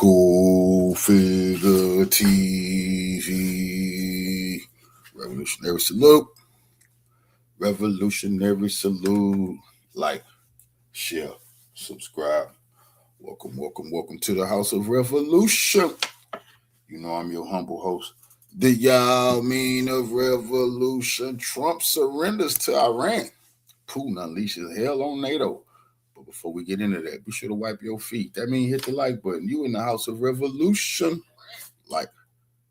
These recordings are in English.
Go Figure TV. Revolutionary salute. Revolutionary salute. Like, share, subscribe. Welcome to the House of Revolution. You know I'm your humble host. The Yameen of Revolution. Trump surrenders to Iran. Putin unleashes hell on NATO. But before we get into that, be sure to wipe your feet. That means hit the like button. You in the House of Revolution. Like,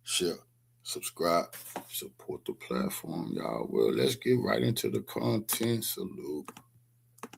share, subscribe, support the platform, y'all. Well, let's get right into the content. Salute.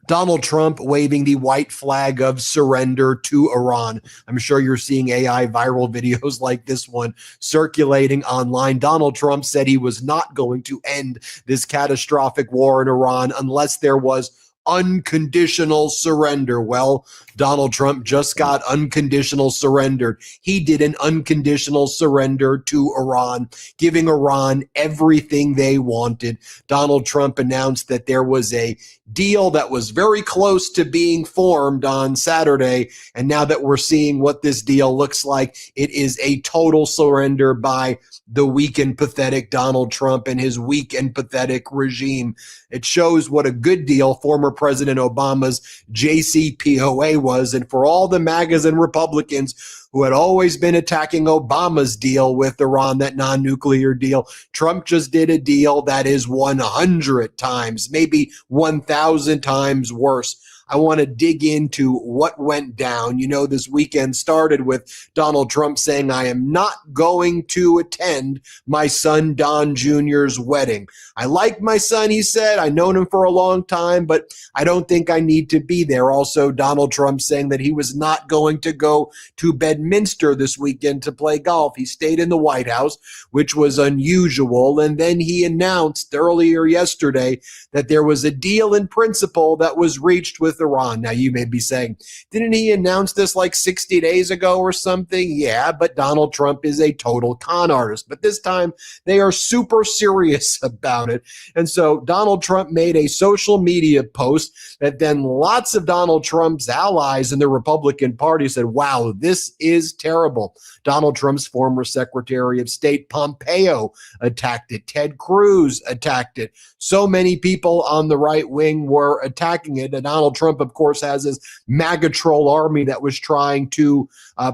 Donald Trump waving the white flag of surrender to Iran. I'm sure you're seeing AI viral videos like this one circulating online. Donald Trump said he was not going to end this catastrophic war in Iran unless there was unconditional surrender. Well, Donald Trump just got unconditional surrendered. He did an unconditional surrender to Iran, giving Iran everything they wanted. Donald Trump announced that there was a deal that was very close to being formed on Saturday. And now that we're seeing what this deal looks like, it is a total surrender by the weak and pathetic Donald Trump and his weak and pathetic regime. It shows what a good deal former President Obama's JCPOA was. And for all the MAGAs and Republicans who had always been attacking Obama's deal with Iran, that non-nuclear deal, Trump just did a deal that is 100 times, maybe 1,000 times worse. I want to dig into what went down. You know, this weekend started with Donald Trump saying, I am not going to attend my son Don Jr.'s wedding. I like my son, he said. I've known him for a long time, but I don't think I need to be there. Also, Donald Trump saying that he was not going to go to Bedminster this weekend to play golf. He stayed in the White House, which was unusual. And then he announced earlier yesterday that there was a deal in principle that was reached with Iran. Now, you may be saying, didn't he announce this like 60 days ago or something? Yeah, but Donald Trump is a total con artist. But this time, they are super serious about it. And so Donald Trump made a social media post that then lots of Donald Trump's allies in the Republican Party said, wow, this is terrible. Donald Trump's former Secretary of State Pompeo attacked it. Ted Cruz attacked it. So many people on the right wing were attacking it. And Donald Trump, of course, has his MAGA troll army that was trying to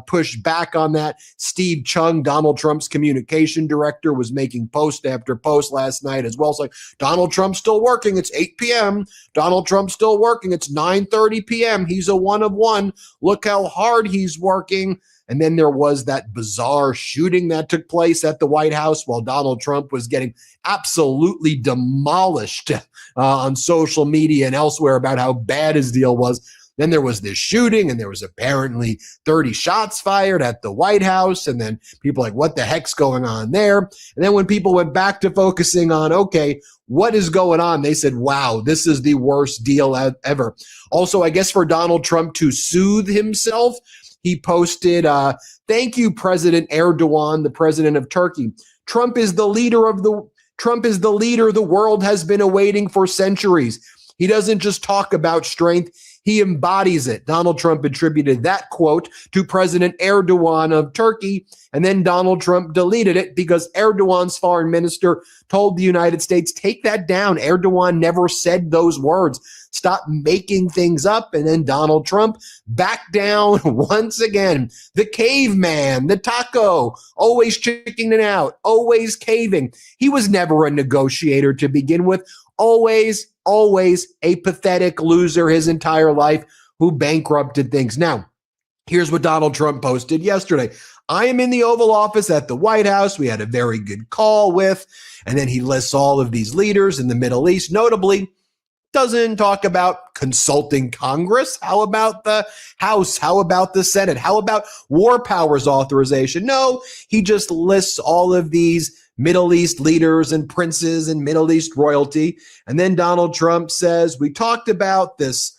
push back on that. Steve Chung, Donald Trump's communication director, was making post after post last night as well. It's like, Donald Trump's still working. It's 8 p.m. Donald Trump's still working. It's 9:30 p.m. He's a one of one. Look how hard he's working. And then there was that bizarre shooting that took place at the White House while Donald Trump was getting absolutely demolished on social media and elsewhere about how bad his deal was. Then there was this shooting, and there was apparently 30 shots fired at the White House. And then people like, what the heck's going on there? And then when people went back to focusing on, okay, what is going on? They said, wow, this is the worst deal ever. Also, I guess for Donald Trump to soothe himself, he posted, thank you, President Erdogan, the president of Turkey. Trump is the leader the world has been awaiting for centuries. He doesn't just talk about strength. He embodies it. Donald Trump attributed that quote to President Erdogan of Turkey, and then Donald Trump deleted it because Erdogan's foreign minister told the United States, take that down. Erdogan never said those words. Stop making things up. And then Donald Trump back down once again. The caveman, the taco, always chickening out, always caving. He was never a negotiator to begin with. Always a pathetic loser his entire life who bankrupted things. Now, here's what Donald Trump posted yesterday. I am in the Oval Office at the White House. We had a very good call with, and then he lists all of these leaders in the Middle East, notably doesn't talk about consulting Congress. How about the House? How about the Senate? How about war powers authorization? No, he just lists all of these Middle East leaders and princes and Middle East royalty. And then Donald Trump says, we talked about this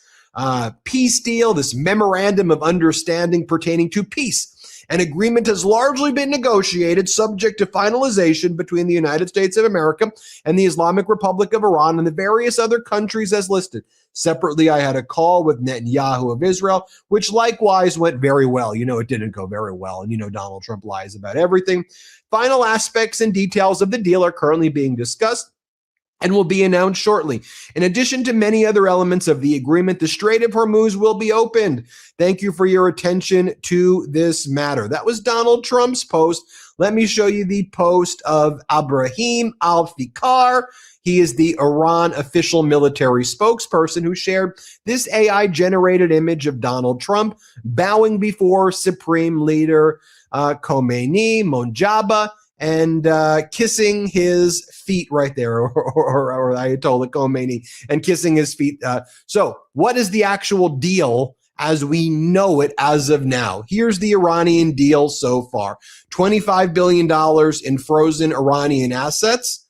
peace deal, this memorandum of understanding pertaining to peace An agreement has largely been negotiated subject to finalization between the United States of America and the Islamic Republic of Iran and the various other countries as listed. Separately, I had a call with Netanyahu of Israel, which likewise went very well. It didn't go very well. And Donald Trump lies about everything. Final aspects and details of the deal are currently being discussed and will be announced shortly. In addition to many other elements of the agreement, the Strait of Hormuz will be opened. Thank you for your attention to this matter. That was Donald Trump's post. Let me show you the post of Abraham Al-Fikar. He is the Iran official military spokesperson who shared this AI-generated image of Donald Trump bowing before Supreme Leader Khomeini, Mojaba, and kissing his feet right there, or Ayatollah Khomeini, and kissing his feet. So what is the actual deal as we know it as of now? Here's the Iranian deal so far. $25 billion in frozen Iranian assets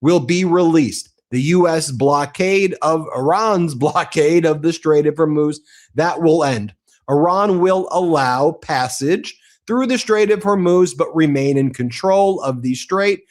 will be released. The U.S. blockade of Iran's blockade of the Strait of Hormuz, that will end. Iran will allow passage through the Strait of Hormuz, but remain in control of the strait.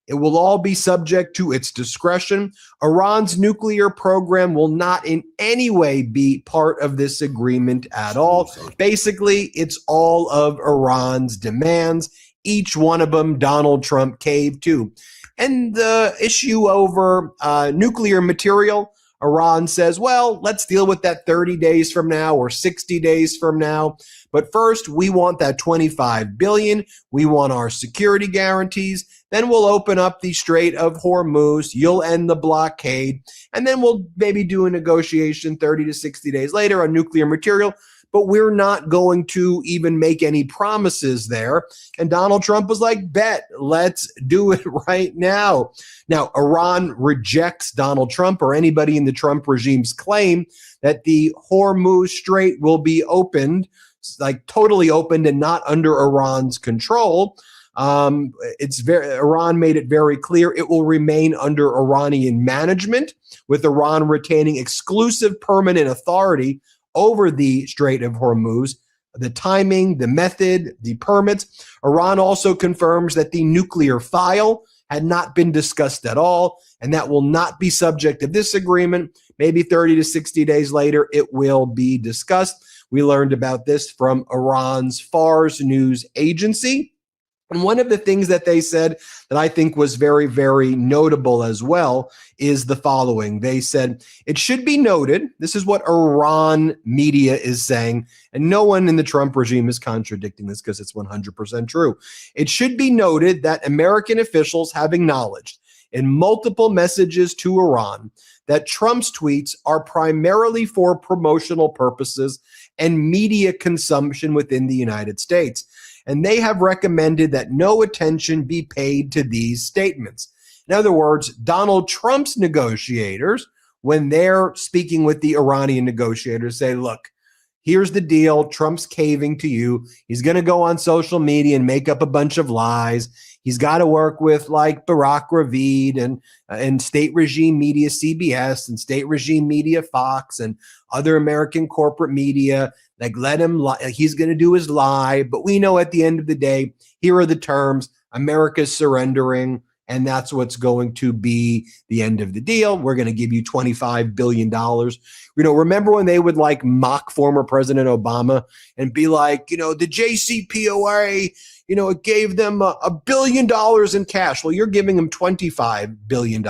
It will all be subject to its discretion. Iran's nuclear program will not in any way be part of this agreement at all. Basically, it's all of Iran's demands. Each one of them, Donald Trump caved to. And the issue over nuclear material, Iran says, well, let's deal with that 30 days from now or 60 days from now. But first, we want that $25 billion. We want our security guarantees. Then we'll open up the Strait of Hormuz. You'll end the blockade. And then we'll maybe do a negotiation 30 to 60 days later on nuclear material. But we're not going to even make any promises there. And Donald Trump was like, bet, let's do it right now. Now, Iran rejects Donald Trump or anybody in the Trump regime's claim that the Hormuz Strait will be opened, like totally opened and not under Iran's control. Iran made it very clear it will remain under Iranian management, with Iran retaining exclusive permanent authority over the Strait of Hormuz, the timing, the method, the permits. Iran also confirms that the nuclear file had not been discussed at all, and that will not be subject to this agreement. Maybe 30 to 60 days later, it will be discussed. We learned about this from Iran's Fars news agency. And one of the things that they said that I think was very, very notable as well is the following. They said, it should be noted, this is what Iran media is saying, and no one in the Trump regime is contradicting this because it's 100% true. It should be noted that American officials have acknowledged in multiple messages to Iran that Trump's tweets are primarily for promotional purposes and media consumption within the United States. And they have recommended that no attention be paid to these statements. In other words, Donald Trump's negotiators, when they're speaking with the Iranian negotiators, say, look, here's the deal. Trump's caving to you. He's going to go on social media and make up a bunch of lies. He's got to work with like Barack Ravid and state regime media CBS and state regime media Fox and other American corporate media. Like, let him lie. He's going to do his lie. But we know at the end of the day, here are the terms. America's surrendering, and that's what's going to be the end of the deal. We're going to give you $25 billion. Remember when they would like mock former President Obama and be like, the JCPOA, it gave them $1 billion in cash. Well, you're giving them $25 billion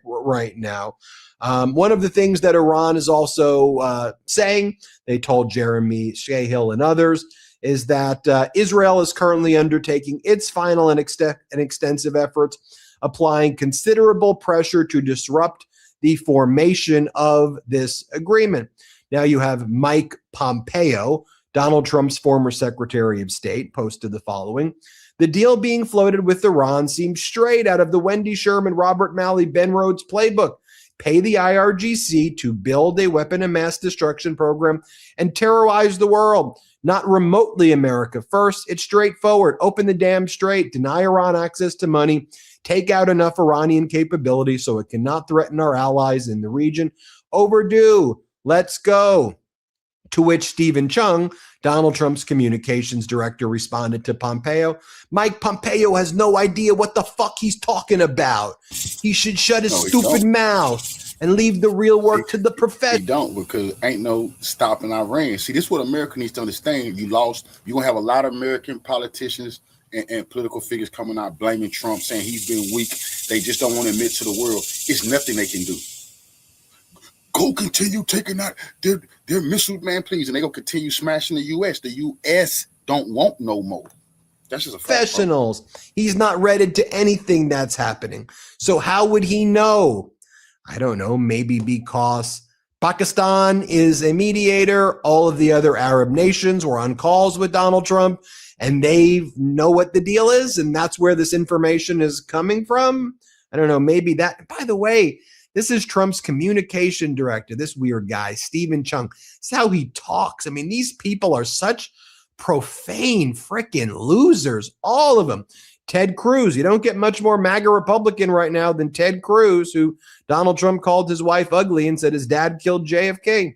right now. One of the things that Iran is also saying, they told Jeremy Scahill and others, is that Israel is currently undertaking its final and extensive efforts, applying considerable pressure to disrupt the formation of this agreement. Now you have Mike Pompeo, Donald Trump's former Secretary of State, posted the following. The deal being floated with Iran seems straight out of the Wendy Sherman, Robert Malley, Ben Rhodes playbook. Pay the IRGC to build a weapon of mass destruction program and terrorize the world. Not remotely America first. It's straightforward. Open the damn strait. Deny Iran access to money. Take out enough Iranian capability so it cannot threaten our allies in the region. Overdue. Let's go. To which Stephen Chung, Donald Trump's communications director, responded to Pompeo, Mike Pompeo has no idea what the fuck he's talking about. He should shut his stupid mouth and leave the real work to the professionals. He don't, because ain't no stopping Iran. See, this is what America needs to understand. You're going to have a lot of American politicians and political figures coming out blaming Trump, saying he's been weak. They just don't want to admit to the world it's nothing they can do. Go continue taking out their missiles, man, please. And they're going to continue smashing the U.S. The U.S. don't want no more. That's just a fact. Professionals. He's not read to anything that's happening. So how would he know? I don't know. Maybe because Pakistan is a mediator. All of the other Arab nations were on calls with Donald Trump, and they know what the deal is, and that's where this information is coming from. I don't know. Maybe that. By the way, this is Trump's communication director, this weird guy, Stephen Chung. This is how he talks. I mean, these people are such profane freaking losers, all of them. Ted Cruz, you don't get much more MAGA Republican right now than Ted Cruz, who Donald Trump called his wife ugly and said his dad killed JFK.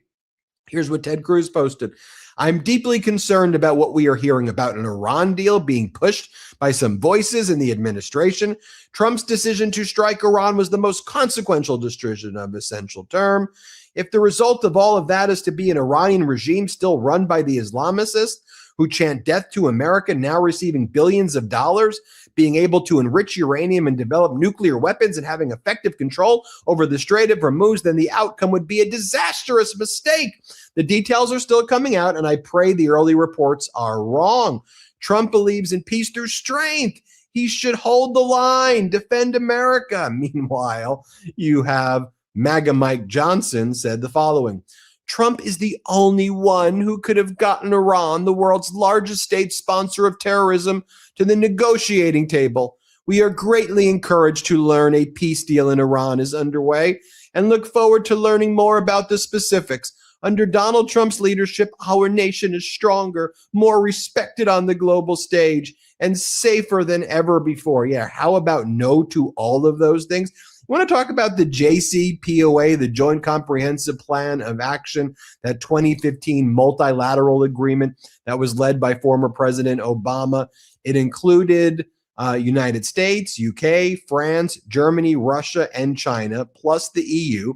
Here's what Ted Cruz posted. I'm deeply concerned about what we are hearing about an Iran deal being pushed by some voices in the administration. Trump's decision to strike Iran was the most consequential decision of essential term. If the result of all of that is to be an Iranian regime still run by the Islamicists who chant death to America, now receiving billions of dollars, being able to enrich uranium and develop nuclear weapons and having effective control over the Strait of Hormuz, then the outcome would be a disastrous mistake. The details are still coming out, and I pray the early reports are wrong. Trump believes in peace through strength. He should hold the line, defend America. Meanwhile, you have MAGA Mike Johnson said the following. Trump is the only one who could have gotten Iran, the world's largest state sponsor of terrorism, to the negotiating table. We are greatly encouraged to learn a peace deal in Iran is underway and look forward to learning more about the specifics. Under Donald Trump's leadership, our nation is stronger, more respected on the global stage, and safer than ever before. Yeah, how about no to all of those things? I want to talk about the JCPOA, the Joint Comprehensive Plan of Action, that 2015 multilateral agreement that was led by former President Obama. It included United States, UK, France, Germany, Russia, and China, plus the EU.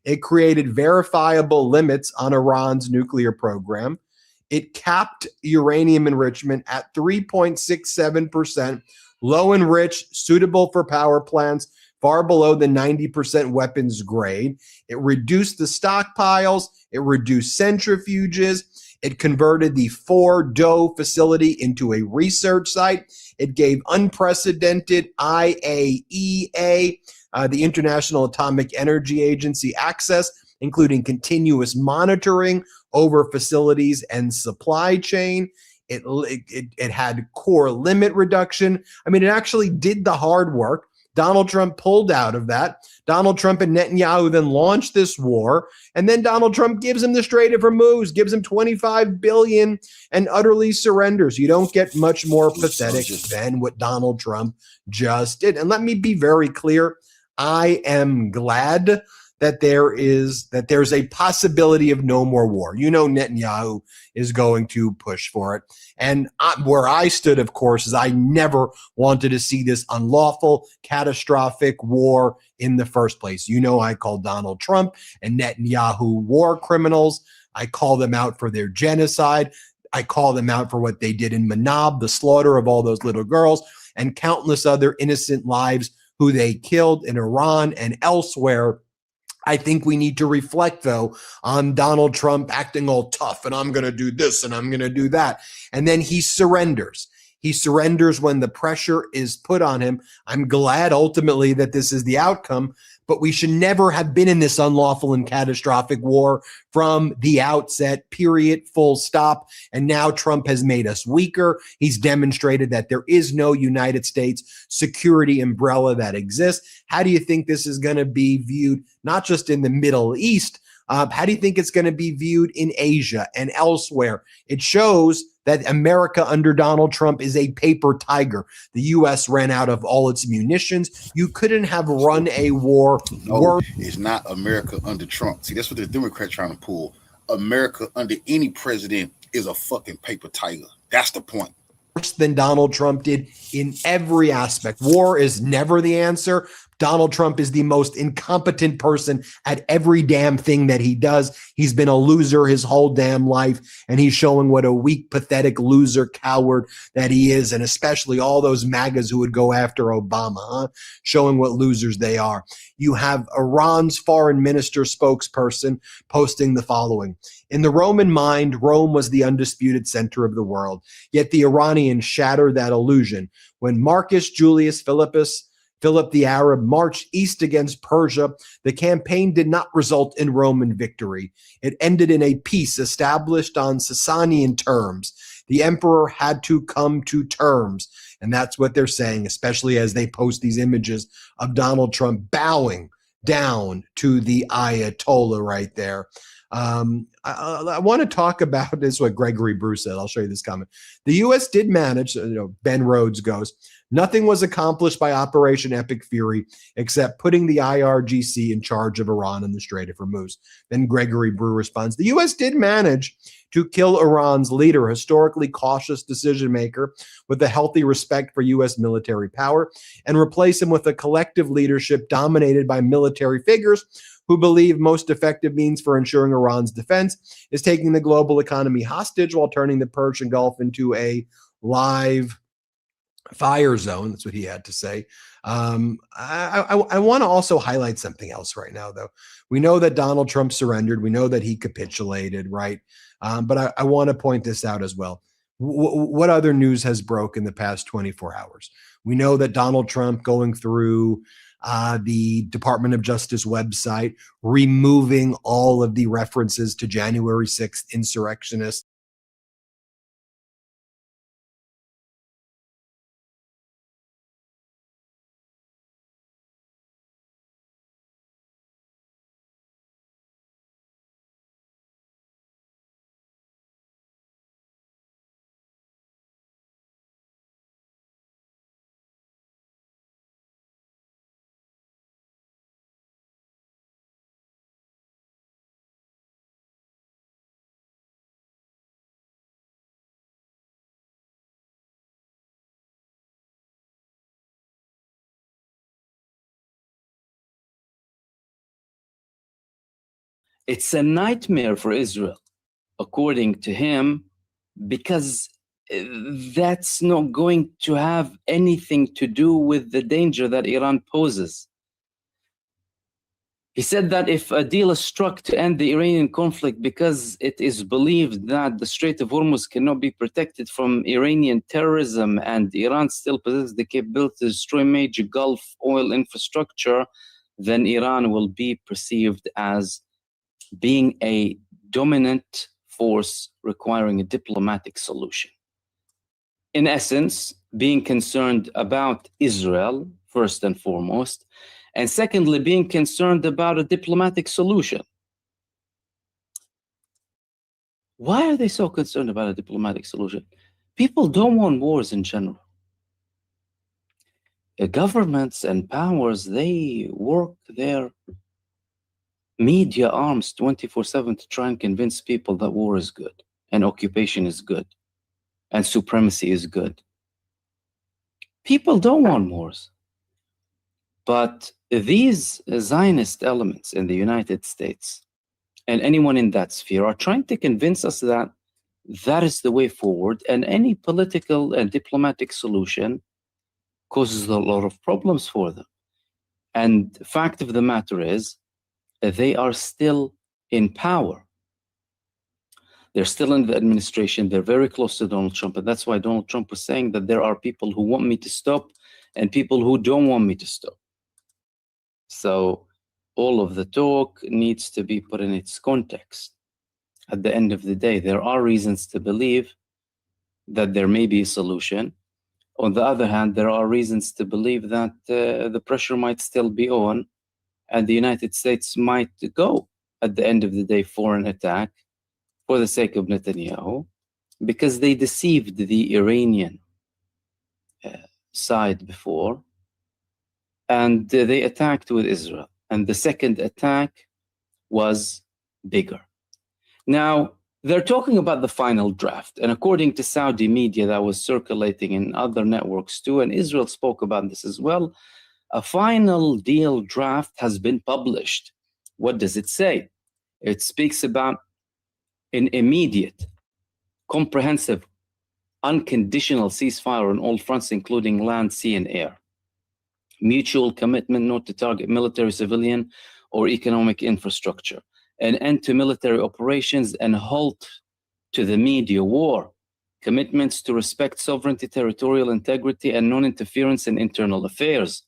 It created verifiable limits on Iran's nuclear program. It capped uranium enrichment at 3.67%, low enriched, suitable for power plants, far below the 90% weapons grade. It reduced the stockpiles. It reduced centrifuges. It converted the Fordo facility into a research site. It gave unprecedented IAEA, the International Atomic Energy Agency, access, including continuous monitoring over facilities and supply chain. It had core limit reduction. I mean, it actually did the hard work. Donald Trump pulled out of that. Donald Trump and Netanyahu then launched this war. And then Donald Trump gives him the Strait of Hormuz, gives him $25 billion, and utterly surrenders. You don't get much more pathetic than what Donald Trump just did. And let me be very clear. I am glad that there's a possibility of no more war. You know, Netanyahu is going to push for it. And where I stood, of course, is I never wanted to see this unlawful, catastrophic war in the first place. You know, I call Donald Trump and Netanyahu war criminals. I call them out for their genocide. I call them out for what they did in Manab, the slaughter of all those little girls, and countless other innocent lives who they killed in Iran and elsewhere. I think we need to reflect, though, on Donald Trump acting all tough, and I'm going to do this and I'm going to do that. And then he surrenders. He surrenders when the pressure is put on him. I'm glad ultimately that this is the outcome, but we should never have been in this unlawful and catastrophic war from the outset, period, full stop. And now Trump has made us weaker. He's demonstrated that there is no United States security umbrella that exists. How do you think this is going to be viewed, not just in the Middle East? How do you think it's going to be viewed in Asia and elsewhere? It shows that America under Donald Trump is a paper tiger. The U.S. ran out of all its munitions. You couldn't have run a war. No, it's not America under Trump. See, that's what the Democrats trying to pull. America under any president is a fucking paper tiger. That's the point. Worse than Donald Trump did in every aspect. War is never the answer. Donald Trump is the most incompetent person at every damn thing that he does. He's been a loser his whole damn life, and he's showing what a weak, pathetic loser, coward that he is, and especially all those MAGAs who would go after Obama, showing what losers they are. You have Iran's foreign minister spokesperson posting the following. In the Roman mind, Rome was the undisputed center of the world, yet the Iranians shattered that illusion. When Marcus Julius Philip the Arab marched east against Persia, the campaign did not result in Roman victory. It ended in a peace established on Sasanian terms. The emperor had to come to terms. And that's what they're saying, especially as they post these images of Donald Trump bowing down to the Ayatollah right there. I want to talk about this, what Gregory Bruce said. I'll show you this comment. The U.S. did manage, Ben Rhodes goes, nothing was accomplished by Operation Epic Fury except putting the IRGC in charge of Iran in the Strait of Hormuz. Then Gregory Brew responds, the U.S. did manage to kill Iran's leader, historically cautious decision maker with a healthy respect for U.S. military power, and replace him with a collective leadership dominated by military figures who believe most effective means for ensuring Iran's defense is taking the global economy hostage while turning the Persian Gulf into a live fire zone. That's what he had to say. I want to also highlight something else right now, though. We know that Donald Trump surrendered. We know that he capitulated, right? But I want to point this out as well. What other news has broke in the past 24 hours? We know that Donald Trump going through the Department of Justice website, removing all of the references to January 6th insurrectionists. It's a nightmare for Israel, according to him, because that's not going to have anything to do with the danger that Iran poses. He said that if a deal is struck to end the Iranian conflict because it is believed that the Strait of Hormuz cannot be protected from Iranian terrorism and Iran still possesses the capability to destroy major Gulf oil infrastructure, then Iran will be perceived as being a dominant force requiring a diplomatic solution. In essence, being concerned about Israel, first and foremost, and secondly, being concerned about a diplomatic solution. Why are they so concerned about a diplomatic solution? People don't want wars in general. Governments and powers, they work their media arms 24/7 to try and convince people that war is good and occupation is good and supremacy is good. People don't want wars. But these Zionist elements in the United States and anyone in that sphere are trying to convince us that that is the way forward, and any political and diplomatic solution causes a lot of problems for them. And the fact of the matter is, they are still in power. They're still in the administration. They're very close to Donald Trump. And that's why Donald Trump was saying that there are people who want me to stop and people who don't want me to stop. So all of the talk needs to be put in its context. At the end of the day, there are reasons to believe that there may be a solution. On the other hand, there are reasons to believe that the pressure might still be on, and the United States might go, at the end of the day, for an attack for the sake of Netanyahu, because they deceived the Iranian side before, and they attacked with Israel. And the second attack was bigger. Now, they're talking about the final draft. And according to Saudi media that was circulating in other networks too, and Israel spoke about this as well, a final deal draft has been published. What does it say? It speaks about an immediate, comprehensive, unconditional ceasefire on all fronts, including land, sea, and air. Mutual commitment not to target military, civilian, or economic infrastructure. An end to military operations and halt to the media war. Commitments to respect sovereignty, territorial integrity, and non-interference in internal affairs.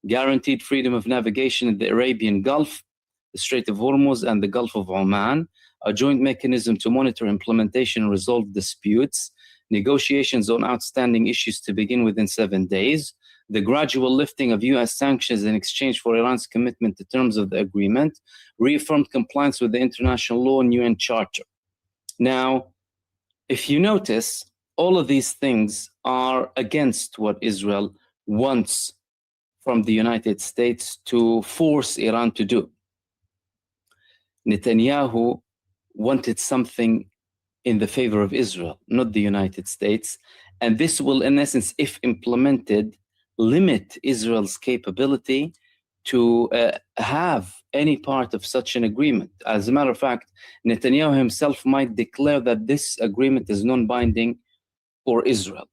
Guaranteed freedom of navigation in the Arabian Gulf, the Strait of Hormuz, and the Gulf of Oman. A joint mechanism to monitor implementation and resolve disputes. Negotiations on outstanding issues to begin within 7 days. The gradual lifting of U.S. sanctions in exchange for Iran's commitment to terms of the agreement. Reaffirmed compliance with the international law and UN Charter. Now, if you notice, all of these things are against what Israel wants from the United States to force Iran to do. Netanyahu wanted something in the favor of Israel, not the United States. And this will, in essence, if implemented, limit Israel's capability to have any part of such an agreement. As a matter of fact, Netanyahu himself might declare that this agreement is non-binding for Israel.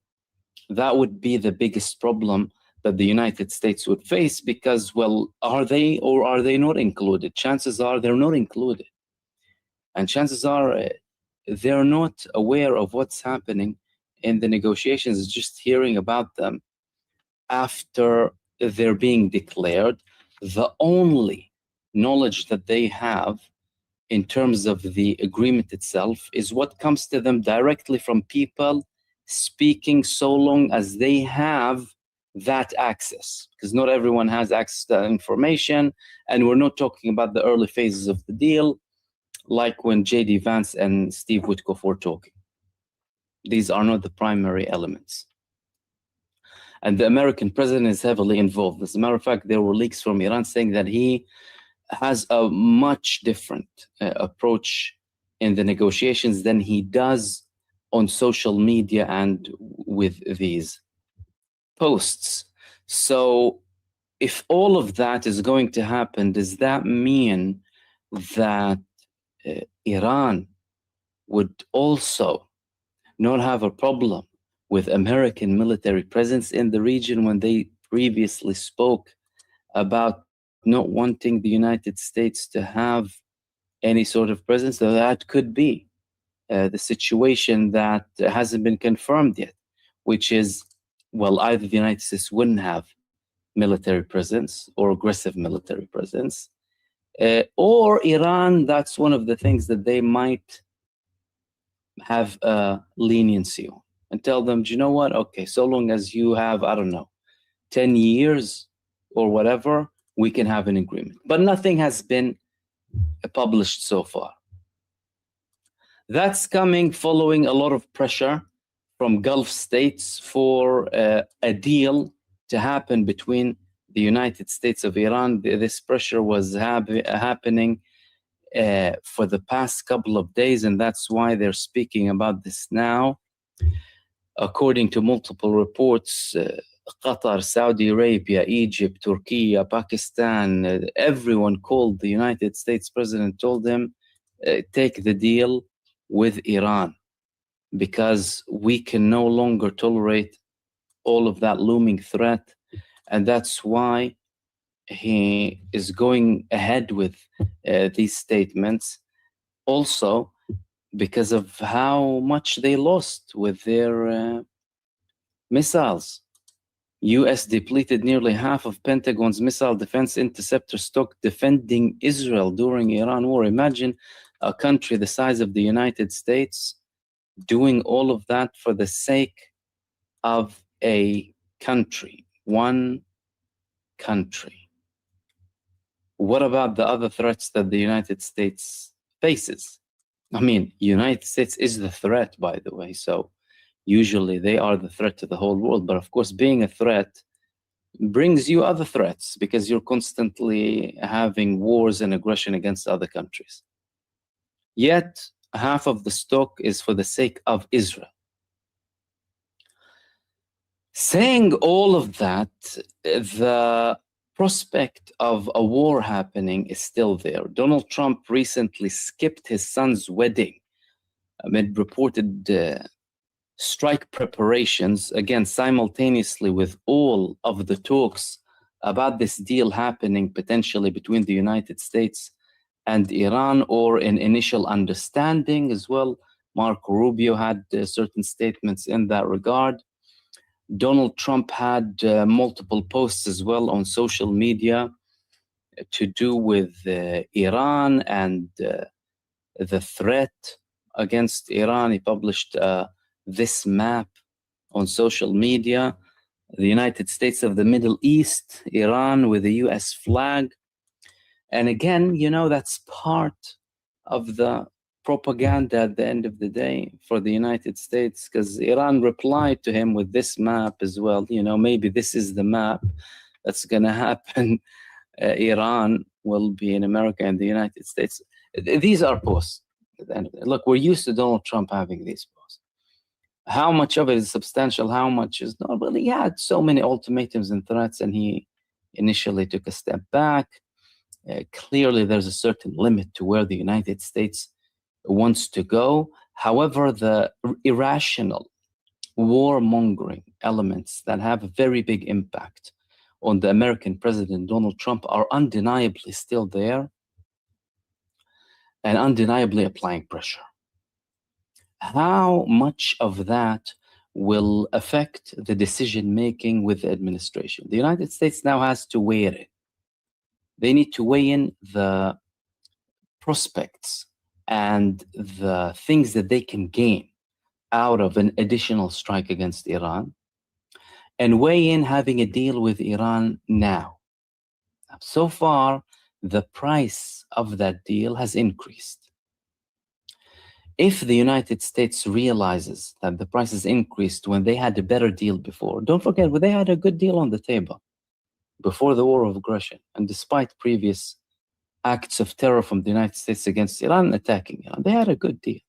That would be the biggest problem that the United States would face because, well, are they or are they not included? Chances are they're not included. And chances are they're not aware of what's happening in the negotiations, just hearing about them after they're being declared. The only knowledge that they have in terms of the agreement itself is what comes to them directly from people speaking, so long as they have that access, because not everyone has access to that information. And we're not talking about the early phases of the deal, like when J.D. Vance and Steve Witkoff were talking. These are not the primary elements. And the American president is heavily involved. As a matter of fact, there were leaks from Iran saying that he has a much different approach in the negotiations than he does on social media and with these posts. So if all of that is going to happen, does that mean that Iran would also not have a problem with American military presence in the region when they previously spoke about not wanting the United States to have any sort of presence? So that could be the situation that hasn't been confirmed yet, which is, well, either the United States wouldn't have military presence or aggressive military presence, or Iran, that's one of the things that they might have leniency on and tell them, do you know what? Okay, so long as you have, I don't know, 10 years or whatever, we can have an agreement. But nothing has been published so far. That's coming following a lot of pressure from Gulf states for a deal to happen between the United States of Iran. This pressure was happening for the past couple of days, and that's why they're speaking about this now. According to multiple reports, Qatar, Saudi Arabia, Egypt, Turkey, Pakistan, everyone called the United States president, told him, take the deal with Iran, because we can no longer tolerate all of that looming threat. And that's why he is going ahead with these statements. Also, because of how much they lost with their missiles. US depleted nearly half of Pentagon's missile defense interceptor stock defending Israel during Iran war. Imagine a country the size of the United States doing all of that for the sake of a country, one country. What about the other threats that the United States faces? I mean, United States is the threat, by the way, so usually they are the threat to the whole world. But of course, being a threat brings you other threats because you're constantly having wars and aggression against other countries. Yet, half of the stock is for the sake of Israel. Saying all of that, the prospect of a war happening is still there. Donald Trump recently skipped his son's wedding amid reported strike preparations, again, simultaneously with all of the talks about this deal happening potentially between the United States and Iran, or an initial understanding as well. Marco Rubio had certain statements in that regard. Donald Trump had multiple posts as well on social media to do with Iran and the threat against Iran. He published this map on social media: the United States of the Middle East, Iran with the US flag. And again, you know, that's part of the propaganda at the end of the day for the United States, because Iran replied to him with this map as well. You know, maybe this is the map that's going to happen. Iran will be in America and the United States. These are posts. Look, we're used to Donald Trump having these posts. How much of it is substantial? How much is not? Well, he had so many ultimatums and threats, and he initially took a step back. Clearly, there's a certain limit to where the United States wants to go. However, the irrational warmongering elements that have a very big impact on the American president, Donald Trump, are undeniably still there and undeniably applying pressure. How much of that will affect the decision-making with the administration? The United States now has to weigh it. They need to weigh in the prospects and the things that they can gain out of an additional strike against Iran, and weigh in having a deal with Iran now. So far, the price of that deal has increased. If the United States realizes that the price has increased when they had a better deal before, don't forget, they had a good deal on the table before the war of aggression, and despite previous acts of terror from the United States against Iran, attacking Iran, they had a good deal.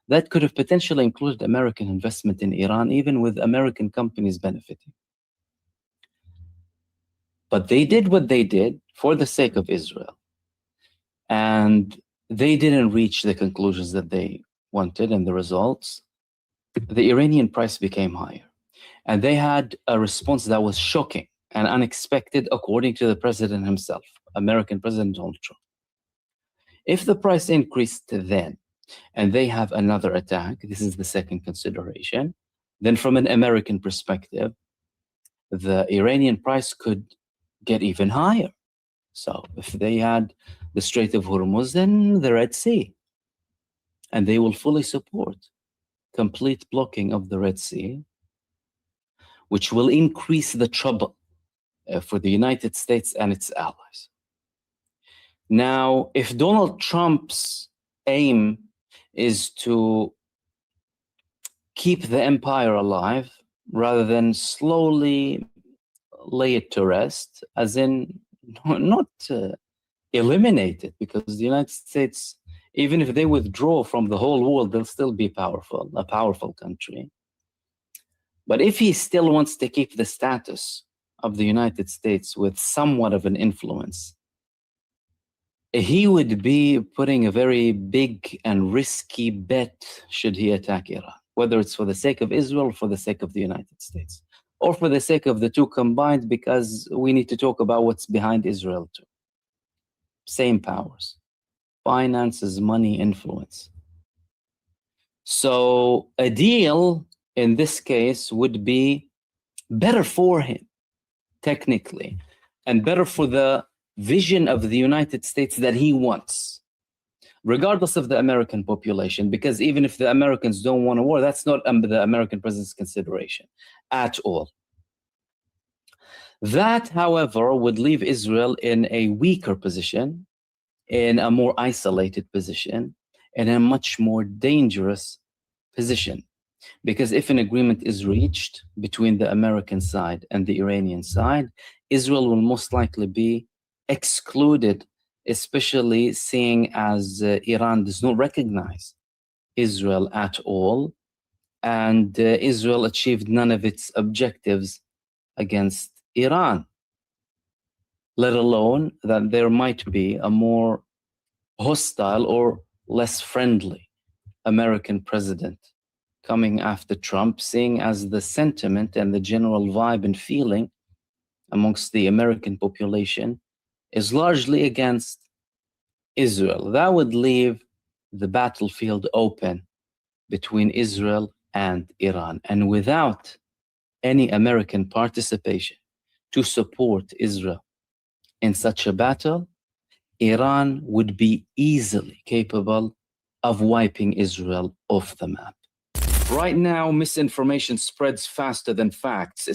That could have potentially included American investment in Iran, even with American companies benefiting. But they did what they did for the sake of Israel, and they didn't reach the conclusions that they wanted and the results. The Iranian price became higher, and they had a response that was shocking and unexpected, according to the president himself, American President Donald Trump. If the price increased then, and they have another attack, this is the second consideration, then from an American perspective, the Iranian price could get even higher. So if they had the Strait of Hormuz, then the Red Sea, and they will fully support complete blocking of the Red Sea, which will increase the trouble for the United States and its allies. Now, if Donald Trump's aim is to keep the empire alive rather than slowly lay it to rest, as in not eliminate it, because the United States, even if they withdraw from the whole world, they'll still be powerful, a powerful country. But if he still wants to keep the status of the United States with somewhat of an influence, he would be putting a very big and risky bet should he attack Iran, whether it's for the sake of Israel, or for the sake of the United States, or for the sake of the two combined, because we need to talk about what's behind Israel too. Same powers, finances, money, influence. So a deal in this case would be better for him, technically, and better for the vision of the United States that he wants, regardless of the American population, because even if the Americans don't want a war, that's not the American president's consideration at all. That, however, would leave Israel in a weaker position, in a more isolated position, in a much more dangerous position. Because if an agreement is reached between the American side and the Iranian side, Israel will most likely be excluded, especially seeing as Iran does not recognize Israel at all, and Israel achieved none of its objectives against Iran, let alone that there might be a more hostile or less friendly American president coming after Trump, seeing as the sentiment and the general vibe and feeling amongst the American population is largely against Israel. That would leave the battlefield open between Israel and Iran. And without any American participation to support Israel in such a battle, Iran would be easily capable of wiping Israel off the map. Right now, misinformation spreads faster than facts.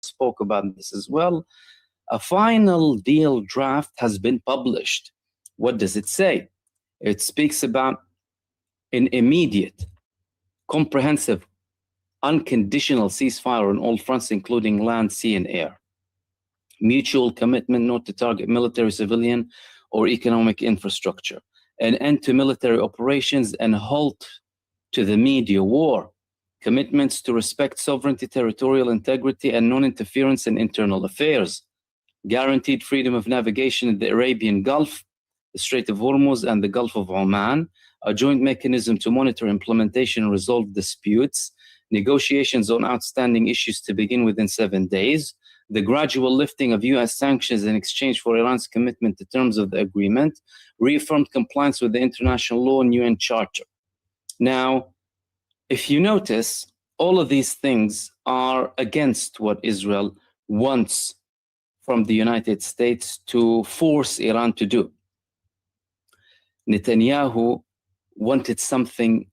Spoke about this as well. A final deal draft has been published. What does it say? It speaks about an immediate, comprehensive, unconditional ceasefire on all fronts, including land, sea, and air. Mutual commitment not to target military, civilian, or economic infrastructure. An end to military operations and halt to the media war. Commitments to respect sovereignty, territorial integrity, and non-interference in internal affairs. Guaranteed freedom of navigation in the Arabian Gulf, the Strait of Hormuz, and the Gulf of Oman. A joint mechanism to monitor implementation and resolve disputes. Negotiations on outstanding issues to begin within 7 days. The gradual lifting of U.S. sanctions in exchange for Iran's commitment to terms of the agreement. Reaffirmed compliance with the international law and UN Charter. Now, if you notice, all of these things are against what Israel wants from the United States to force Iran to do. Netanyahu wanted something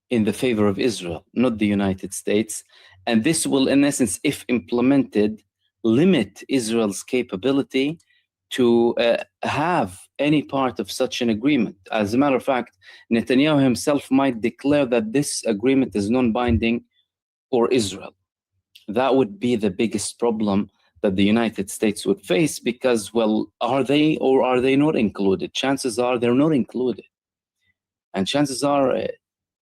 in the favor of Israel, not the United States. And this will, in essence, if implemented, limit Israel's capability to have any part of such an agreement. As a matter of fact, Netanyahu himself might declare that this agreement is non-binding for Israel. That would be the biggest problem that the United States would face because, well, are they or are they not included? Chances are they're not included. And chances are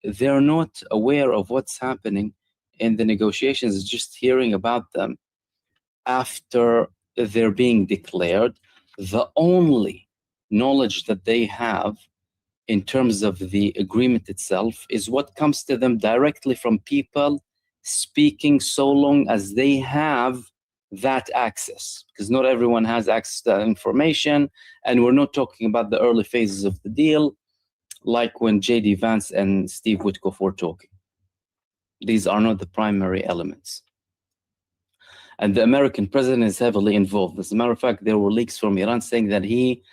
they're not aware of what's happening in the negotiations, just hearing about them after they're being declared. The only knowledge that they have in terms of the agreement itself is what comes to them directly from people speaking, so long as they have that access, because not everyone has access to that information. And we're not talking about the early phases of the deal, like when J.D. Vance and Steve Witkoff were talking. These are not the primary elements. And the American president is heavily involved. As a matter of fact, there were leaks from Iran saying that he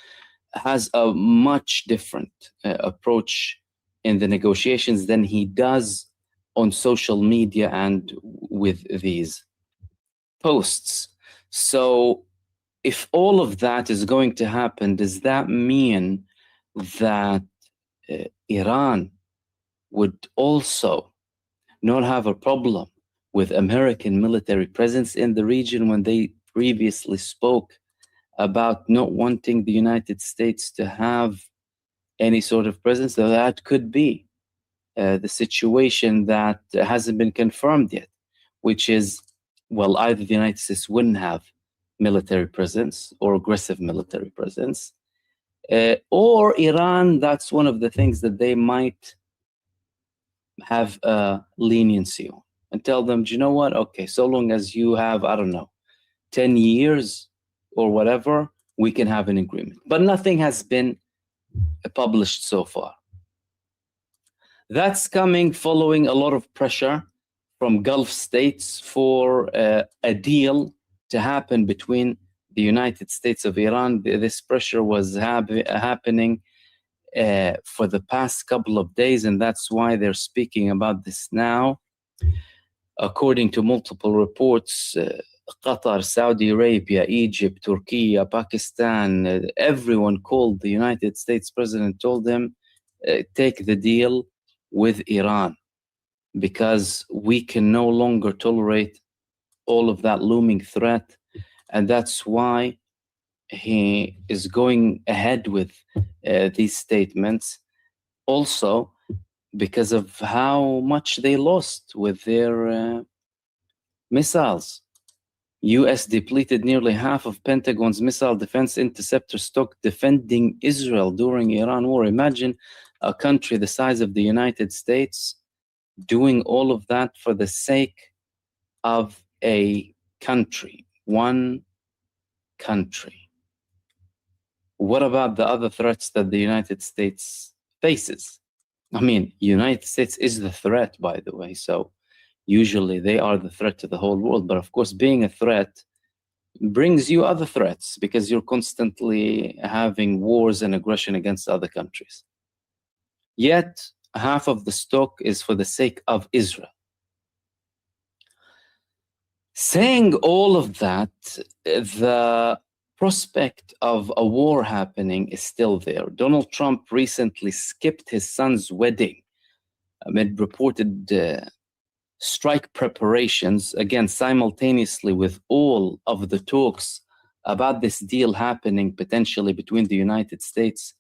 has a much different approach in the negotiations than he does on social media and with these posts. So if all of that is going to happen, does that mean that Iran would also not have a problem with American military presence in the region when they previously spoke about not wanting the United States to have any sort of presence? So that could be the situation that hasn't been confirmed yet, which is, well, either the United States wouldn't have military presence or aggressive military presence, or Iran, that's one of the things that they might have leniency on and tell them, do you know what? Okay, so long as you have, I don't know, 10 years or whatever, we can have an agreement. But nothing has been published so far. That's coming following a lot of pressure from Gulf states for a deal to happen between the United States of Iran. This pressure was happening for the past couple of days, and that's why they're speaking about this now. According to multiple reports, Qatar, Saudi Arabia, Egypt, Turkey, Pakistan, everyone called the United States president, told them, take the deal with Iran, because we can no longer tolerate all of that looming threat. And that's why he is going ahead with these statements. Also, because of how much they lost with their missiles. US depleted nearly half of Pentagon's missile defense interceptor stock defending Israel during Iran war. Imagine a country the size of the United States doing all of that for the sake of a country, one country. What about the other threats that the United States faces? I mean, United States is the threat, by the way, so usually they are the threat to the whole world. But of course, being a threat brings you other threats because you're constantly having wars and aggression against other countries. Yet, half of the stock is for the sake of Israel. Saying all of that, the prospect of a war happening is still there. Donald Trump recently skipped his son's wedding amid reported strike preparations, again, simultaneously with all of the talks about this deal happening potentially between the United States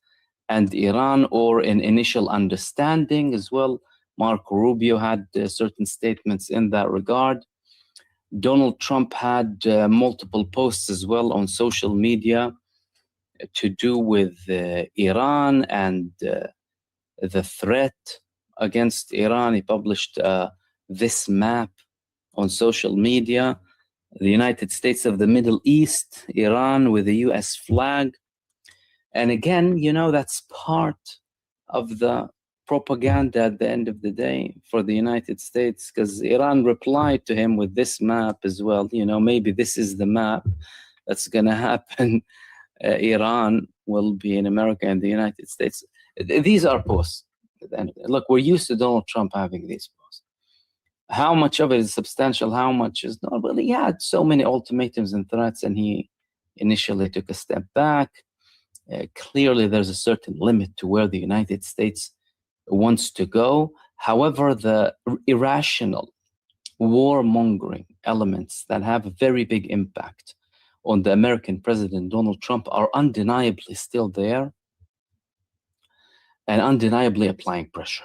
and Iran, or an initial understanding as well. Marco Rubio had certain statements in that regard. Donald Trump had multiple posts as well on social media to do with Iran and the threat against Iran. He published this map on social media: the United States of the Middle East, Iran with the US flag. And again, you know, that's part of the propaganda at the end of the day for the United States, because Iran replied to him with this map as well. You know, maybe this is the map that's going to happen. Iran will be in America and the United States. These are posts. Look, we're used to Donald Trump having these posts. How much of it is substantial? How much is not? Well, he had so many ultimatums and threats, and he initially took a step back. Clearly, there's a certain limit to where the United States wants to go. However, the irrational warmongering elements that have a very big impact on the American president, Donald Trump, are undeniably still there and undeniably applying pressure.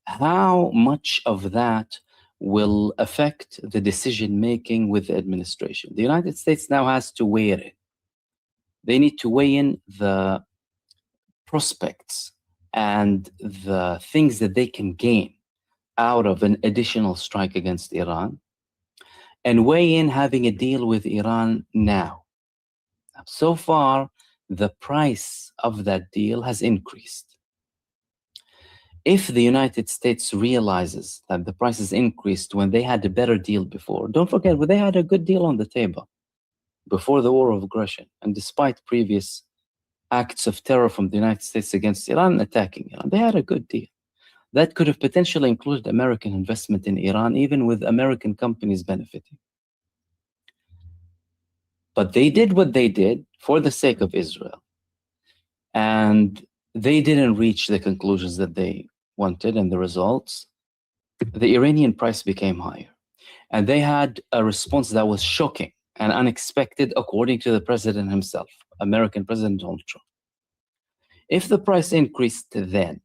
How much of that will affect the decision-making with the administration? The United States now has to weigh it in. They need to weigh in the prospects and the things that they can gain out of an additional strike against Iran, and weigh in having a deal with Iran now. So far, the price of that deal has increased. If the United States realizes that the price has increased when they had a better deal before, don't forget, they had a good deal on the table before the war of aggression, and despite previous acts of terror from the United States against Iran, attacking Iran, they had a good deal. That could have potentially included American investment in Iran, even with American companies benefiting. But they did what they did for the sake of Israel. And they didn't reach the conclusions that they wanted and the results. The Iranian price became higher. And they had a response that was shocking and unexpected, according to the president himself, American President Donald Trump. If the price increased then,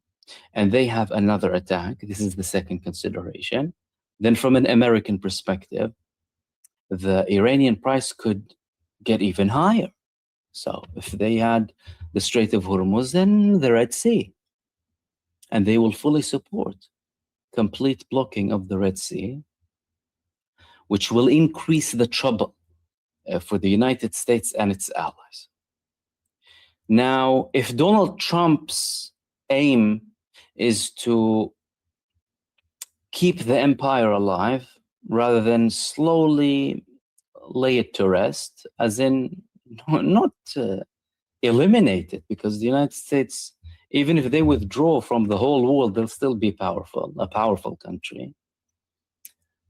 and they have another attack, this is the second consideration, then from an American perspective, the Iranian price could get even higher. So if they had the Strait of Hormuz, then the Red Sea. And they will fully support complete blocking of the Red Sea, which will increase the trouble for the United States and its allies. Now, if Donald Trump's aim is to keep the empire alive rather than slowly lay it to rest, as in not eliminate it, because the United States Even if they withdraw from the whole world, they'll still be powerful, a powerful country.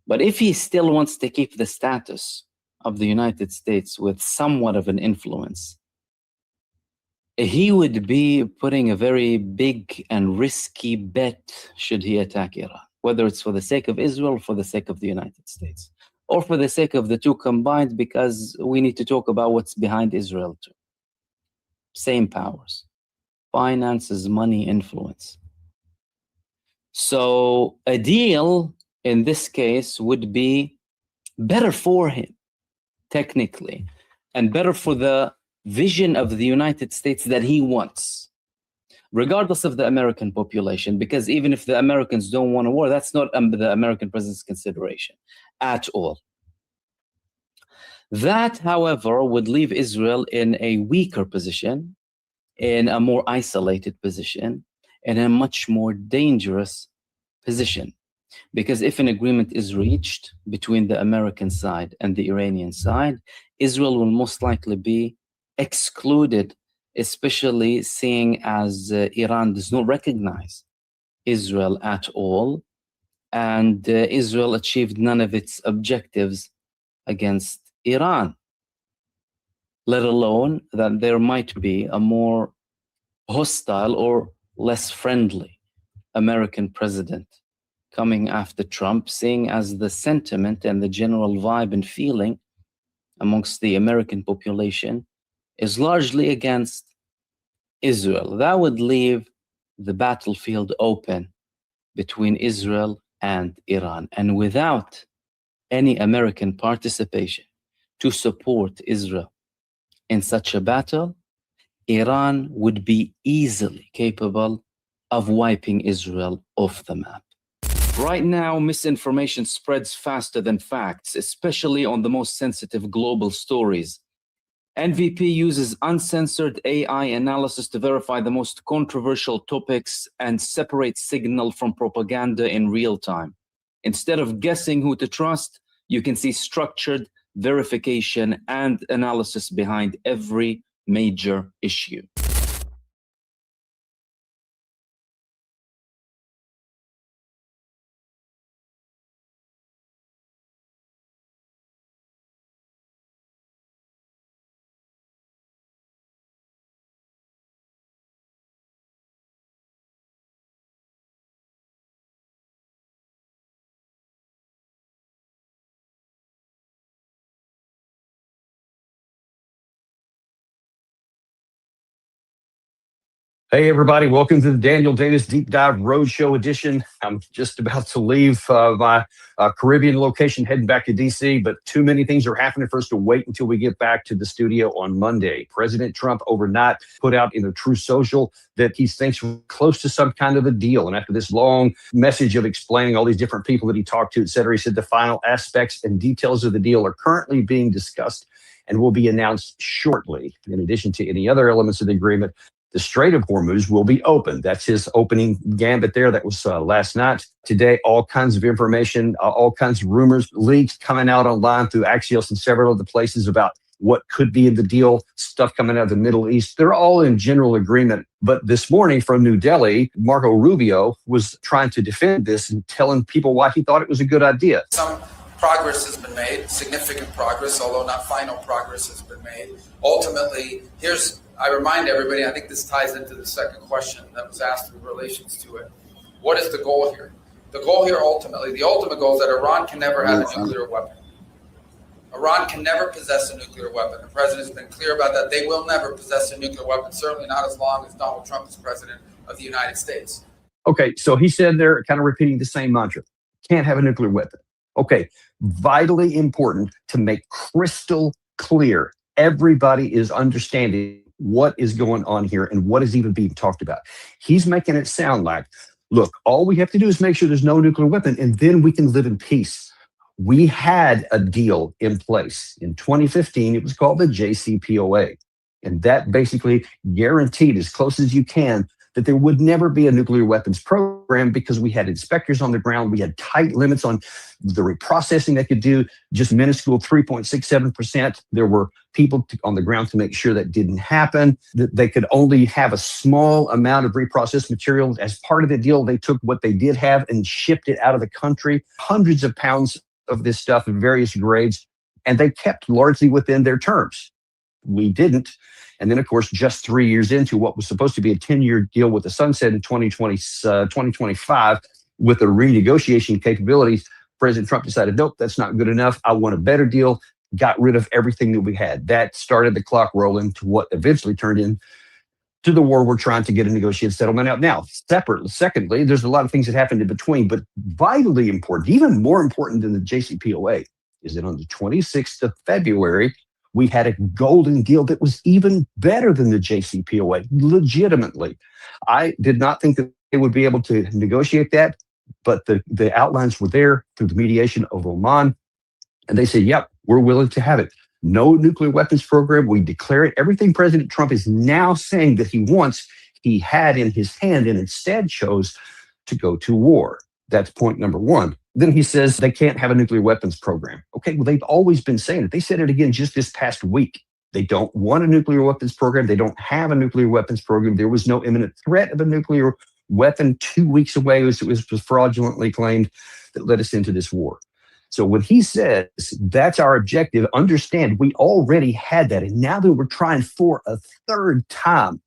But if he still wants to keep the status of the United States with somewhat of an influence, he would be putting a very big and risky bet should he attack Iran, whether it's for the sake of Israel, or for the sake of the United States, or for the sake of the two combined, because we need to talk about what's behind Israel too. Same powers, finances, money, influence. So a deal in this case would be better for him, technically, and better for the vision of the United States that he wants, regardless of the American population, because even if the Americans don't want a war, that's not the American president's consideration at all. That, however, would leave Israel in a weaker position, in a more isolated position, in a much more dangerous position. Because if an agreement is reached between the American side and the Iranian side, Israel will most likely be excluded, especially seeing as Iran does not recognize Israel at all, and Israel achieved none of its objectives against Iran, let alone that there might be a more hostile or less friendly American president coming after Trump, seeing as the sentiment and the general vibe and feeling amongst the American population is largely against Israel. That would leave the battlefield open between Israel and Iran. And without any American participation to support Israel in such a battle, Iran would be easily capable of wiping Israel off the map. Right now, misinformation spreads faster than facts, especially on the most sensitive global stories. NVP uses uncensored AI analysis to verify the most controversial topics and separate signal from propaganda in real time. Instead of guessing who to trust, you can see structured verification and analysis behind every major issue. Hey, everybody. Welcome to the Daniel Davis Deep Dive Roadshow edition. I'm just about to leave my Caribbean location, heading back to D.C., but too many things are happening for us to wait until we get back to the studio on Monday. President Trump overnight put out in a True Social that he thinks we're close to some kind of a deal. And after this long message of explaining all these different people that he talked to, et cetera, he said the final aspects and details of the deal are currently being discussed and will be announced shortly. In addition to any other elements of the agreement, the Strait of Hormuz will be open. That's his opening gambit there. That was last night. Today, all kinds of information, all kinds of rumors, leaks coming out online through Axios and several other places about what could be in the deal, stuff coming out of the Middle East. They're all in general agreement. But this morning from New Delhi, Marco Rubio was trying to defend this and telling people why he thought it was a good idea. Some progress has been made, significant progress, although not final progress has been made. Ultimately, I remind everybody, I think this ties into the second question that was asked in relations to it. What is the goal here? The goal here ultimately, the ultimate goal is that Iran can never have a nuclear weapon. Iran can never possess a nuclear weapon. The president has been clear about that. They will never possess a nuclear weapon, certainly not as long as Donald Trump is president of the United States. Okay, so he said they're kind of repeating the same mantra. Can't have a nuclear weapon. Okay, vitally important to make crystal clear. Everybody is understanding what is going on here and what is even being talked about. He's making it sound like, look, all we have to do is make sure there's no nuclear weapon and then we can live in peace. We had a deal in place. In 2015, it was called the JCPOA. And that basically guaranteed as close as you can that there would never be a nuclear weapons program program because we had inspectors on the ground. We had tight limits on the reprocessing they could do, just minuscule 3.67%. There were people on the ground to make sure that didn't happen, that they could only have a small amount of reprocessed material. As part of the deal, they took what they did have and shipped it out of the country, hundreds of pounds of this stuff in various grades, and they kept largely within their terms. We didn't. And then, of course, just 3 years into what was supposed to be a 10-year deal with the sunset in 2025 with the renegotiation capabilities, President Trump decided, nope, that's not good enough. I want a better deal. Got rid of everything that we had. That started the clock rolling to what eventually turned into the war we're trying to get a negotiated settlement out now. Secondly, there's a lot of things that happened in between, but vitally important, even more important than the JCPOA, is that on the 26th of February, we had a golden deal that was even better than the JCPOA, legitimately. I did not think that they would be able to negotiate that, but the outlines were there through the mediation of Oman, and they said, yep, we're willing to have it. No nuclear weapons program. We declare it. Everything President Trump is now saying that he wants, he had in his hand and instead chose to go to war. That's point number one. Then he says they can't have a nuclear weapons program. Okay, well, they've always been saying it. They said it again just this past week. They don't want a nuclear weapons program. They don't have a nuclear weapons program. There was no imminent threat of a nuclear weapon 2 weeks away, as it was fraudulently claimed, that led us into this war. So when he says that's our objective, understand we already had that. And now that we're trying for a third time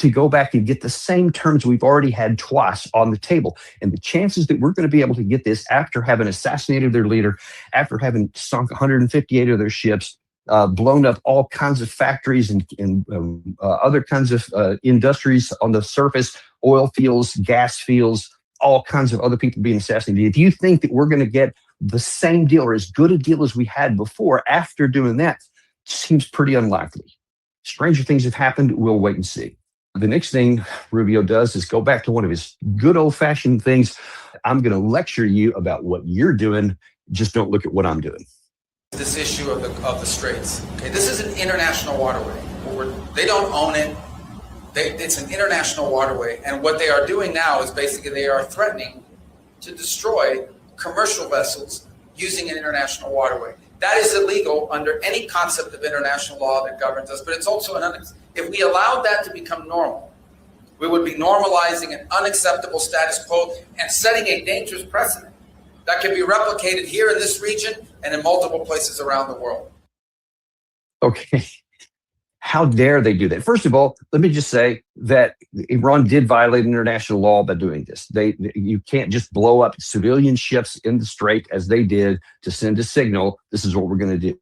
to go back and get the same terms we've already had twice on the table. And the chances that we're going to be able to get this after having assassinated their leader, after having sunk 158 of their ships, blown up all kinds of factories and other kinds of industries on the surface, oil fields, gas fields, all kinds of other people being assassinated. If you think that we're going to get the same deal or as good a deal as we had before after doing that, seems pretty unlikely. Stranger things have happened. We'll wait and see. The next thing Rubio does is go back to one of his good old-fashioned things. I'm going to lecture you about what you're doing. Just don't look at what I'm doing. This issue of the straits. Okay, this is an international waterway. They don't own it. It's an international waterway, and what they are doing now is basically they are threatening to destroy commercial vessels using an international waterway. That is illegal under any concept of international law that governs us, but it's also if we allowed that to become normal, we would be normalizing an unacceptable status quo and setting a dangerous precedent that can be replicated here in this region and in multiple places around the world. Okay. How dare they do that? First of all, let me just say that Iran did violate international law by doing this. You can't just blow up civilian ships in the Strait as they did to send a signal, this is what we're going to do.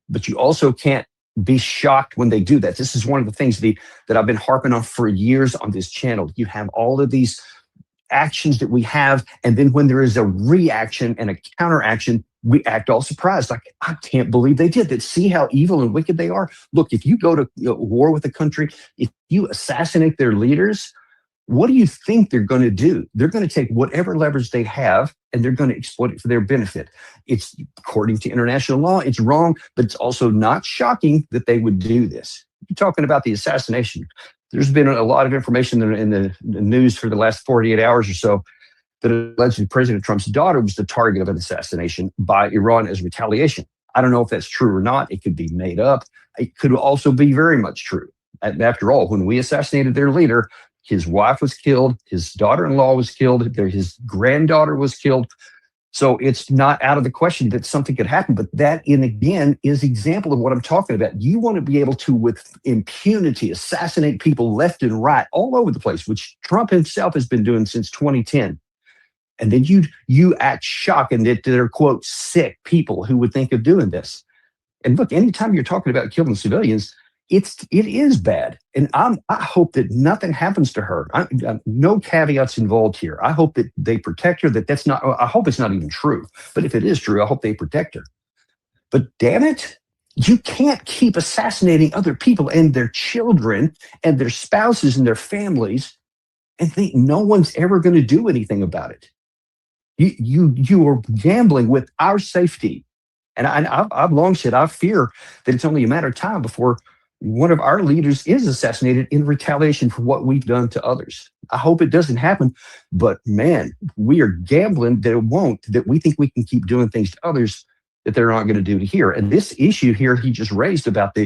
But you also can't be shocked when they do that. This is one of the things that I've been harping on for years on this channel. You have all of these actions that we have, and then when there is a reaction and a counteraction, we act all surprised. Like, I can't believe they did that. See how evil and wicked they are? Look, if you go to war with a country, if you assassinate their leaders, what do you think they're going to do? They're going to take whatever leverage they have and they're going to exploit it for their benefit. It's, according to international law, it's wrong, but it's also not shocking that they would do this. You're talking about the assassination. There's been a lot of information in the news for the last 48 hours or so that allegedly President Trump's daughter was the target of an assassination by Iran as retaliation. I don't know if that's true or not. It could be made up. It could also be very much true. After all, when we assassinated their leader, his wife was killed, his daughter-in-law was killed, his granddaughter was killed. So it's not out of the question that something could happen. But that, again, is an example of what I'm talking about. You want to be able to, with impunity, assassinate people left and right all over the place, which Trump himself has been doing since 2010. And then you act shocked and that they're, quote, sick people who would think of doing this. And look, anytime you're talking about killing civilians, it is bad. And I hope that nothing happens to her. No caveats involved here. I hope that they protect her, I hope it's not even true. But if it is true, I hope they protect her. But damn it, you can't keep assassinating other people and their children and their spouses and their families and think no one's ever going to do anything about it. You are gambling with our safety. And I've long said I fear that it's only a matter of time before one of our leaders is assassinated in retaliation for what we've done to others. I hope it doesn't happen. But man, we are gambling that it won't, that we think we can keep doing things to others that they're not going to do to here. And this issue here he just raised about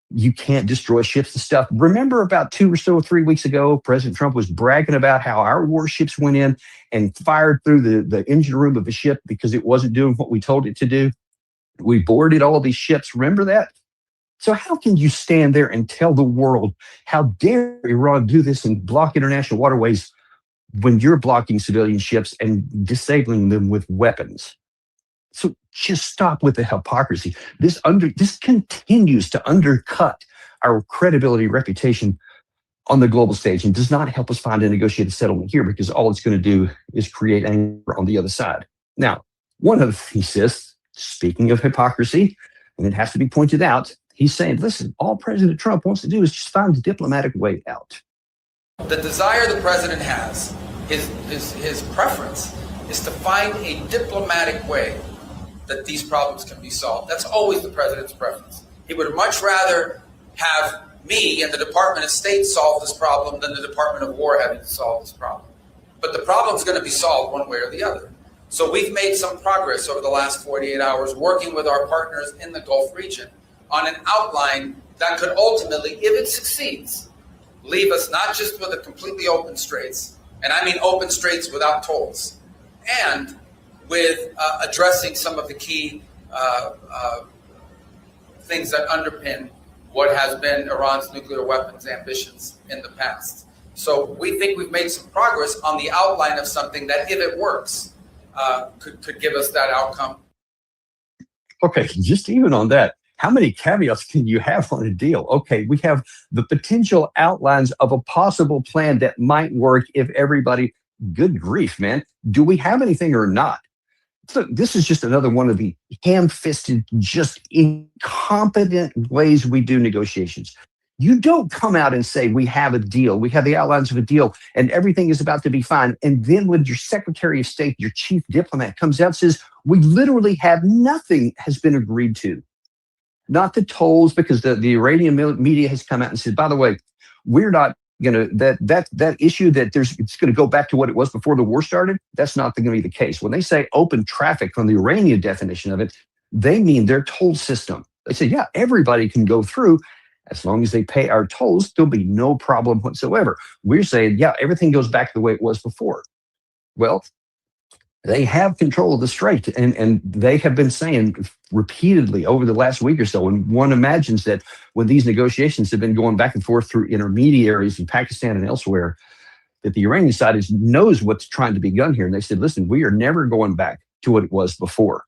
you can't destroy ships and stuff. Remember about 2 or so 3 weeks ago, President Trump was bragging about how our warships went in and fired through the engine room of a ship because it wasn't doing what we told it to do. We boarded all these ships. Remember that? So how can you stand there and tell the world, how dare Iran do this and block international waterways when you're blocking civilian ships and disabling them with weapons? So just stop with the hypocrisy. This continues to undercut our credibility, reputation on the global stage, and does not help us find a negotiated settlement here, because all it's going to do is create anger on the other side. Now, one other thing he says, speaking of hypocrisy, and it has to be pointed out, he's saying, listen, all President Trump wants to do is just find a diplomatic way out. The desire the president has, his preference, is to find a diplomatic way that these problems can be solved. That's always the president's preference. He would much rather have me and the Department of State solve this problem than the Department of War having to solve this problem. But the problem's going to be solved one way or the other. So we've made some progress over the last 48 hours working with our partners in the Gulf region on an outline that could ultimately, if it succeeds, leave us not just with a completely open straits, and I mean open straits without tolls, and with addressing some of the key things that underpin what has been Iran's nuclear weapons ambitions in the past. So we think we've made some progress on the outline of something that, if it works, could give us that outcome. Okay, just even on that, how many caveats can you have on a deal? Okay, we have the potential outlines of a possible plan that might work if everybody, good grief, man. Do we have anything or not? So this is just another one of the ham-fisted, just incompetent ways we do negotiations. You don't come out and say, we have a deal, we have the outlines of a deal, and everything is about to be fine. And then when your Secretary of State, your chief diplomat, comes out and says, we literally have nothing has been agreed to. Not the tolls, because the Iranian media has come out and said, by the way, we're not going to, that issue that it's going to go back to what it was before the war started. That's not going to be the case. When they say open traffic from the Iranian definition of it, they mean their toll system. They say, yeah, everybody can go through as long as they pay our tolls. There'll be no problem whatsoever. We're saying, yeah, everything goes back to the way it was before. Well, they have control of the strait, and they have been saying repeatedly over the last week or so, and one imagines that when these negotiations have been going back and forth through intermediaries in Pakistan and elsewhere, that the Iranian side knows what's trying to be done here. And they said, listen, we are never going back to what it was before.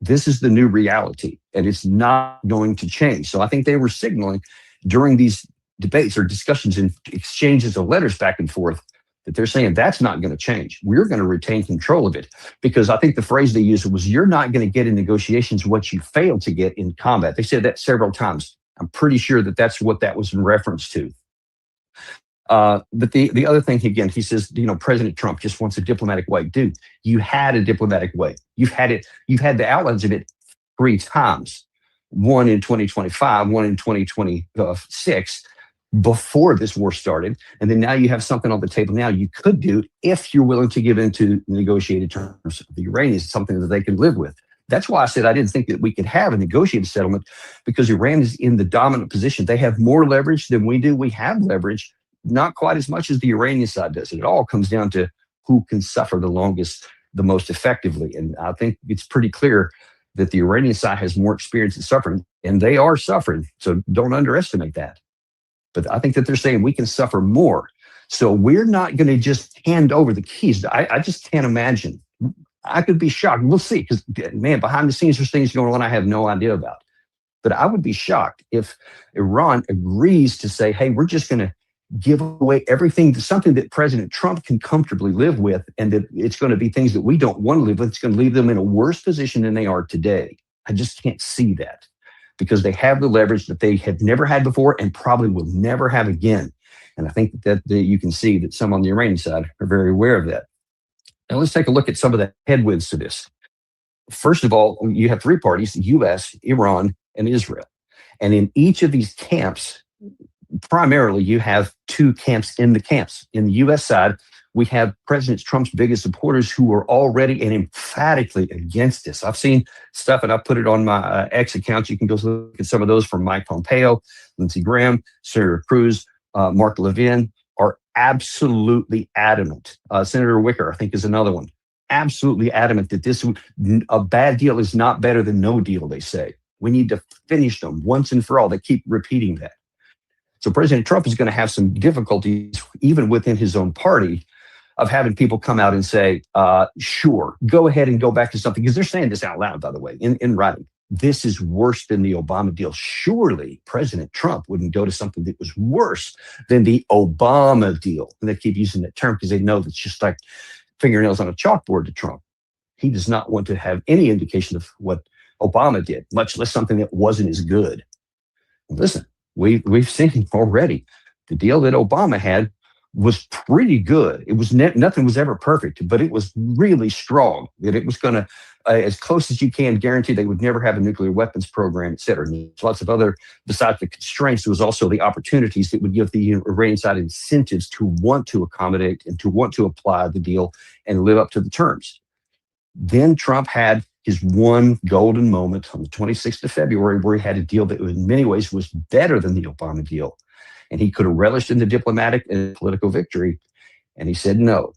This is the new reality, and it's not going to change. So I think they were signaling during these debates or discussions and exchanges of letters back and forth that they're saying that's not going to change. We're going to retain control of it, because I think the phrase they used was, you're not going to get in negotiations what you failed to get in combat. They said that several times. I'm pretty sure that that's what that was in reference to. But the other thing, again, he says, President Trump just wants a diplomatic way. Dude, you had a diplomatic way. You've had the outlines of it 3 times. One in 2025, one in 2026. Before this war started, and then now you have something on the table now you could do if you're willing to give into negotiated terms of the Iranians, something that they can live with. That's why I said I didn't think that we could have a negotiated settlement, because Iran is in the dominant position. They have more leverage than we do. We have leverage, not quite as much as the Iranian side does. It all comes down to who can suffer the longest, the most effectively. And I think it's pretty clear that the Iranian side has more experience in suffering, and they are suffering. So don't underestimate that. But I think that they're saying we can suffer more. So we're not going to just hand over the keys. I just can't imagine. I could be shocked. We'll see, because, man, behind the scenes, there's things going on I have no idea about. But I would be shocked if Iran agrees to say, hey, we're just going to give away everything, something that President Trump can comfortably live with, and that it's going to be things that we don't want to live with. It's going to leave them in a worse position than they are today. I just can't see that, because they have the leverage that they have never had before and probably will never have again. And I think that you can see that some on the Iranian side are very aware of that. Now let's take a look at some of the headwinds to this. First of all, you have 3 parties, the U.S., Iran, and Israel. And in each of these camps, primarily you have two camps in the camps. In the U.S. side, we have President Trump's biggest supporters who are already and emphatically against this. I've seen stuff, and I put it on my X account. You can go look at some of those from Mike Pompeo, Lindsey Graham, Senator Cruz, Mark Levin are absolutely adamant. Senator Wicker, I think, is another one. Absolutely adamant that a bad deal is not better than no deal, they say. We need to finish them once and for all. They keep repeating that. So President Trump is going to have some difficulties, even within his own party, of having people come out and say, sure, go ahead and go back to something. Because they're saying this out loud, by the way, in writing. This is worse than the Obama deal. Surely President Trump wouldn't go to something that was worse than the Obama deal. And they keep using that term because they know that's just like fingernails on a chalkboard to Trump. He does not want to have any indication of what Obama did, much less something that wasn't as good. Listen, we've seen already the deal that Obama had was pretty good. It was nothing was ever perfect, but it was really strong. That it was going to, as close as you can, guarantee they would never have a nuclear weapons program, et cetera. And there's lots of other, besides the constraints, there was also the opportunities that would give the Iranian side incentives to want to accommodate and to want to apply the deal and live up to the terms. Then Trump had his one golden moment on the 26th of February, where he had a deal that in many ways was better than the Obama deal. And he could have relished in the diplomatic and political victory. And he said no.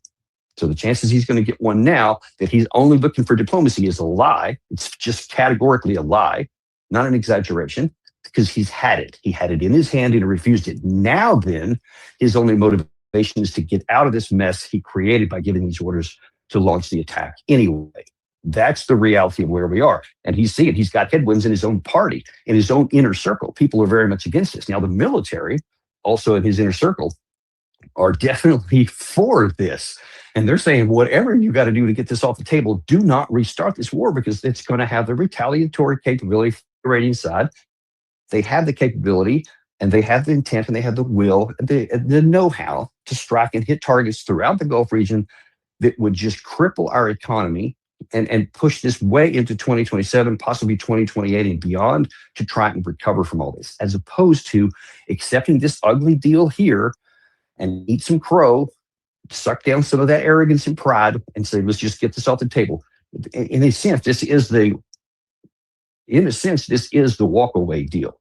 So the chances he's going to get one now, that he's only looking for diplomacy, is a lie. It's just categorically a lie, not an exaggeration, because he's had it. He had it in his hand and he refused it. Now then, his only motivation is to get out of this mess he created by giving these orders to launch the attack anyway. That's the reality of where we are. And he's seeing he's got headwinds in his own party, in his own inner circle. People are very much against this. Now, the military, also in his inner circle, are definitely for this. And they're saying, whatever you got to do to get this off the table, do not restart this war, because it's going to have the retaliatory capability for the Iranian side. They have the capability, and they have the intent, and they have the will, and the know-how to strike and hit targets throughout the Gulf region that would just cripple our economy and push this way into 2027, possibly 2028 and beyond, to try and recover from all this, as opposed to accepting this ugly deal here and eat some crow, suck down some of that arrogance and pride, and say, let's just get this off the table. In a sense, this is the walkaway deal.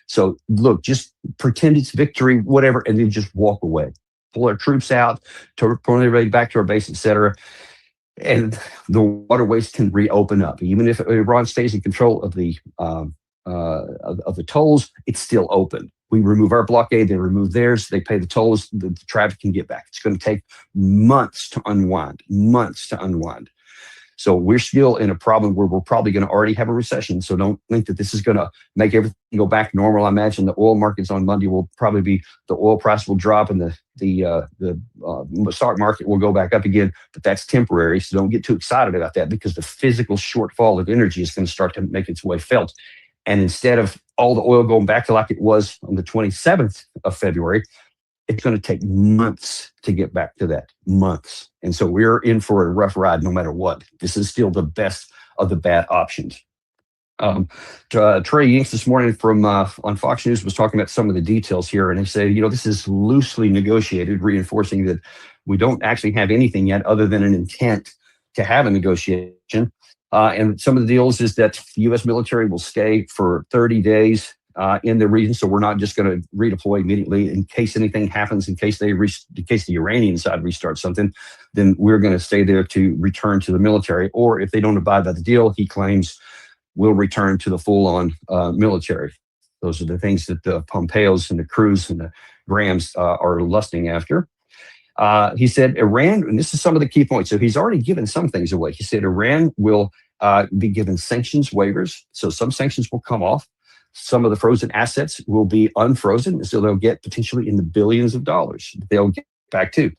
So look, just pretend it's victory, whatever, and then just walk away. Pull our troops out, pull everybody back to our base, etc. And the waterways can reopen up. Even if Iran stays in control of the tolls, it's still open. We remove our blockade, they remove theirs, they pay the tolls, the traffic can get back. It's going to take months to unwind. So we're still in a problem where we're probably going to already have a recession. So don't think that this is going to make everything go back normal. I imagine the oil markets on Monday will probably be, the oil price will drop and the stock market will go back up again, but that's temporary. So don't get too excited about that, because the physical shortfall of energy is going to start to make its way felt. And instead of all the oil going back to like it was on the 27th of February, it's going to take months to get back to that, months. And so we're in for a rough ride no matter what. This is still the best of the bad options. Trey Yinks this morning from on Fox News was talking about some of the details here, and he said, this is loosely negotiated, reinforcing that we don't actually have anything yet other than an intent to have a negotiation. And some of the deals is that the U.S. military will stay for 30 days in the region, so we're not just going to redeploy immediately in case anything happens. In case the Iranian side restarts something, then we're going to stay there to return to the military. Or if they don't abide by the deal, he claims we'll return to the full-on military. Those are the things that the Pompeos and the Cruz and the Grahams are lusting after. He said Iran, and this is some of the key points. So he's already given some things away. He said Iran will be given sanctions waivers. So some sanctions will come off. Some of the frozen assets will be unfrozen. So they'll get potentially in the billions of dollars. They'll get back to.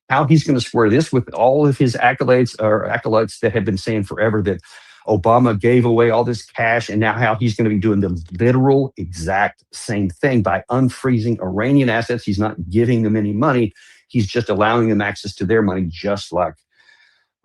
How he's going to square this with all of his acolytes that have been saying forever that Obama gave away all this cash, and now how he's going to be doing the literal exact same thing by unfreezing Iranian assets. He's not giving them any money. He's just allowing them access to their money, just like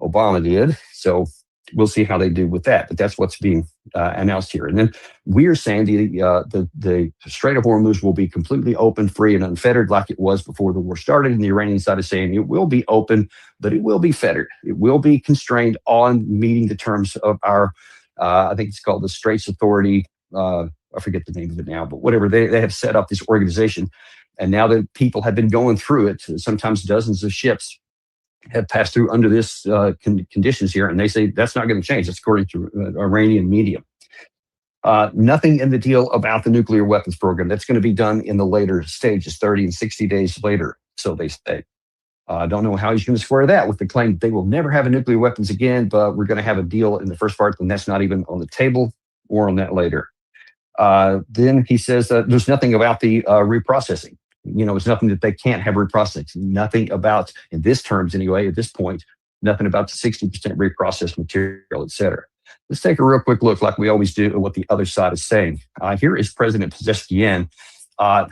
Obama did. So we'll see how they do with that. But that's what's being announced here. And then we are saying the Strait of Hormuz will be completely open, free, and unfettered like it was before the war started. And the Iranian side is saying it will be open, but it will be fettered. It will be constrained on meeting the terms of our, I think it's called the Straits Authority. I forget the name of it now, but whatever. They have set up this organization. And now that people have been going through it, sometimes dozens of ships have passed through under this conditions here, and they say that's not going to change. That's according to Iranian media. Nothing in the deal about the nuclear weapons program. That's going to be done in the later stages, 30 and 60 days later, so they say. I don't know how he's going to square that with the claim that they will never have nuclear weapons again, but we're going to have a deal in the first part, and that's not even on the table. More on that later. Then he says there's nothing about the reprocessing. It's nothing that they can't have reprocessed. Nothing about, in this terms anyway, at this point, nothing about the 60% reprocessed material, et cetera. Let's take a real quick look, like we always do, at what the other side is saying. Here is President Pezeshkian.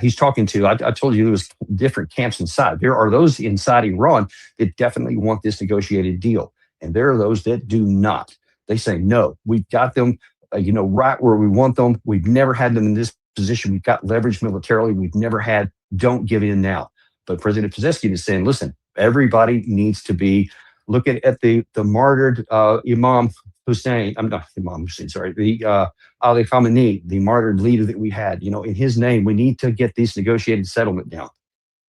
He's talking to, I told you there was different camps inside. There are those inside Iran that definitely want this negotiated deal. And there are those that do not. They say, no, we've got them, right where we want them. We've never had them in this position. We've got leverage militarily. We've never had. Don't give in now. But President Pezeshkian is saying, listen, everybody needs to be looking at the martyred Imam Hussein. I'm not Imam Hussein, sorry. The Ali Khamenei, the martyred leader that we had. In his name, we need to get this negotiated settlement down.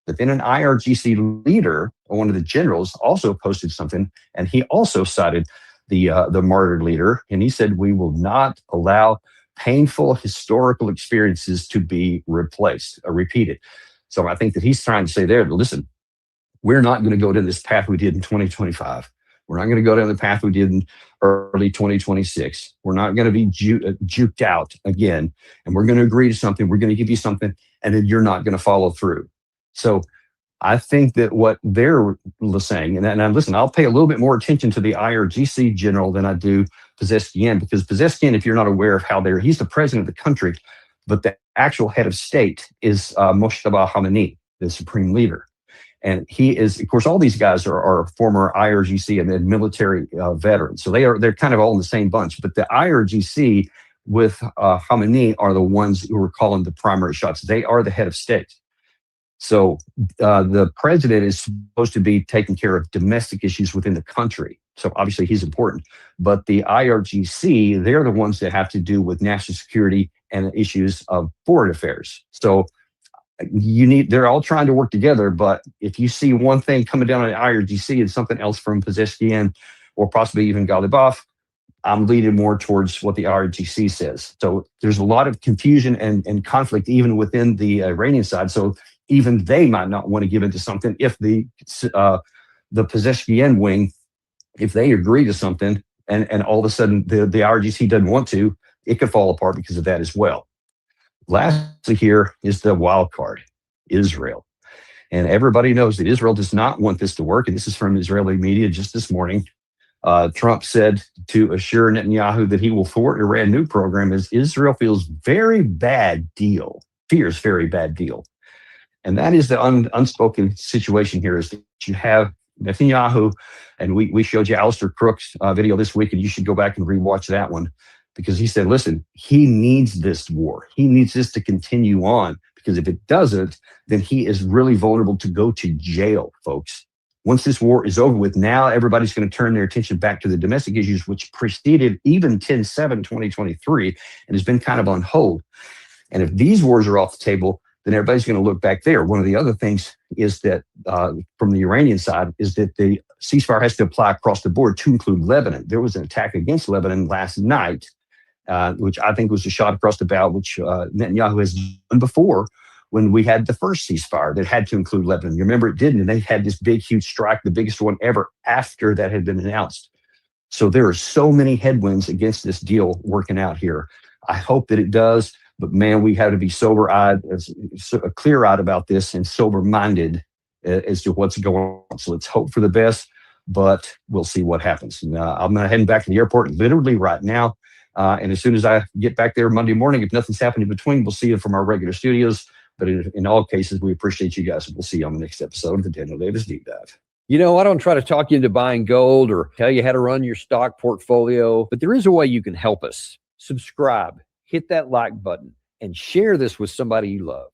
But then an IRGC leader, one of the generals, also posted something, and he also cited the martyred leader, and he said, we will not allow painful historical experiences to be repeated. So I think that he's trying to say there, listen, we're not going to go down this path we did in 2025. We're not going to go down the path we did in early 2026. We're not going to be juked out again. And we're going to agree to something. We're going to give you something, and then you're not going to follow through. So I think that what they're saying, and listen, I'll pay a little bit more attention to the IRGC general than I do Pezeshkian, because Pezeshkian, if you're not aware of how he's the president of the country, but the actual head of state is Moshtaba Khamenei, the supreme leader. And he is, of course, all these guys are former IRGC and military veterans. So they're kind of all in the same bunch. But the IRGC with Khamenei are the ones who are calling the primary shots. They are the head of state. So the president is supposed to be taking care of domestic issues within the country. So obviously he's important. But the IRGC, they're the ones that have to do with national security and issues of foreign affairs. So they're all trying to work together. But if you see one thing coming down on the IRGC and something else from Pezeshkian or possibly even Ghalibaf, I'm leaning more towards what the IRGC says. So there's a lot of confusion and conflict even within the Iranian side. So even they might not want to give into something if the Pezeshkian wing, if they agree to something and all of a sudden the IRGC doesn't want to, it could fall apart because of that as well. Lastly, here is the wild card, Israel. And everybody knows that Israel does not want this to work. And this is from Israeli media just this morning. Trump said to assure Netanyahu that he will thwart Iran nuke program as Israel fears very bad deal. And that is the unspoken situation here, is that you have Netanyahu, and we showed you Alistair Crook's video this week, and you should go back and rewatch that one, because he said, listen, he needs this war. He needs this to continue on, because if it doesn't, then he is really vulnerable to go to jail, folks. Once this war is over with, now everybody's going to turn their attention back to the domestic issues, which preceded even 10/7/2023 and has been kind of on hold. And if these wars are off the table, then everybody's going to look back there. One of the other things is that from the Iranian side is that the ceasefire has to apply across the board to include Lebanon. There was an attack against Lebanon last night, which I think was a shot across the bow, which Netanyahu has done before when we had the first ceasefire that had to include Lebanon. You remember it didn't, and they had this big, huge strike, the biggest one ever after that had been announced. So there are so many headwinds against this deal working out here. I hope that it does. But man, we have to be sober-eyed, clear-eyed about this and sober-minded as to what's going on. So let's hope for the best, but we'll see what happens. And, I'm heading back to the airport literally right now. And as soon as I get back there Monday morning, if nothing's happened in between, we'll see you from our regular studios. But in all cases, we appreciate you guys. We'll see you on the next episode of the Daniel Davis Deep Dive. You know, I don't try to talk you into buying gold or tell you how to run your stock portfolio, but there is a way you can help us. Subscribe, hit that like button, and share this with somebody you love.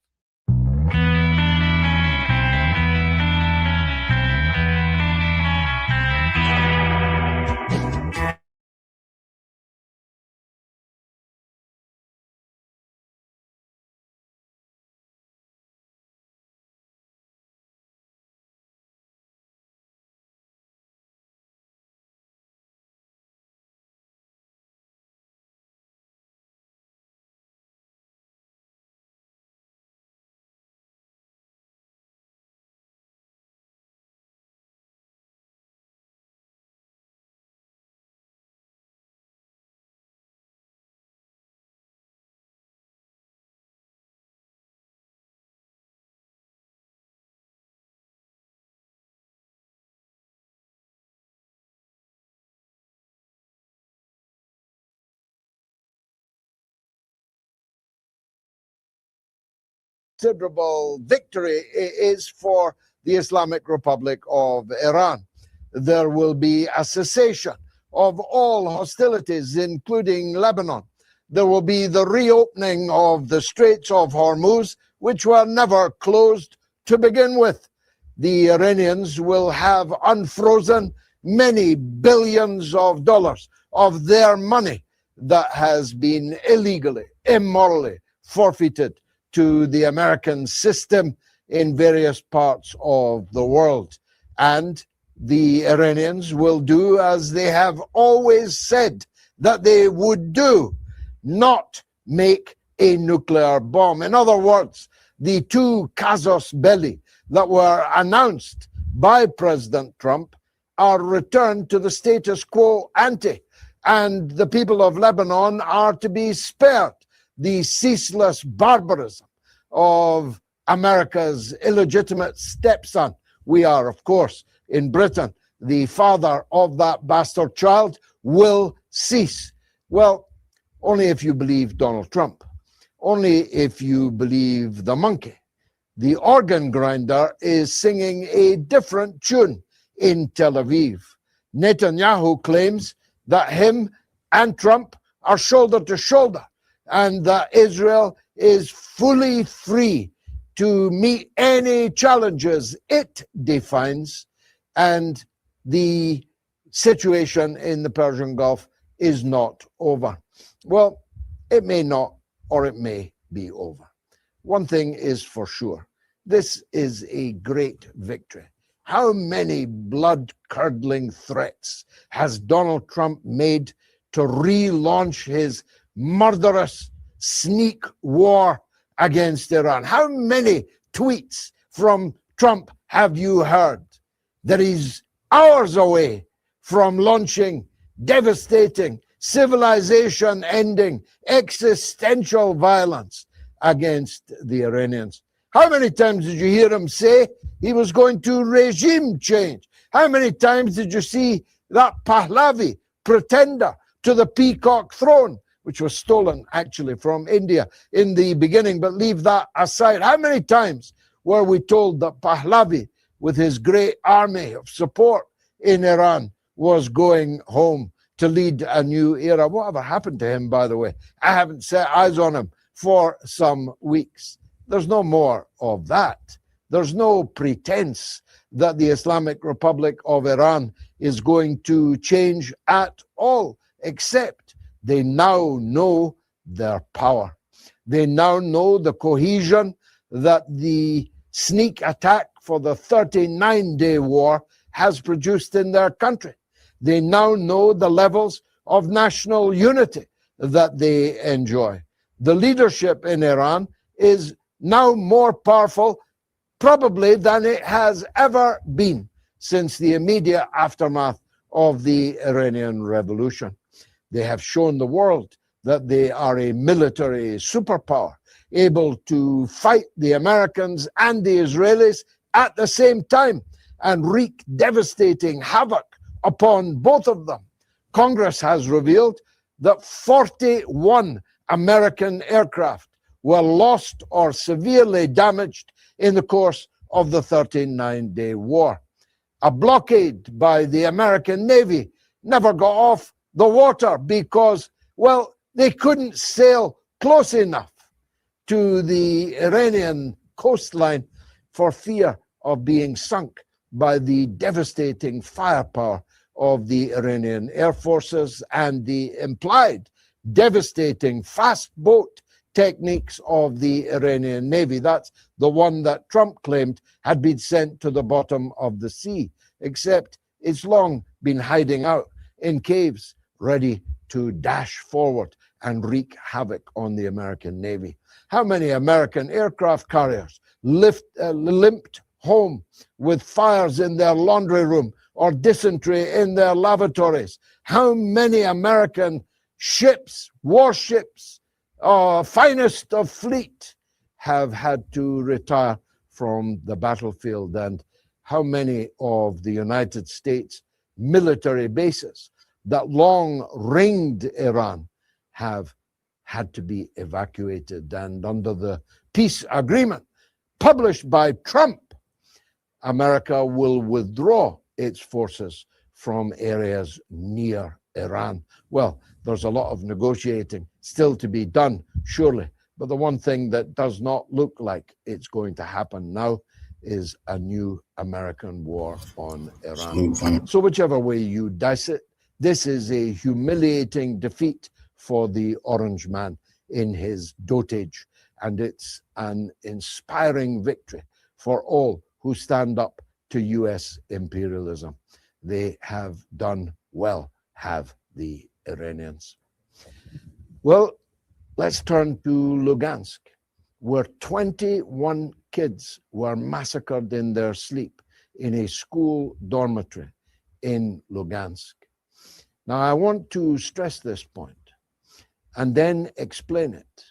Considerable victory is for the Islamic Republic of Iran. There will be a cessation of all hostilities, including Lebanon. There will be the reopening of the Straits of Hormuz, which were never closed to begin with. The Iranians will have unfrozen many billions of dollars of their money that has been illegally, immorally forfeited to the American system in various parts of the world. And the Iranians will do as they have always said that they would do, not make a nuclear bomb. In other words, the two casus belli that were announced by President Trump are returned to the status quo ante, and the people of Lebanon are to be spared the ceaseless barbarism of America's illegitimate stepson. We are, of course, in Britain. The father of that bastard child will cease. Well, only if you believe Donald Trump. Only if you believe the monkey. The organ grinder is singing a different tune in Tel Aviv. Netanyahu claims that him and Trump are shoulder to shoulder, and that Israel is fully free to meet any challenges it defines, and the situation in the Persian Gulf is not over. Well, it may not, or it may be over. One thing is for sure, this is a great victory. How many blood-curdling threats has Donald Trump made to relaunch his murderous sneak war against Iran? How many tweets from Trump have you heard that he's hours away from launching devastating, civilization-ending, existential violence against the Iranians? How many times did you hear him say he was going to regime change? How many times did you see that Pahlavi pretender to the peacock throne, which was stolen actually from India in the beginning, but leave that aside? How many times were we told that Pahlavi, with his great army of support in Iran, was going home to lead a new era? Whatever happened to him, by the way? I haven't set eyes on him for some weeks. There's no more of that. There's no pretense that the Islamic Republic of Iran is going to change at all, except they now know their power. They now know the cohesion that the sneak attack for the 39-day war has produced in their country. They now know the levels of national unity that they enjoy. The leadership in Iran is now more powerful probably than it has ever been since the immediate aftermath of the Iranian Revolution. They have shown the world that they are a military superpower, able to fight the Americans and the Israelis at the same time and wreak devastating havoc upon both of them. Congress has revealed that 41 American aircraft were lost or severely damaged in the course of the 39-day war. A blockade by the American Navy never got off the water because, well, they couldn't sail close enough to the Iranian coastline for fear of being sunk by the devastating firepower of the Iranian air forces and the implied devastating fast boat techniques of the Iranian Navy. That's the one that Trump claimed had been sent to the bottom of the sea, except it's long been hiding out in caves, ready to dash forward and wreak havoc on the American Navy. How many American aircraft carriers limped home with fires in their laundry room or dysentery in their lavatories? How many American ships, warships, finest of fleet, have had to retire from the battlefield? And how many of the United States military bases that long ringed Iran have had to be evacuated? And under the peace agreement published by Trump, America will withdraw its forces from areas near Iran. Well, there's a lot of negotiating still to be done, surely. But the one thing that does not look like it's going to happen now is a new American war on Iran. So whichever way you dice it, this is a humiliating defeat for the Orange Man in his dotage. And it's an inspiring victory for all who stand up to US imperialism. They have done well, have the Iranians. Well, let's turn to Lugansk, where 21 kids were massacred in their sleep in a school dormitory in Lugansk. Now, I want to stress this point and then explain it.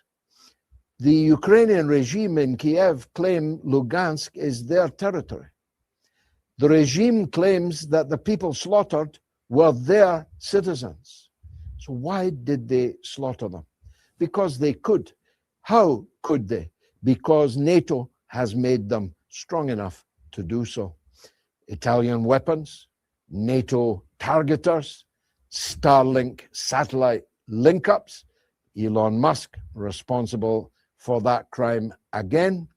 The Ukrainian regime in Kiev claim Lugansk is their territory. The regime claims that the people slaughtered were their citizens. So why did they slaughter them? Because they could. How could they? Because NATO has made them strong enough to do so. Italian weapons, NATO targeters, Starlink satellite link-ups, Elon Musk responsible for that crime again,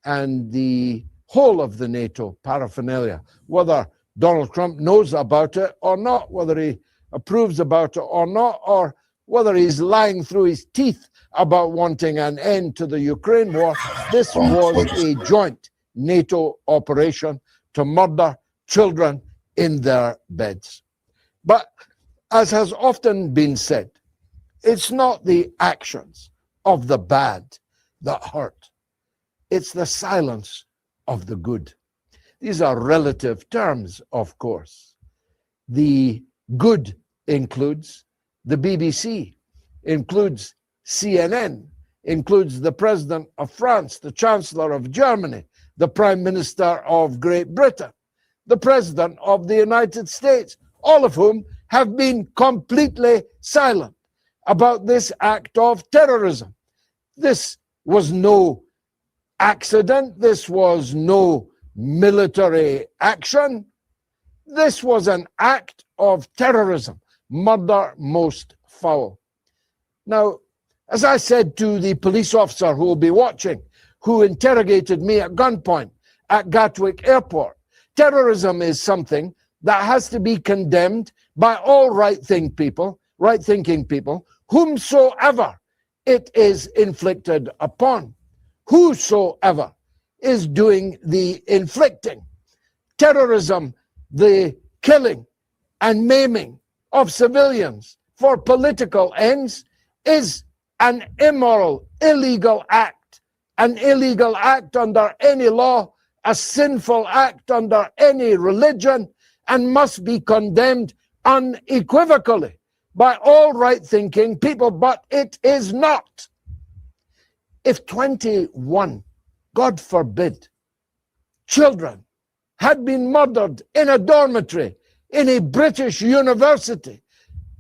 and the whole of the NATO paraphernalia, whether Donald Trump knows about it or not, whether he approves about it or not, or whether he's lying through his teeth about wanting an end to the Ukraine war. This was a joint NATO operation to murder children in their beds. But as has often been said, it's not the actions of the bad that hurt. It's the silence of the good. These are relative terms, of course. The good includes the BBC, includes CNN, includes the President of France, the Chancellor of Germany, the Prime Minister of Great Britain, the President of the United States, all of whom have been completely silent about this act of terrorism. This was no accident. This was no military action. This was an act of terrorism, murder most foul. Now, as I said to the police officer who will be watching, who interrogated me at gunpoint at Gatwick Airport, terrorism is something that has to be condemned by all right-thinking people, whomsoever it is inflicted upon, whosoever is doing the inflicting. Terrorism, the killing and maiming of civilians for political ends, is an immoral, illegal act. An illegal act under any law, a sinful act under any religion, and must be condemned unequivocally by all right-thinking people, but it is not. If 21, God forbid, children had been murdered in a dormitory in a British university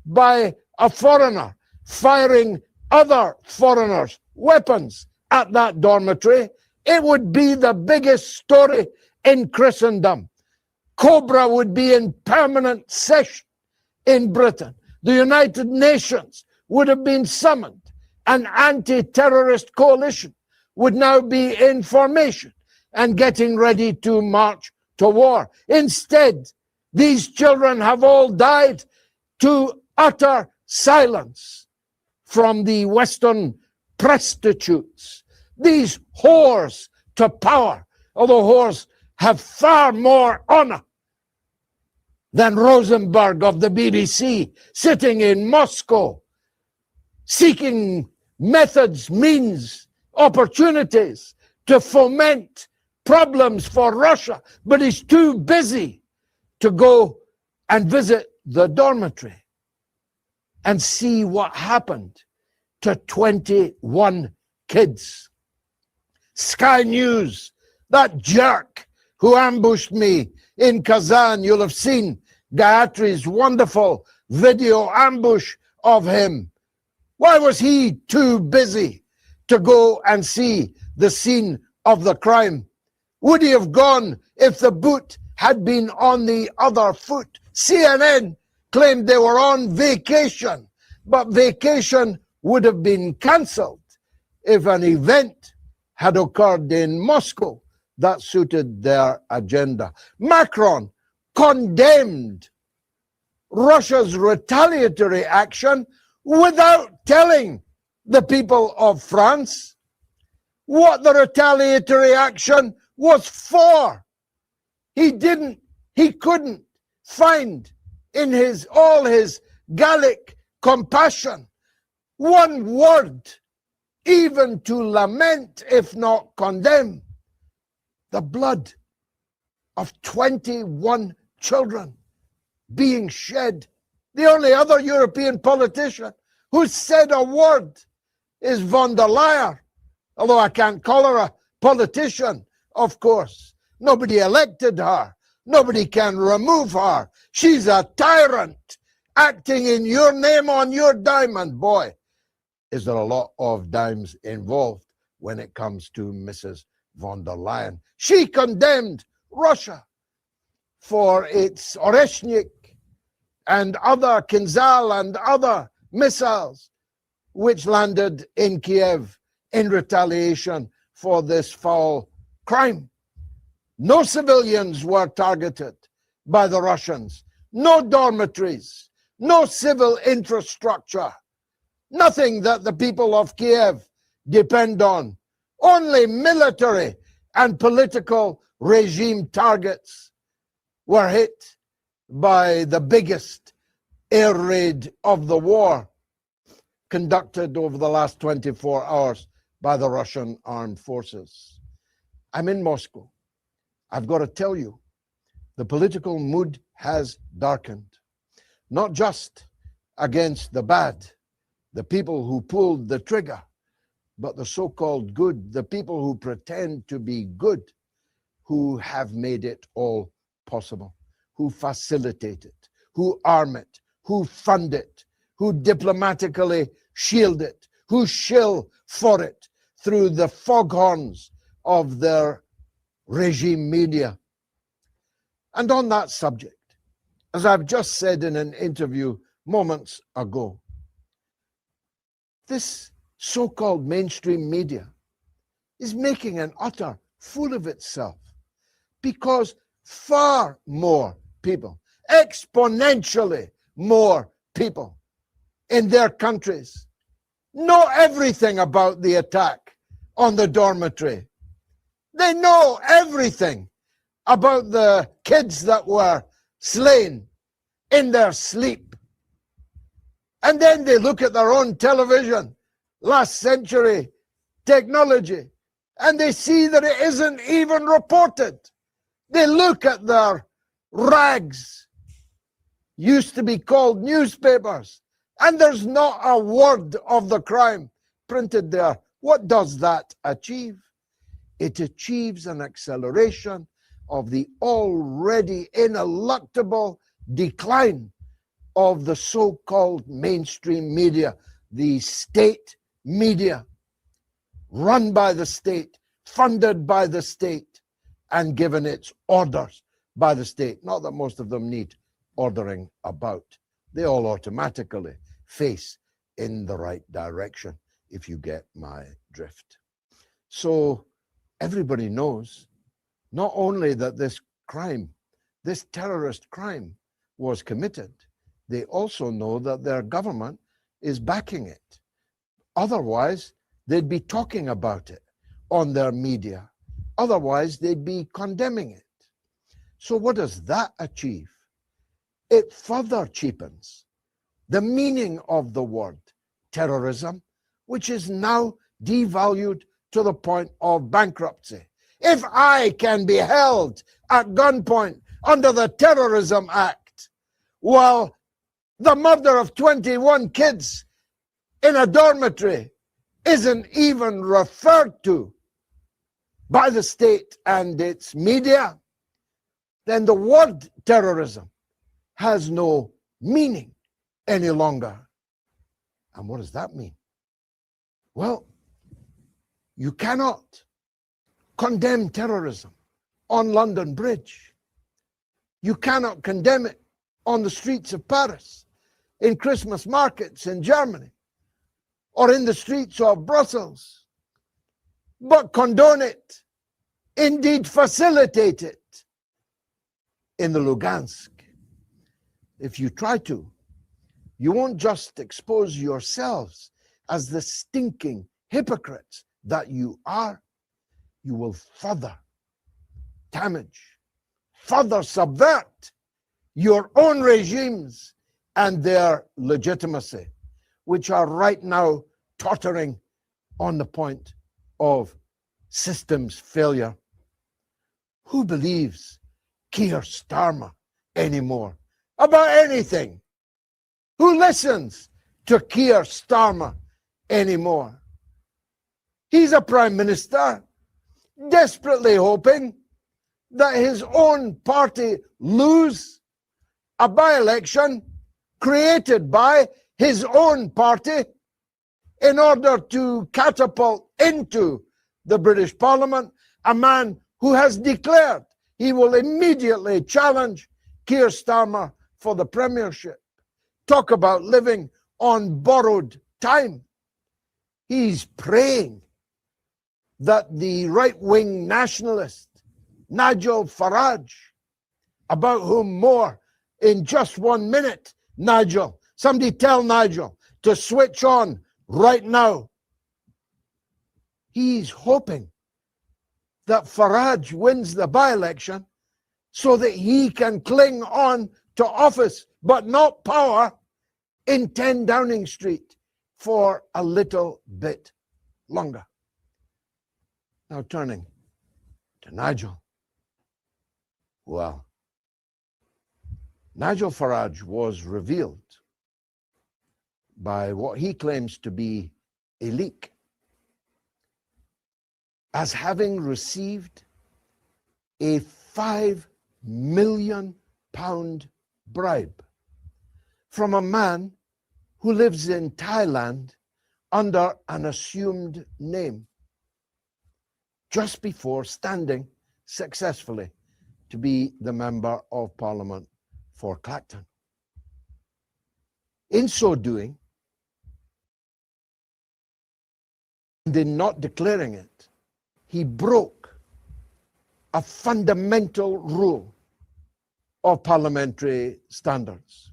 by a foreigner firing other foreigners' weapons at that dormitory, it would be the biggest story in Christendom. Cobra would be in permanent session in Britain. The United Nations would have been summoned. An anti-terrorist coalition would now be in formation and getting ready to march to war. Instead, these children have all died to utter silence from the Western prostitutes, these whores to power, although whores have far more honor than Rosenberg of the BBC, sitting in Moscow, seeking methods, means, opportunities to foment problems for Russia, but he's too busy to go and visit the dormitory and see what happened to 21 kids. Sky News, that jerk who ambushed me in Kazan, you'll have seen Gayatri's wonderful video ambush of him. Why was he too busy to go and see the scene of the crime? Would he have gone if the boot had been on the other foot? CNN claimed they were on vacation, but vacation would have been cancelled if an event had occurred in Moscow that suited their agenda. Macron condemned Russia's retaliatory action without telling the people of France what the retaliatory action was for. He couldn't find in all his Gallic compassion one word even to lament, if not condemn, the blood of 21 children being shed. The only other European politician who said a word is von der Leyen, although I can't call her a politician, of course. Nobody elected her. Nobody can remove her. She's a tyrant acting in your name on your diamond. Boy, is there a lot of dimes involved when it comes to Mrs. von der Leyen. She condemned Russia for its Oreshnik and other Kinzhal and other missiles which landed in Kiev in retaliation for this foul crime. No civilians were targeted by the Russians, no dormitories, no civil infrastructure, nothing that the people of Kiev depend on, only military and political regime targets were hit by the biggest air raid of the war conducted over the last 24 hours by the Russian armed forces. I'm in Moscow. I've got to tell you, the political mood has darkened, not just against the bad, the people who pulled the trigger, but the so-called good, the people who pretend to be good, who have made it all possible, who facilitate it, who arm it, who fund it, who diplomatically shield it, who shill for it through the foghorns of their regime media. And on that subject, as I've just said in an interview moments ago, this so-called mainstream media is making an utter fool of itself because far more people, exponentially more people in their countries know everything about the attack on the dormitory. They know everything about the kids that were slain in their sleep. And then they look at their own television, last century technology, and they see that it isn't even reported. They look at their rags, used to be called newspapers, and there's not a word of the crime printed there. What does that achieve? It achieves an acceleration of the already ineluctable decline of the so-called mainstream media, the state media, run by the state, funded by the state, and given its orders by the state. Not that most of them need ordering about. They all automatically face in the right direction, if you get my drift. So everybody knows not only that this crime, this terrorist crime was committed, they also know that their government is backing it. Otherwise, they'd be talking about it on their media. Otherwise, they'd be condemning it. So what does that achieve? It further cheapens the meaning of the word terrorism, which is now devalued to the point of bankruptcy. If I can be held at gunpoint under the Terrorism Act, while the murder of 21 kids in a dormitory isn't even referred to by the state and its media, then the word terrorism has no meaning any longer. And what does that mean? Well, you cannot condemn terrorism on London Bridge. You cannot condemn it on the streets of Paris, in Christmas markets in Germany, or in the streets of Brussels, but condone it, indeed facilitate it, in the Lugansk. If you try to, you won't just expose yourselves as the stinking hypocrites that you are, you will further damage, further subvert your own regimes and their legitimacy, which are right now tottering on the point of systems failure. Who believes Keir Starmer anymore about anything? Who listens to Keir Starmer anymore? He's a prime minister desperately hoping that his own party lose a by-election created by his own party in order to catapult into the British Parliament a man who has declared he will immediately challenge Keir Starmer for the premiership. Talk about living on borrowed time. He's praying that the right-wing nationalist Nigel Farage, about whom more in just 1 minute, Nigel, somebody tell Nigel to switch on right now. He's hoping that Farage wins the by-election so that he can cling on to office, but not power, in 10 Downing Street for a little bit longer. Now turning to Nigel. Well, Nigel Farage was revealed by what he claims to be a leak as having received a £5 million bribe from a man who lives in Thailand under an assumed name, just before standing successfully to be the Member of Parliament for Clacton. In so doing, and in not declaring it, he broke a fundamental rule of parliamentary standards.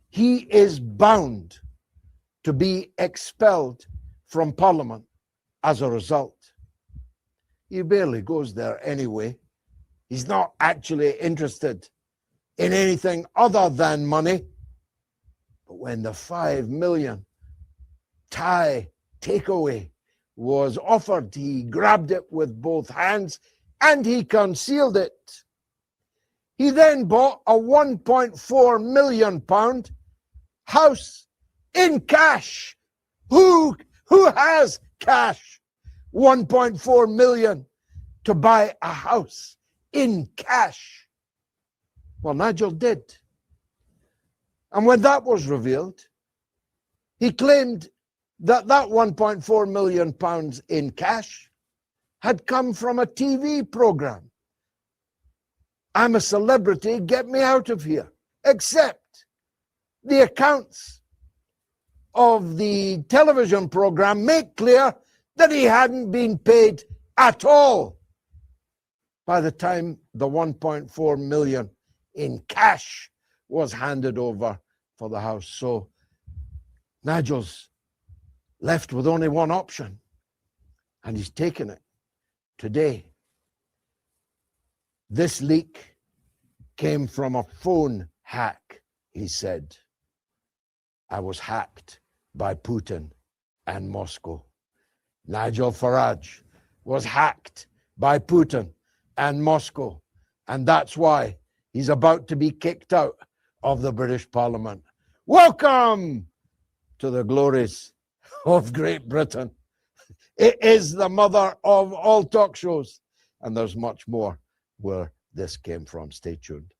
He is bound to be expelled from Parliament as a result. He barely goes there anyway. He's not actually interested in anything other than money. But when the 5 million Thai takeaway was offered, he grabbed it with both hands and he concealed it. He then bought a £1.4 million house in cash. Who has cash? 1.4 million to buy a house in cash. Well, Nigel did. And when that was revealed, he claimed that that 1.4 million pounds in cash had come from a TV program I'm a celebrity, get me out of here. Except the accounts of the television program make clear that he hadn't been paid at all by the time the 1.4 million in cash was handed over for the house. So Nigel's left with only one option, and he's taken it today. This leak came from a phone hack, he said. I was hacked by Putin and Moscow. Nigel Farage was hacked by Putin and Moscow, and that's why he's about to be kicked out of the British Parliament. Welcome to the glories of Great Britain. It is the mother of all talk shows, and there's much more where this came from. Stay tuned.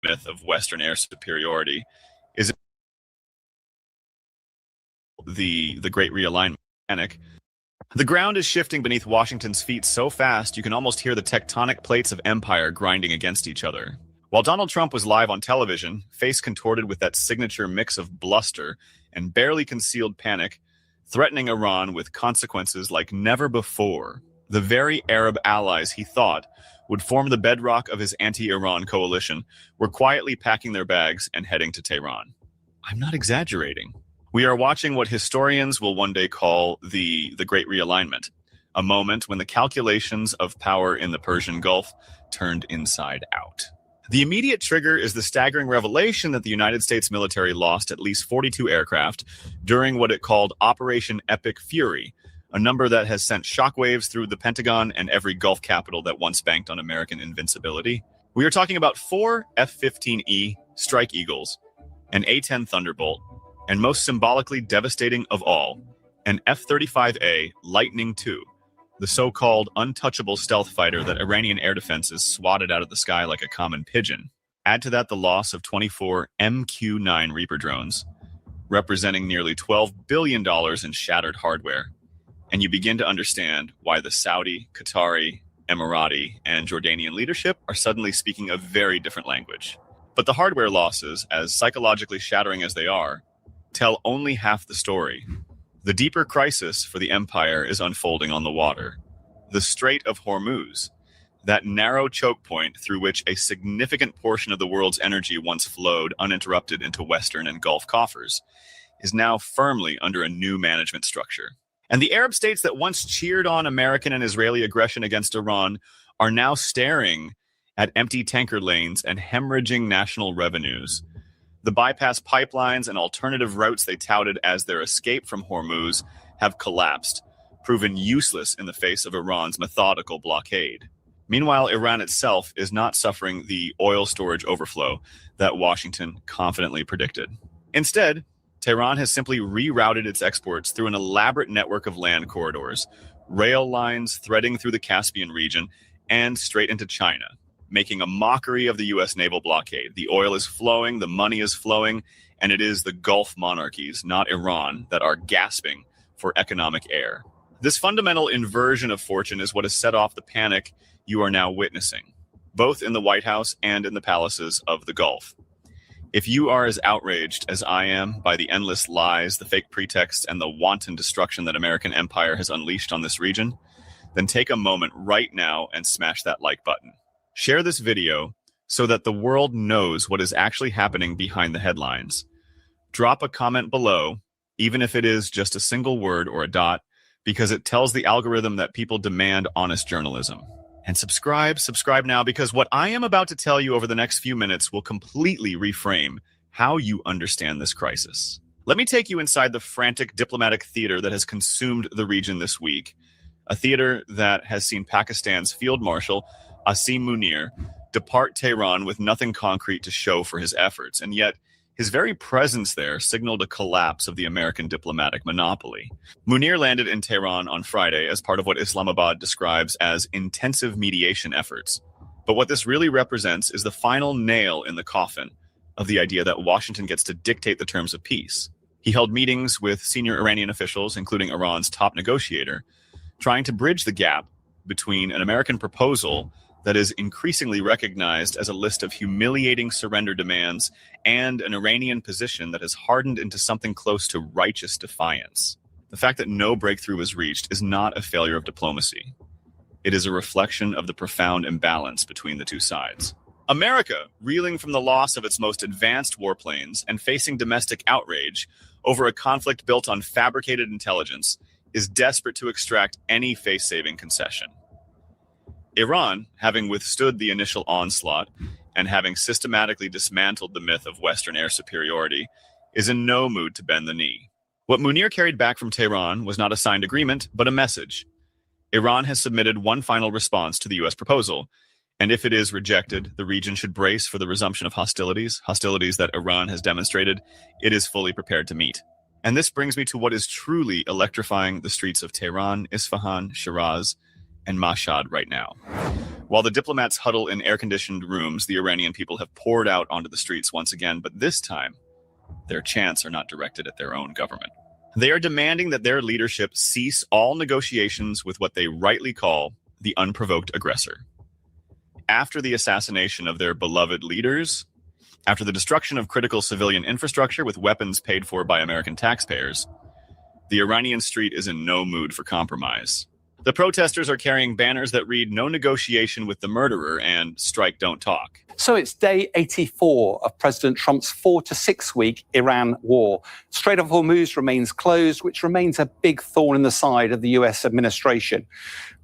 myth of Western air superiority is the Great Realignment panic. The ground is shifting beneath Washington's feet so fast you can almost hear the tectonic plates of empire grinding against each other. While Donald Trump was live on television, face contorted with that signature mix of bluster and barely concealed panic, threatening Iran with consequences like never before, the very Arab allies he thought would form the bedrock of his anti-Iran coalition were quietly packing their bags and heading to Tehran. I'm not exaggerating. We are watching what historians will one day call the Great Realignment, a moment when the calculations of power in the Persian Gulf turned inside out. The immediate trigger is the staggering revelation that the United States military lost at least 42 aircraft during what it called Operation Epic Fury, a number that has sent shockwaves through the Pentagon and every Gulf capital that once banked on American invincibility. We are talking about 4 F-15E Strike Eagles, an A-10 Thunderbolt, and most symbolically devastating of all, an F-35A Lightning II, the so-called untouchable stealth fighter that Iranian air defenses swatted out of the sky like a common pigeon. Add to that the loss of 24 MQ-9 Reaper drones, representing nearly $12 billion in shattered hardware, and you begin to understand why the Saudi, Qatari, Emirati, and Jordanian leadership are suddenly speaking a very different language. But the hardware losses, as psychologically shattering as they are, tell only half the story. The deeper crisis for the empire is unfolding on the water. The Strait of Hormuz, that narrow choke point through which a significant portion of the world's energy once flowed uninterrupted into Western and Gulf coffers, is now firmly under a new management structure. And the Arab states that once cheered on American and Israeli aggression against Iran are now staring at empty tanker lanes and hemorrhaging national revenues. The bypass pipelines and alternative routes they touted as their escape from Hormuz have collapsed, proven useless in the face of Iran's methodical blockade. Meanwhile, Iran itself is not suffering the oil storage overflow that Washington confidently predicted. Instead, Tehran has simply rerouted its exports through an elaborate network of land corridors, rail lines threading through the Caspian region and straight into China, making a mockery of the U.S. naval blockade. The oil is flowing, the money is flowing, and it is the Gulf monarchies, not Iran, that are gasping for economic air. This fundamental inversion of fortune is what has set off the panic you are now witnessing, both in the White House and in the palaces of the Gulf. If you are as outraged as I am by the endless lies, the fake pretexts, and the wanton destruction that American empire has unleashed on this region, then take a moment right now and smash that like button. Share this video so that the world knows what is actually happening behind the headlines. Drop a comment below, even if it is just a single word or a dot, because it tells the algorithm that people demand honest journalism. And subscribe now, because what I am about to tell you over the next few minutes will completely reframe how you understand this crisis. Let me take you inside the frantic diplomatic theater that has consumed the region this week, a theater that has seen Pakistan's Field Marshal Asim Munir depart Tehran with nothing concrete to show for his efforts, and yet his very presence there signaled a collapse of the American diplomatic monopoly. Munir landed in Tehran on Friday as part of what Islamabad describes as intensive mediation efforts. But what this really represents is the final nail in the coffin of the idea that Washington gets to dictate the terms of peace. He held meetings with senior Iranian officials, including Iran's top negotiator, trying to bridge the gap between an American proposal that is increasingly recognized as a list of humiliating surrender demands and an Iranian position that has hardened into something close to righteous defiance. The fact that no breakthrough was reached is not a failure of diplomacy. It is a reflection of the profound imbalance between the two sides. America, reeling from the loss of its most advanced warplanes and facing domestic outrage over a conflict built on fabricated intelligence, is desperate to extract any face-saving concession. Iran, having withstood the initial onslaught and having systematically dismantled the myth of Western air superiority, is in no mood to bend the knee. What Munir carried back from Tehran was not a signed agreement, but a message. Iran has submitted one final response to the U.S. proposal, and if it is rejected, the region should brace for the resumption of hostilities that Iran has demonstrated it is fully prepared to meet. And this brings me to what is truly electrifying the streets of Tehran, Isfahan, Shiraz, and Mashhad right now. While the diplomats huddle in air-conditioned rooms, the Iranian people have poured out onto the streets once again, but this time, their chants are not directed at their own government. They are demanding that their leadership cease all negotiations with what they rightly call the unprovoked aggressor. After the assassination of their beloved leaders, after the destruction of critical civilian infrastructure with weapons paid for by American taxpayers, the Iranian street is in no mood for compromise. The protesters are carrying banners that read "No negotiation with the murderer" and "Strike, don't talk." So it's day 84 of President Trump's 4 to 6 week Iran war. Strait of Hormuz remains closed, which remains a big thorn in the side of the US administration.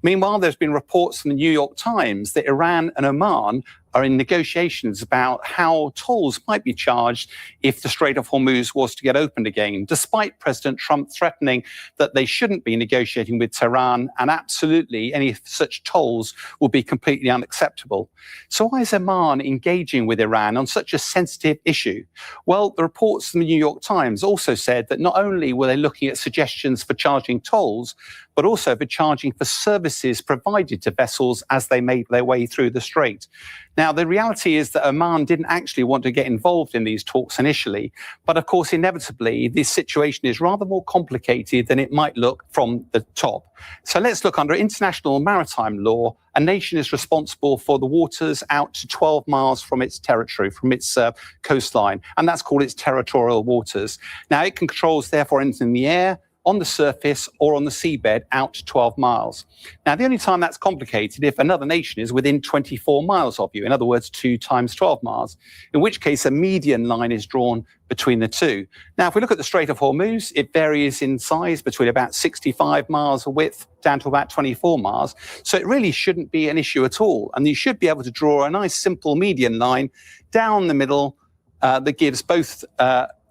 Meanwhile, there's been reports from the New York Times that Iran and Oman are in negotiations about how tolls might be charged if the Strait of Hormuz was to get opened again, despite President Trump threatening that they shouldn't be negotiating with Tehran, and absolutely any such tolls will be completely unacceptable. So why is Oman engaging with Iran on such a sensitive issue? Well, the reports from the New York Times also said that not only were they looking at suggestions for charging tolls, but also for charging for services provided to vessels as they made their way through the strait. Now, the reality is that Oman didn't actually want to get involved in these talks initially, but of course, inevitably, this situation is rather more complicated than it might look from the top. So let's look under international maritime law. A nation is responsible for the waters out to 12 miles from its territory, from its coastline, and that's called its territorial waters. Now, it controls, therefore, anything in the air, on the surface or on the seabed out to 12 miles. Now, the only time that's complicated if another nation is within 24 miles of you, in other words, 2 times 12 miles, in which case a median line is drawn between the two. Now, if we look at the Strait of Hormuz, it varies in size between about 65 miles of width down to about 24 miles. So it really shouldn't be an issue at all. And you should be able to draw a nice simple median line down the middle that gives both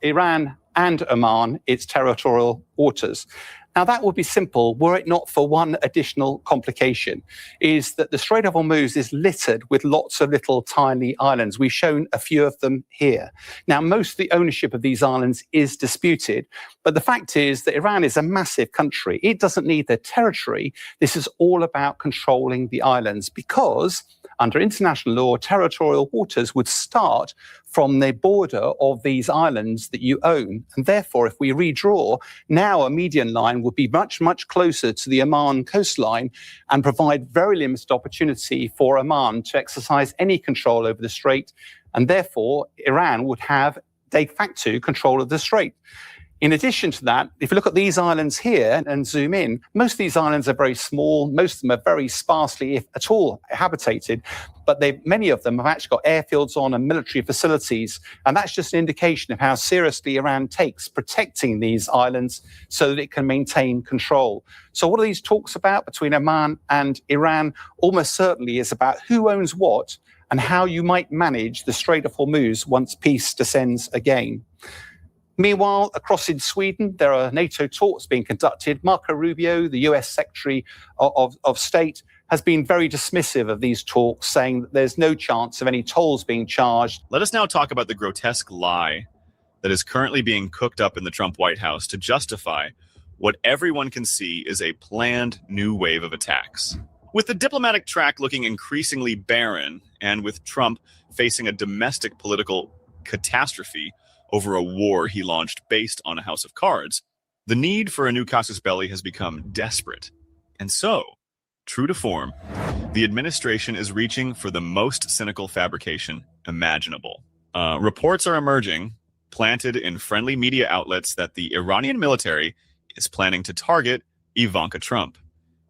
Iran and Oman its territorial waters. Now, that would be simple were it not for one additional complication, is that the Strait of Hormuz is littered with lots of little tiny islands. We've shown a few of them here. Now, most of the ownership of these islands is disputed, but the fact is that Iran is a massive country. It doesn't need their territory. This is all about controlling the islands because under international law, territorial waters would start from the border of these islands that you own. And therefore, if we redraw, now a median line would be much, much closer to the Oman coastline and provide very limited opportunity for Oman to exercise any control over the strait. And therefore, Iran would have de facto control of the strait. In addition to that, if you look at these islands here and zoom in, most of these islands are very small. Most of them are very sparsely, if at all, habitated. But many of them have actually got airfields on and military facilities. And that's just an indication of how seriously Iran takes protecting these islands so that it can maintain control. So what are these talks about between Oman and Iran? Almost certainly is about who owns what and how you might manage the Strait of Hormuz once peace descends again. Meanwhile, across in Sweden, there are NATO talks being conducted. Marco Rubio, the US Secretary of State, has been very dismissive of these talks, saying that there's no chance of any tolls being charged. Let us now talk about the grotesque lie that is currently being cooked up in the Trump White House to justify what everyone can see is a planned new wave of attacks. With the diplomatic track looking increasingly barren, and with Trump facing a domestic political catastrophe over a war he launched based on a house of cards, the need for a new casus belli has become desperate. And so, true to form, the administration is reaching for the most cynical fabrication imaginable. Reports are emerging, planted in friendly media outlets, that the Iranian military is planning to target Ivanka Trump.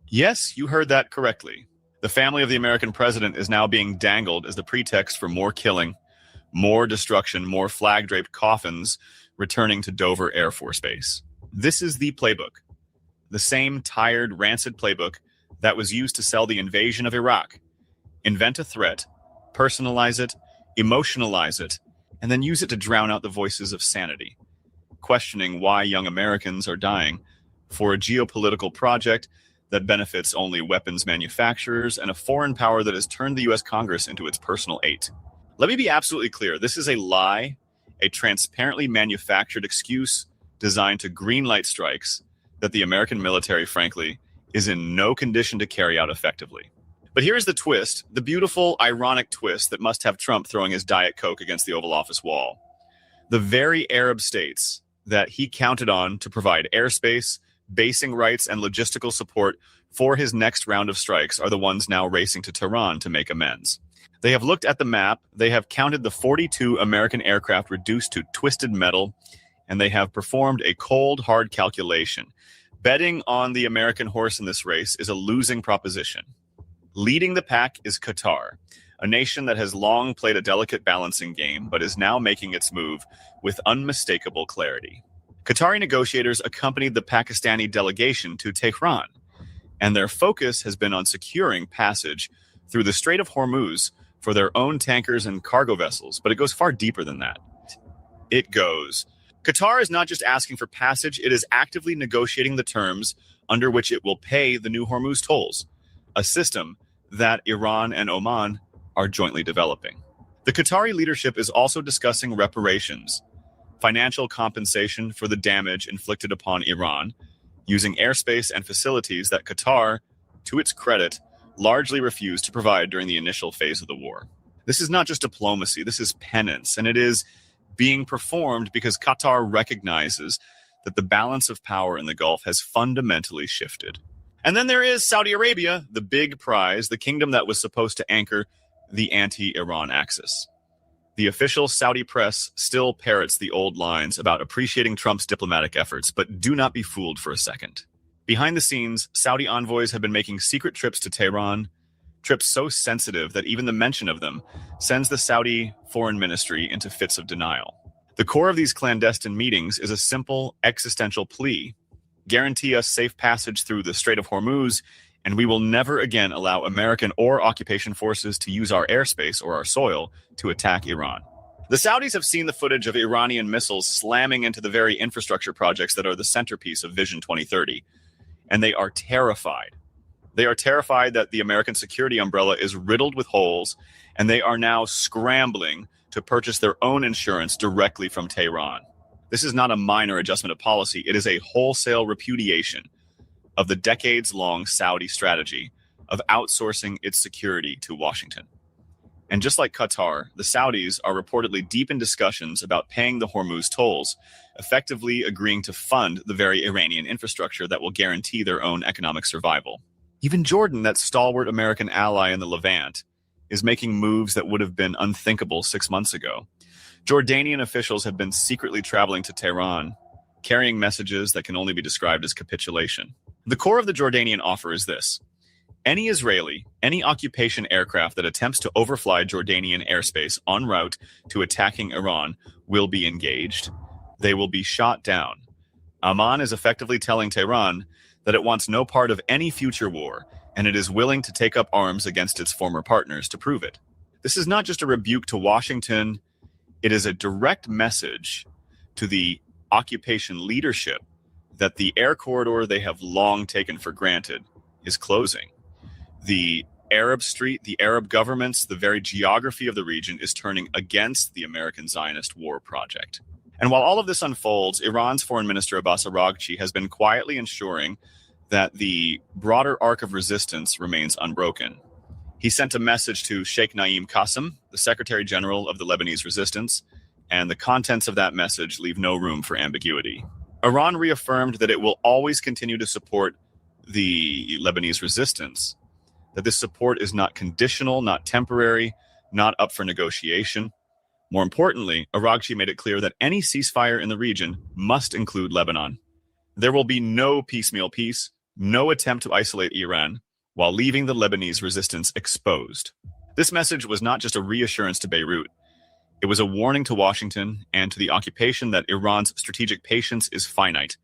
Yes, you heard that correctly. The family of the American president is now being dangled as the pretext for more killing, more destruction, more flag-draped coffins returning to Dover Air Force Base. This is the playbook. The same tired, rancid playbook that was used to sell the invasion of Iraq. Invent a threat, personalize it, emotionalize it, and then use it to drown out the voices of sanity, questioning why young Americans are dying for a geopolitical project that benefits only weapons manufacturers and a foreign power that has turned the U.S. Congress into its personal ait. Let me be absolutely clear. This is a lie, a transparently manufactured excuse designed to greenlight strikes that the American military, frankly, is in no condition to carry out effectively. But here's the twist, the beautiful, ironic twist that must have Trump throwing his Diet Coke against the Oval Office wall. The very Arab states that he counted on to provide airspace, basing rights, and logistical support for his next round of strikes are the ones now racing to Tehran to make amends. They have looked at the map, they have counted the 42 American aircraft reduced to twisted metal, and they have performed a cold, hard calculation. Betting on the American horse in this race is a losing proposition. Leading the pack is Qatar, a nation that has long played a delicate balancing game, but is now making its move with unmistakable clarity. Qatari negotiators accompanied the Pakistani delegation to Tehran, and their focus has been on securing passage through the Strait of Hormuz for their own tankers and cargo vessels, but it goes far deeper than that. It goes. Qatar is not just asking for passage, it is actively negotiating the terms under which it will pay the new Hormuz tolls, a system that Iran and Oman are jointly developing. The Qatari leadership is also discussing reparations, financial compensation for the damage inflicted upon Iran, using airspace and facilities that Qatar, to its credit, largely refused to provide during the initial phase of the war. This is not just diplomacy, this is penance, and it is being performed because Qatar recognizes that the balance of power in the Gulf has fundamentally shifted. And then there is Saudi Arabia, the big prize, the kingdom that was supposed to anchor the anti-Iran axis. The official Saudi press still parrots the old lines about appreciating Trump's diplomatic efforts, but do not be fooled for a second. Behind the scenes, Saudi envoys have been making secret trips to Tehran, trips so sensitive that even the mention of them sends the Saudi foreign ministry into fits of denial. The core of these clandestine meetings is a simple existential plea. Guarantee us safe passage through the Strait of Hormuz, and we will never again allow American or occupation forces to use our airspace or our soil to attack Iran. The Saudis have seen the footage of Iranian missiles slamming into the very infrastructure projects that are the centerpiece of Vision 2030, and they are terrified. They are terrified that the American security umbrella is riddled with holes, and they are now scrambling to purchase their own insurance directly from Tehran. This is not a minor adjustment of policy. It is a wholesale repudiation of the decades-long Saudi strategy of outsourcing its security to Washington. And just like Qatar, the Saudis are reportedly deep in discussions about paying the Hormuz tolls, effectively agreeing to fund the very Iranian infrastructure that will guarantee their own economic survival. Even Jordan, that stalwart American ally in the Levant, is making moves that would have been unthinkable 6 months ago. Jordanian officials have been secretly traveling to Tehran, carrying messages that can only be described as capitulation. The core of the Jordanian offer is this: any Israeli, any occupation aircraft that attempts to overfly Jordanian airspace en route to attacking Iran will be engaged. They will be shot down. Amman is effectively telling Tehran that it wants no part of any future war, and it is willing to take up arms against its former partners to prove it. This is not just a rebuke to Washington, it is a direct message to the occupation leadership that the air corridor they have long taken for granted is closing. The Arab street, the Arab governments, the very geography of the region is turning against the American Zionist war project. And while all of this unfolds, Iran's Foreign Minister Abbas Araghchi has been quietly ensuring that the broader arc of resistance remains unbroken. He sent a message to Sheikh Naim Qassem, the Secretary General of the Lebanese Resistance, and the contents of that message leave no room for ambiguity. Iran reaffirmed that it will always continue to support the Lebanese resistance, that this support is not conditional, not temporary, not up for negotiation. More importantly, Araghchi made it clear that any ceasefire in the region must include Lebanon. There will be no piecemeal peace, no attempt to isolate Iran, while leaving the Lebanese resistance exposed. This message was not just a reassurance to Beirut. It was a warning to Washington and to the occupation that Iran's strategic patience is finite,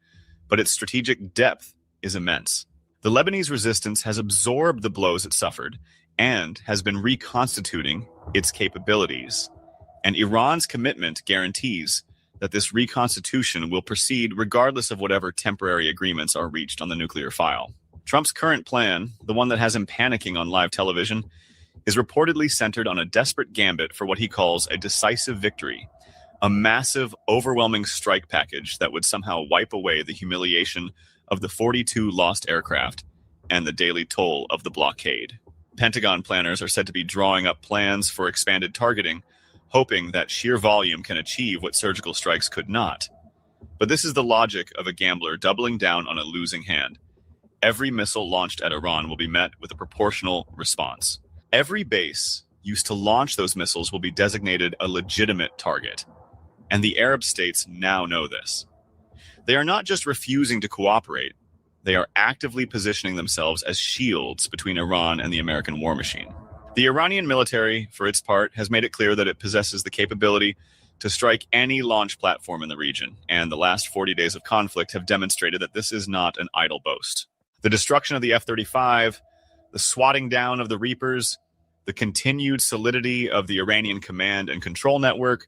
but its strategic depth is immense. The Lebanese resistance has absorbed the blows it suffered and has been reconstituting its capabilities. And Iran's commitment guarantees that this reconstitution will proceed regardless of whatever temporary agreements are reached on the nuclear file. Trump's current plan, the one that has him panicking on live television, is reportedly centered on a desperate gambit for what he calls a decisive victory, a massive, overwhelming strike package that would somehow wipe away the humiliation of the 42 lost aircraft and the daily toll of the blockade. Pentagon planners are said to be drawing up plans for expanded targeting, hoping that sheer volume can achieve what surgical strikes could not. But this is the logic of a gambler doubling down on a losing hand. Every missile launched at Iran will be met with a proportional response. Every base used to launch those missiles will be designated a legitimate target. And the Arab states now know this. They are not just refusing to cooperate, they are actively positioning themselves as shields between Iran and the American war machine. The Iranian military, for its part, has made it clear that it possesses the capability to strike any launch platform in the region, and the last 40 days of conflict have demonstrated that this is not an idle boast. The destruction of the F-35, the swatting down of the Reapers, the continued solidity of the Iranian command and control network,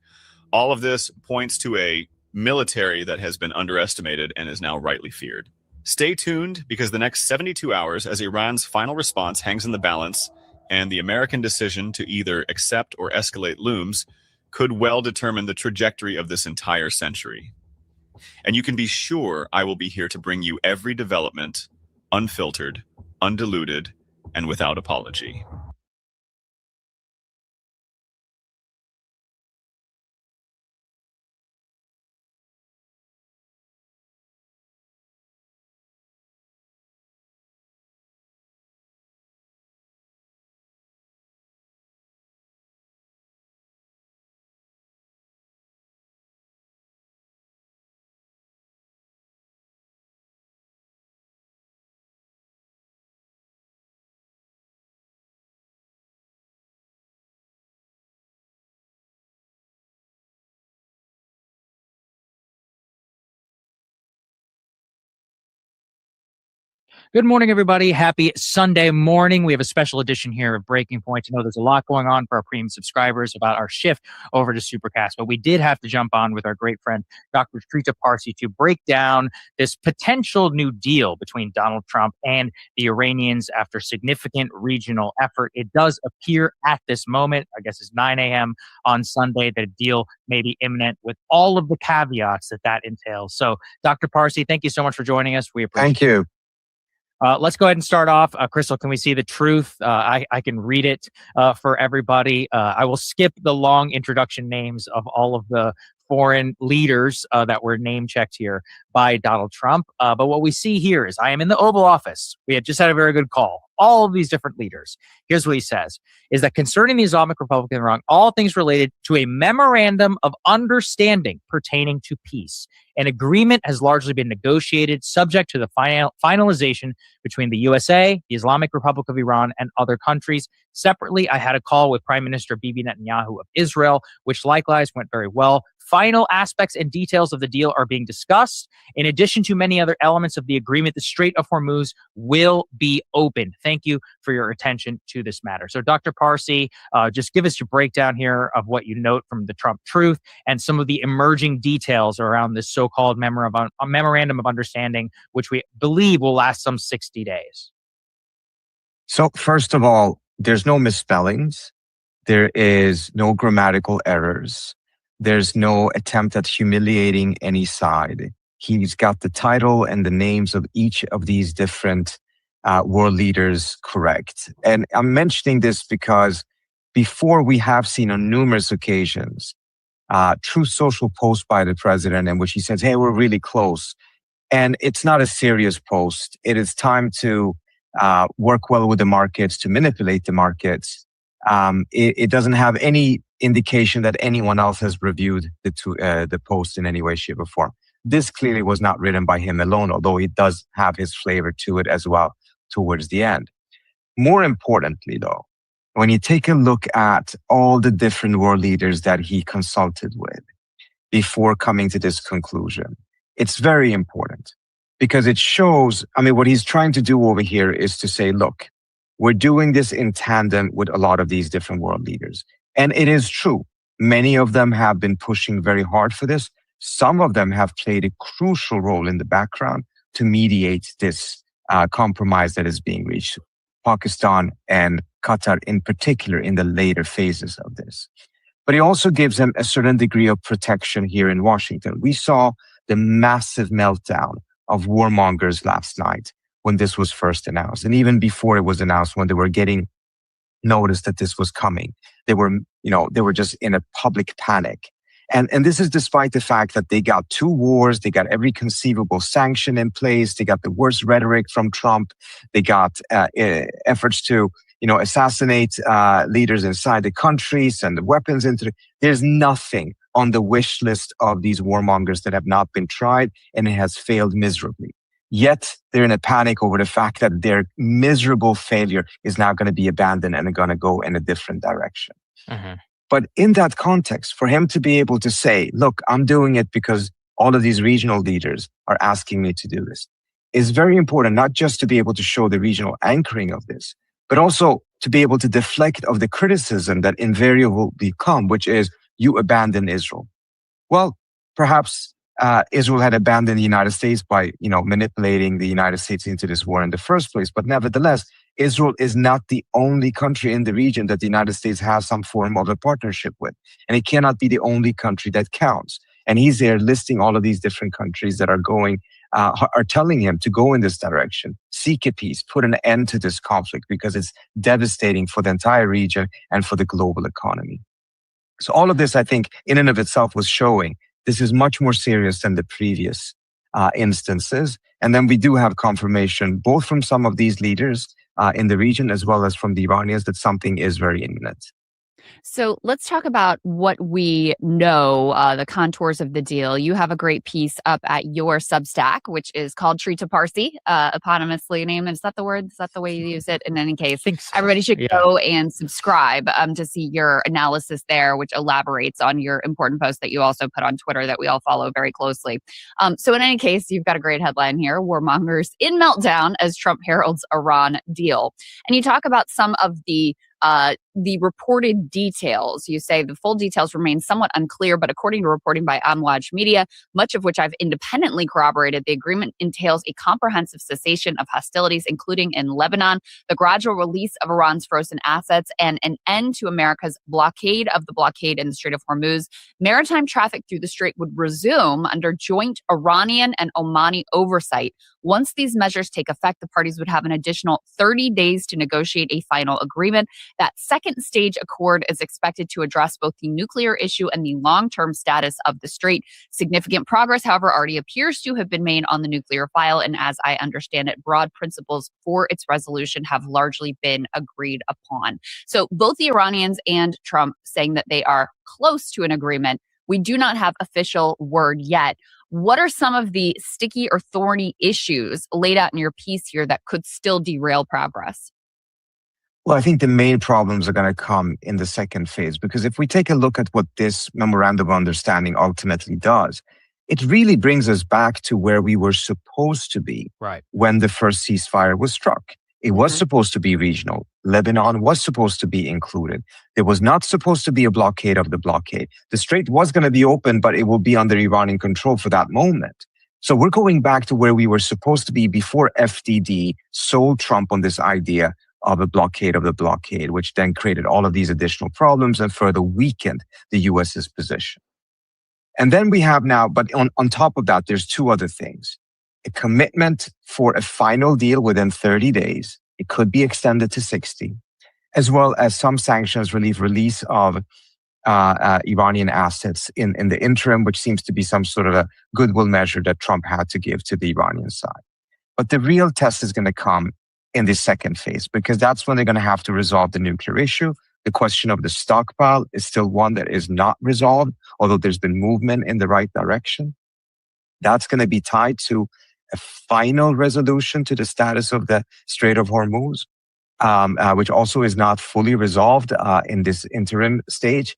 all of this points to a military that has been underestimated and is now rightly feared. Stay tuned, because the next 72 hours, as Iran's final response hangs in the balance and the American decision to either accept or escalate looms, could well determine the trajectory of this entire century. And you can be sure I will be here to bring you every development, unfiltered, undiluted, and without apology. Good morning, everybody. Happy Sunday morning. We have a special edition here of Breaking Point. I know there's a lot going on for our premium subscribers about our shift over to Supercast, but we did have to jump on with our great friend, Dr. Trita Parsi, to break down this potential new deal between Donald Trump and the Iranians after significant regional effort. It does appear at this moment, I guess it's 9 a.m. on Sunday, that a deal may be imminent with all of the caveats that entails. So, Dr. Parsi, thank you so much for joining us. We appreciate it. Thank you. Let's go ahead and start off. Crystal, can we see the truth? I can read it for everybody. I will skip the long introduction names of all of the foreign leaders that were name checked here by Donald Trump. But what we see here is I am in the Oval Office. We had just had a very good call. All of these different leaders. Here's what he says, is that concerning the Islamic Republic of Iran, all things related to a memorandum of understanding pertaining to peace. An agreement has largely been negotiated, subject to the finalization between the USA, the Islamic Republic of Iran, and other countries. Separately, I had a call with Prime Minister Bibi Netanyahu of Israel, which likewise went very well. Final aspects and details of the deal are being discussed. In addition to many other elements of the agreement, the Strait of Hormuz will be open. Thank you for your attention to this matter. So, Dr. Parsi, just give us your breakdown here of what you note from the Trump truth and some of the emerging details around this so-called memorandum of understanding, which we believe will last some 60 days. So, first of all, there's no misspellings. There is no grammatical errors. There's no attempt at humiliating any side. He's got the title and the names of each of these different world leaders correct. And I'm mentioning this because before we have seen on numerous occasions true social posts by the president in which he says, hey, we're really close. And it's not a serious post. It is time to work well with the markets, to manipulate the markets. It doesn't have any indication that anyone else has reviewed the post in any way, shape, or form. This clearly was not written by him alone, although it does have his flavor to it as well towards the end. More importantly, though, when you take a look at all the different world leaders that he consulted with before coming to this conclusion, it's very important because it shows, what he's trying to do over here is to say, look, we're doing this in tandem with a lot of these different world leaders. And it is true. Many of them have been pushing very hard for this. Some of them have played a crucial role in the background to mediate this compromise that is being reached. Pakistan and Qatar in particular in the later phases of this. But it also gives them a certain degree of protection here in Washington. We saw the massive meltdown of warmongers last night when this was first announced. And even before it was announced, when they were getting notice that this was coming. They were just in a public panic. And this is despite the fact that they got 2 wars, they got every conceivable sanction in place, they got the worst rhetoric from Trump, they got efforts to assassinate leaders inside the country, send the weapons into the... There's nothing on the wish list of these warmongers that have not been tried, and it has failed miserably. Yet they're in a panic over the fact that their miserable failure is now going to be abandoned and going to go in a different direction. Mhm. But in that context, for him to be able to say, look, I'm doing it because all of these regional leaders are asking me to do this, is very important, not just to be able to show the regional anchoring of this, but also to be able to deflect of the criticism that invariably come, which is you abandon Israel. Well, perhaps Israel had abandoned the United States by manipulating the United States into this war in the first place. But nevertheless, Israel is not the only country in the region that the United States has some form of a partnership with. And it cannot be the only country that counts. And he's there listing all of these different countries that are telling him to go in this direction, seek a peace, put an end to this conflict because it's devastating for the entire region and for the global economy. So all of this, I think, in and of itself was showing this is much more serious than the previous instances. And then we do have confirmation both from some of these leaders in the region as well as from the Iranians that something is very imminent. So let's talk about what we know, the contours of the deal. You have a great piece up at your Substack, which is called Tree to Parsi, eponymously named. Is that the word? Is that the way you use it? In any case, everybody should go and subscribe to see your analysis there, which elaborates on your important post that you also put on Twitter that we all follow very closely. So in any case, you've got a great headline here, Warmongers in Meltdown as Trump heralds Iran deal. And you talk about some of the reported details. You say the full details remain somewhat unclear, but according to reporting by Amwaj Media, much of which I've independently corroborated, the agreement entails a comprehensive cessation of hostilities, including in Lebanon, the gradual release of Iran's frozen assets, and an end to America's blockade of the blockade in the Strait of Hormuz. Maritime traffic through the strait would resume under joint Iranian and Omani oversight. Once these measures take effect, the parties would have an additional 30 days to negotiate a final agreement. That second stage accord is expected to address both the nuclear issue and the long-term status of the strait. Significant progress, however, already appears to have been made on the nuclear file, and as I understand it, broad principles for its resolution have largely been agreed upon. So both the Iranians and Trump saying that they are close to an agreement. We do not have official word yet. What are some of the sticky or thorny issues laid out in your piece here that could still derail progress? Well, I think the main problems are going to come in the second phase, because if we take a look at what this memorandum of understanding ultimately does, it really brings us back to where we were supposed to be when the first ceasefire was struck. It was supposed to be regional. Lebanon was supposed to be included. There was not supposed to be a blockade of the blockade. The strait was going to be open, but it will be under Iranian control for that moment. So we're going back to where we were supposed to be before FDD sold Trump on this idea of a blockade of the blockade, which then created all of these additional problems and further weakened the US's position. And then we have now, but on top of that, there's 2 other things. A commitment for a final deal within 30 days. It could be extended to 60, as well as some sanctions release of Iranian assets in the interim, which seems to be some sort of a goodwill measure that Trump had to give to the Iranian side. But the real test is going to come in the second phase, because that's when they're going to have to resolve the nuclear issue. The question of the stockpile is still one that is not resolved, although there's been movement in the right direction. That's going to be tied to a final resolution to the status of the Strait of Hormuz, which also is not fully resolved in this interim stage.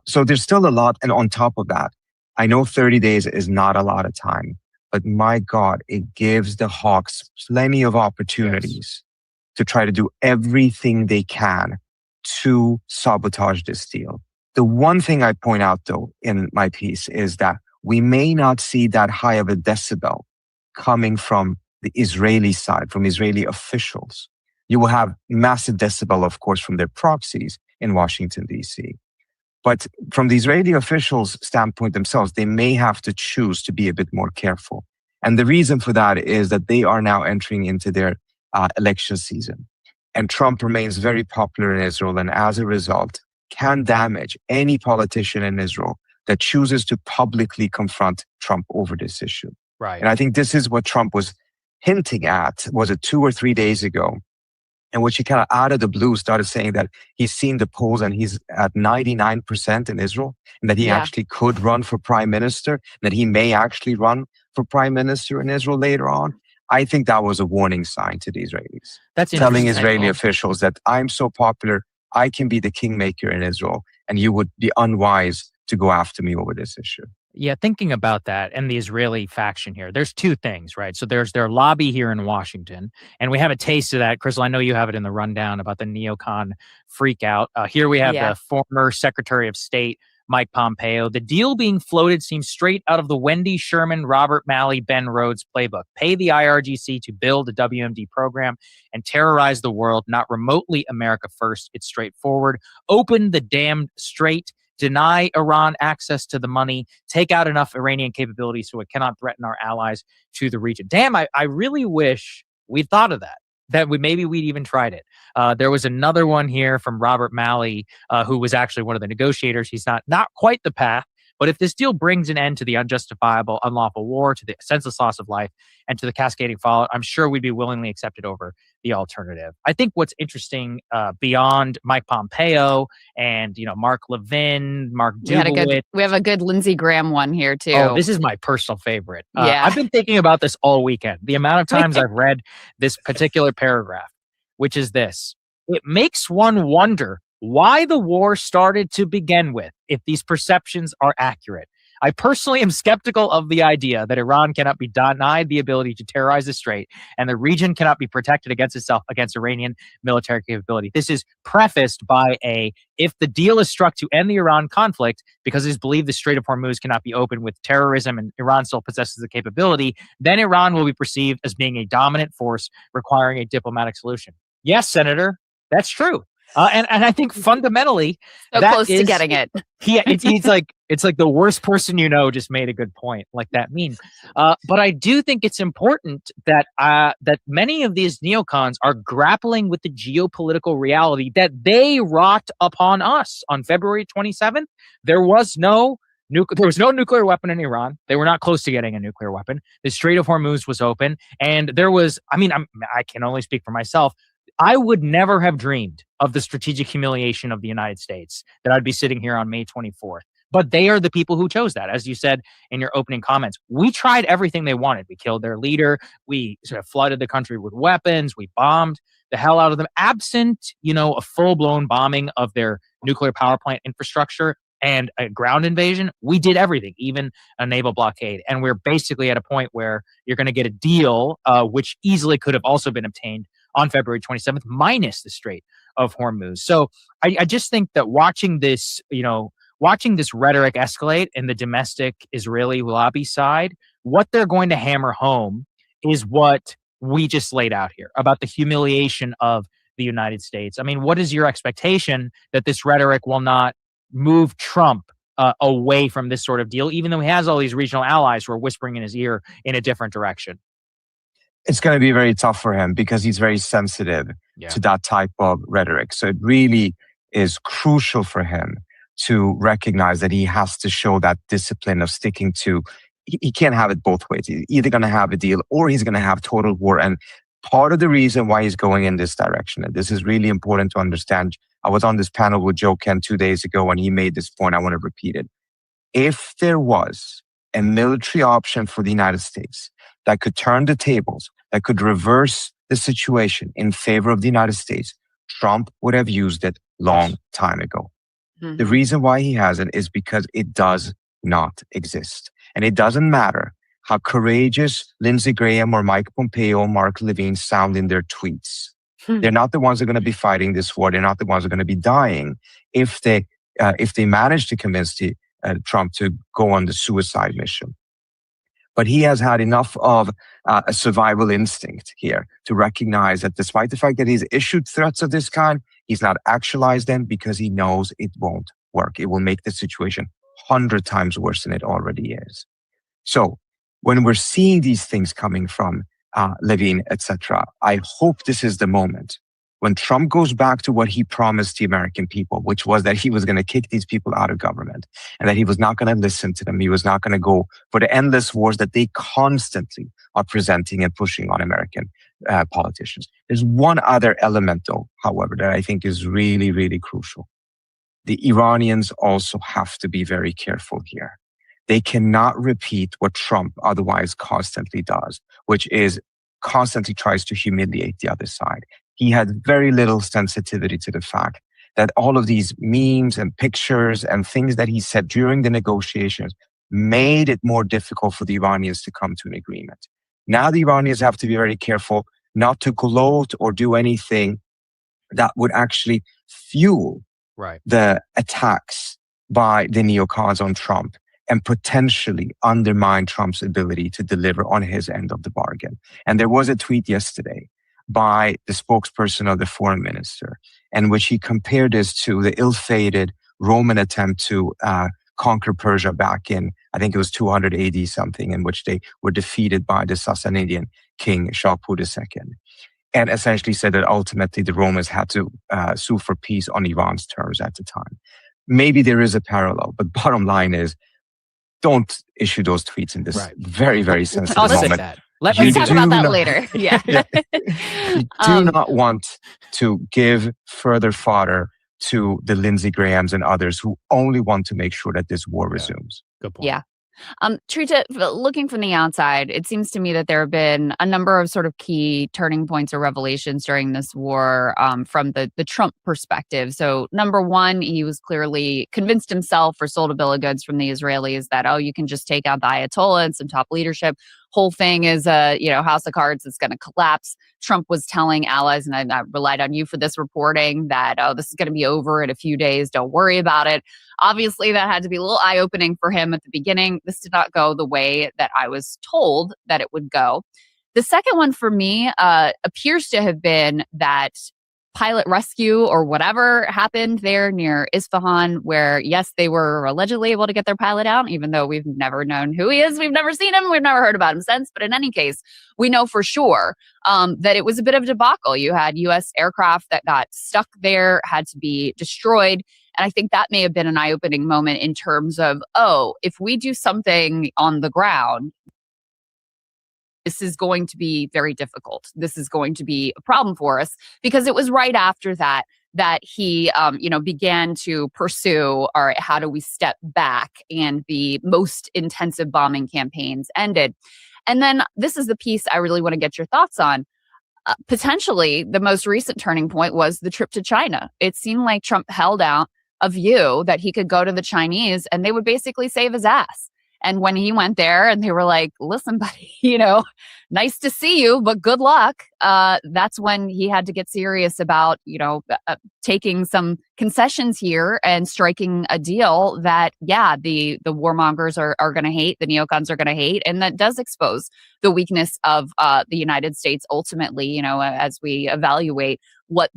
So there's still a lot. And on top of that, I know 30 days is not a lot of time, but my God, it gives the Hawks plenty of opportunities to try to do everything they can to sabotage this deal. The one thing I point out, though, in my piece is that we may not see that high of a decibel coming from the Israeli side, from Israeli officials. You will have massive decibel, of course, from their proxies in Washington, D.C. But from the Israeli officials' standpoint themselves, they may have to choose to be a bit more careful. And the reason for that is that they are now entering into their election season. And Trump remains very popular in Israel, and as a result, can damage any politician in Israel that chooses to publicly confront Trump over this issue. Right. And I think this is what Trump was hinting at, was it 2 or 3 days ago, in which he kind of out of the blue started saying that he's seen the polls and he's at 99% in Israel, and that he actually could run for prime minister, and that he may actually run for prime minister in Israel later on. I think that was a warning sign to the Israelis. That's telling interesting. Israeli officials that I'm so popular, I can be the kingmaker in Israel, and you would be unwise to go after me over this issue. Yeah, thinking about that and the Israeli faction here, there's two things, right? So there's their lobby here in Washington, and we have a taste of that. Crystal, I know you have it in the rundown about the neocon freak out. Here we have the former Secretary of State, Mike Pompeo. The deal being floated seems straight out of the Wendy Sherman, Robert Malley, Ben Rhodes playbook. Pay the IRGC to build a WMD program and terrorize the world, not remotely America first. It's straightforward. Open the damned strait. Deny Iran access to the money, take out enough Iranian capabilities so it cannot threaten our allies to the region. Damn, I really wish we'd thought of that maybe we'd even tried it. There was another one here from Robert Malley, who was actually one of the negotiators. He's not quite the path, but if this deal brings an end to the unjustifiable, unlawful war, to the senseless loss of life, and to the cascading fallout, I'm sure we'd be willingly accepted over the alternative. I think what's interesting beyond Mike Pompeo and Mark Levin, Mark Dubowitz. We have a good Lindsey Graham one here too. Oh, this is my personal favorite. I've been thinking about this all weekend. The amount of times I've read this particular paragraph, which is this: it makes one wonder why the war started to begin with, if these perceptions are accurate. I personally am skeptical of the idea that Iran cannot be denied the ability to terrorize the strait, and the region cannot be protected against itself against Iranian military capability. This is prefaced by if the deal is struck to end the Iran conflict because it is believed the Strait of Hormuz cannot be opened with terrorism and Iran still possesses the capability, then Iran will be perceived as being a dominant force requiring a diplomatic solution. Yes, Senator, that's true. And I think fundamentally, so that close to getting it. Yeah, it's like the worst person just made a good point, like that meme. But I do think it's important that that many of these neocons are grappling with the geopolitical reality that they wrought upon us on February 27th. There was no nuclear weapon in Iran. They were not close to getting a nuclear weapon. The Strait of Hormuz was open, and there was. I can only speak for myself. I would never have dreamed of the strategic humiliation of the United States that I'd be sitting here on May 24th. But they are the people who chose that. As you said in your opening comments, we tried everything they wanted. We killed their leader. We sort of flooded the country with weapons. We bombed the hell out of them. Absent, a full-blown bombing of their nuclear power plant infrastructure and a ground invasion, we did everything, even a naval blockade. And we're basically at a point where you're going to get a deal, which easily could have also been obtained on February 27th, minus the Strait of Hormuz. So I just think that watching this rhetoric escalate in the domestic Israeli lobby side, what they're going to hammer home is what we just laid out here about the humiliation of the United States. I mean, what is your expectation that this rhetoric will not move Trump away from this sort of deal, even though he has all these regional allies who are whispering in his ear in a different direction? It's going to be very tough for him because he's very sensitive to that type of rhetoric. So it really is crucial for him to recognize that he has to show that discipline of sticking to, he can't have it both ways. He's either going to have a deal or he's going to have total war. And part of the reason why he's going in this direction, and this is really important to understand. I was on this panel with Joe Kent 2 days ago and he made this point. I want to repeat it. If there was a military option for the United States that could turn the tables, that could reverse the situation in favor of the United States, Trump would have used it long time ago. Mm-hmm. The reason why he hasn't is because it does not exist. And it doesn't matter how courageous Lindsey Graham or Mike Pompeo or Mark Levin sound in their tweets. They're not the ones that are going to be fighting this war. They're not the ones that are going to be dying if they manage to convince Trump to go on the suicide mission. But he has had enough of a survival instinct here to recognize that despite the fact that he's issued threats of this kind, he's not actualized them because he knows it won't work. It will make the situation 100 times worse than it already is. So when we're seeing these things coming from Levin, etc., I hope this is the moment when Trump goes back to what he promised the American people, which was that he was going to kick these people out of government and that he was not going to listen to them, he was not going to go for the endless wars that they constantly are presenting and pushing on American politicians. There's one other element, though, however, that I think is really, really crucial. The Iranians also have to be very careful here. They cannot repeat what Trump otherwise constantly does, which is constantly tries to humiliate the other side. He had very little sensitivity to the fact that all of these memes and pictures and things that he said during the negotiations made it more difficult for the Iranians to come to an agreement. Now the Iranians have to be very careful not to gloat or do anything that would actually fuel the attacks by the neocons on Trump and potentially undermine Trump's ability to deliver on his end of the bargain. And there was a tweet yesterday by the spokesperson of the foreign minister, in which he compared this to the ill-fated Roman attempt to conquer Persia back in, I think it was 200 AD something, in which they were defeated by the Sassanidian king Shapur II. And essentially said that ultimately the Romans had to sue for peace on Iran's terms at the time. Maybe there is a parallel, but bottom line is, don't issue those tweets in this very, very sensitive moment. Let's talk about that later. Yeah. You do not want to give further fodder to the Lindsey Grahams and others who only want to make sure that this war resumes. Good point. Yeah. Trita, looking from the outside, it seems to me that there have been a number of sort of key turning points or revelations during this war from the Trump perspective. So number one, he was clearly convinced himself or sold a bill of goods from the Israelis that, oh, you can just take out the Ayatollah and some top leadership. Whole thing is a house of cards that's going to collapse. Trump was telling allies, and I relied on you for this reporting, that, oh, this is going to be over in a few days. Don't worry about it. Obviously, that had to be a little eye-opening for him at the beginning. This did not go the way that I was told that it would go. The second one for me appears to have been that pilot rescue or whatever happened there near Isfahan, where, yes, they were allegedly able to get their pilot out, even though we've never known who he is. We've never seen him. We've never heard about him since. But in any case, we know for sure that it was a bit of a debacle. You had U.S. aircraft that got stuck there, had to be destroyed. And I think that may have been an eye-opening moment in terms of, oh, if we do something on the ground, this is going to be very difficult. This is going to be a problem for us, because it was right after that he, began to pursue, all right, how do we step back? And the most intensive bombing campaigns ended. And then this is the piece I really want to get your thoughts on. Potentially, the most recent turning point was the trip to China. It seemed like Trump held out a view that he could go to the Chinese and they would basically save his ass. And when he went there and they were like, listen, buddy, nice to see you, but good luck. That's when he had to get serious about, taking some concessions here and striking a deal that, the warmongers are going to hate, the neocons are going to hate. And that does expose the weakness of the United States ultimately, as we evaluate what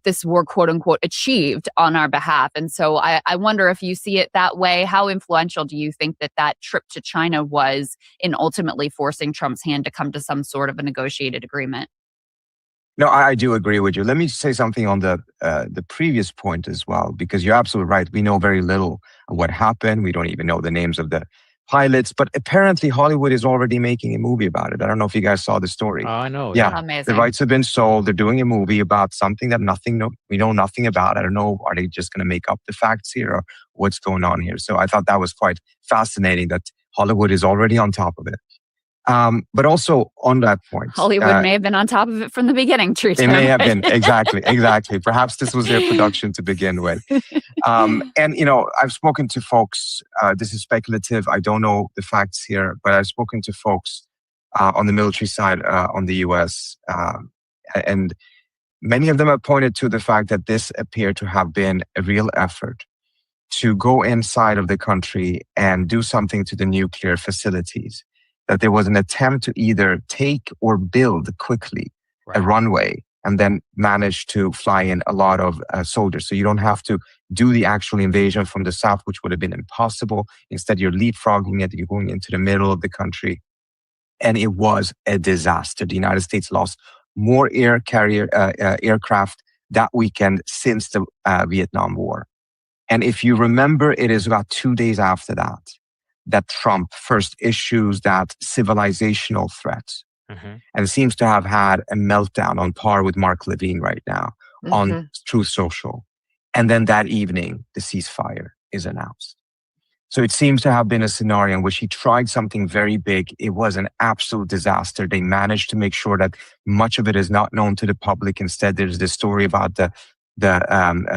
this war, quote unquote, achieved on our behalf. And so I wonder if you see it that way. How influential do you think that trip to China was in ultimately forcing Trump's hand to come to some sort of a negotiated agreement? No, I do agree with you. Let me say something on the previous point as well, because you're absolutely right. We know very little of what happened. We don't even know the names of the pilots, but apparently Hollywood is already making a movie about it. I don't know if you guys saw the story. Oh, I know. Yeah. Amazing. The rights have been sold. They're doing a movie about something that we know nothing about. I don't know. Are they just going to make up the facts here, or what's going on here? So I thought that was quite fascinating that Hollywood is already on top of it. But also on that point, Hollywood may have been on top of it from the beginning, Trita. They may have been. Exactly. Perhaps this was their production to begin with. I've spoken to folks, this is speculative. I don't know the facts here, but I've spoken to folks on the military side on the U.S. And many of them have pointed to the fact that this appeared to have been a real effort to go inside of the country and do something to the nuclear facilities. That there was an attempt to either take or build quickly a runway and then manage to fly in a lot of soldiers. So you don't have to do the actual invasion from the south, which would have been impossible. Instead, you're leapfrogging it, you're going into the middle of the country. And it was a disaster. The United States lost more aircraft that weekend since the Vietnam War. And if you remember, it is about 2 days after that Trump first issues that civilizational threat, and seems to have had a meltdown on par with Mark Levine right now on Truth Social. And then that evening, the ceasefire is announced. So it seems to have been a scenario in which he tried something very big. It was an absolute disaster. They managed to make sure that much of it is not known to the public. Instead, there's this story about the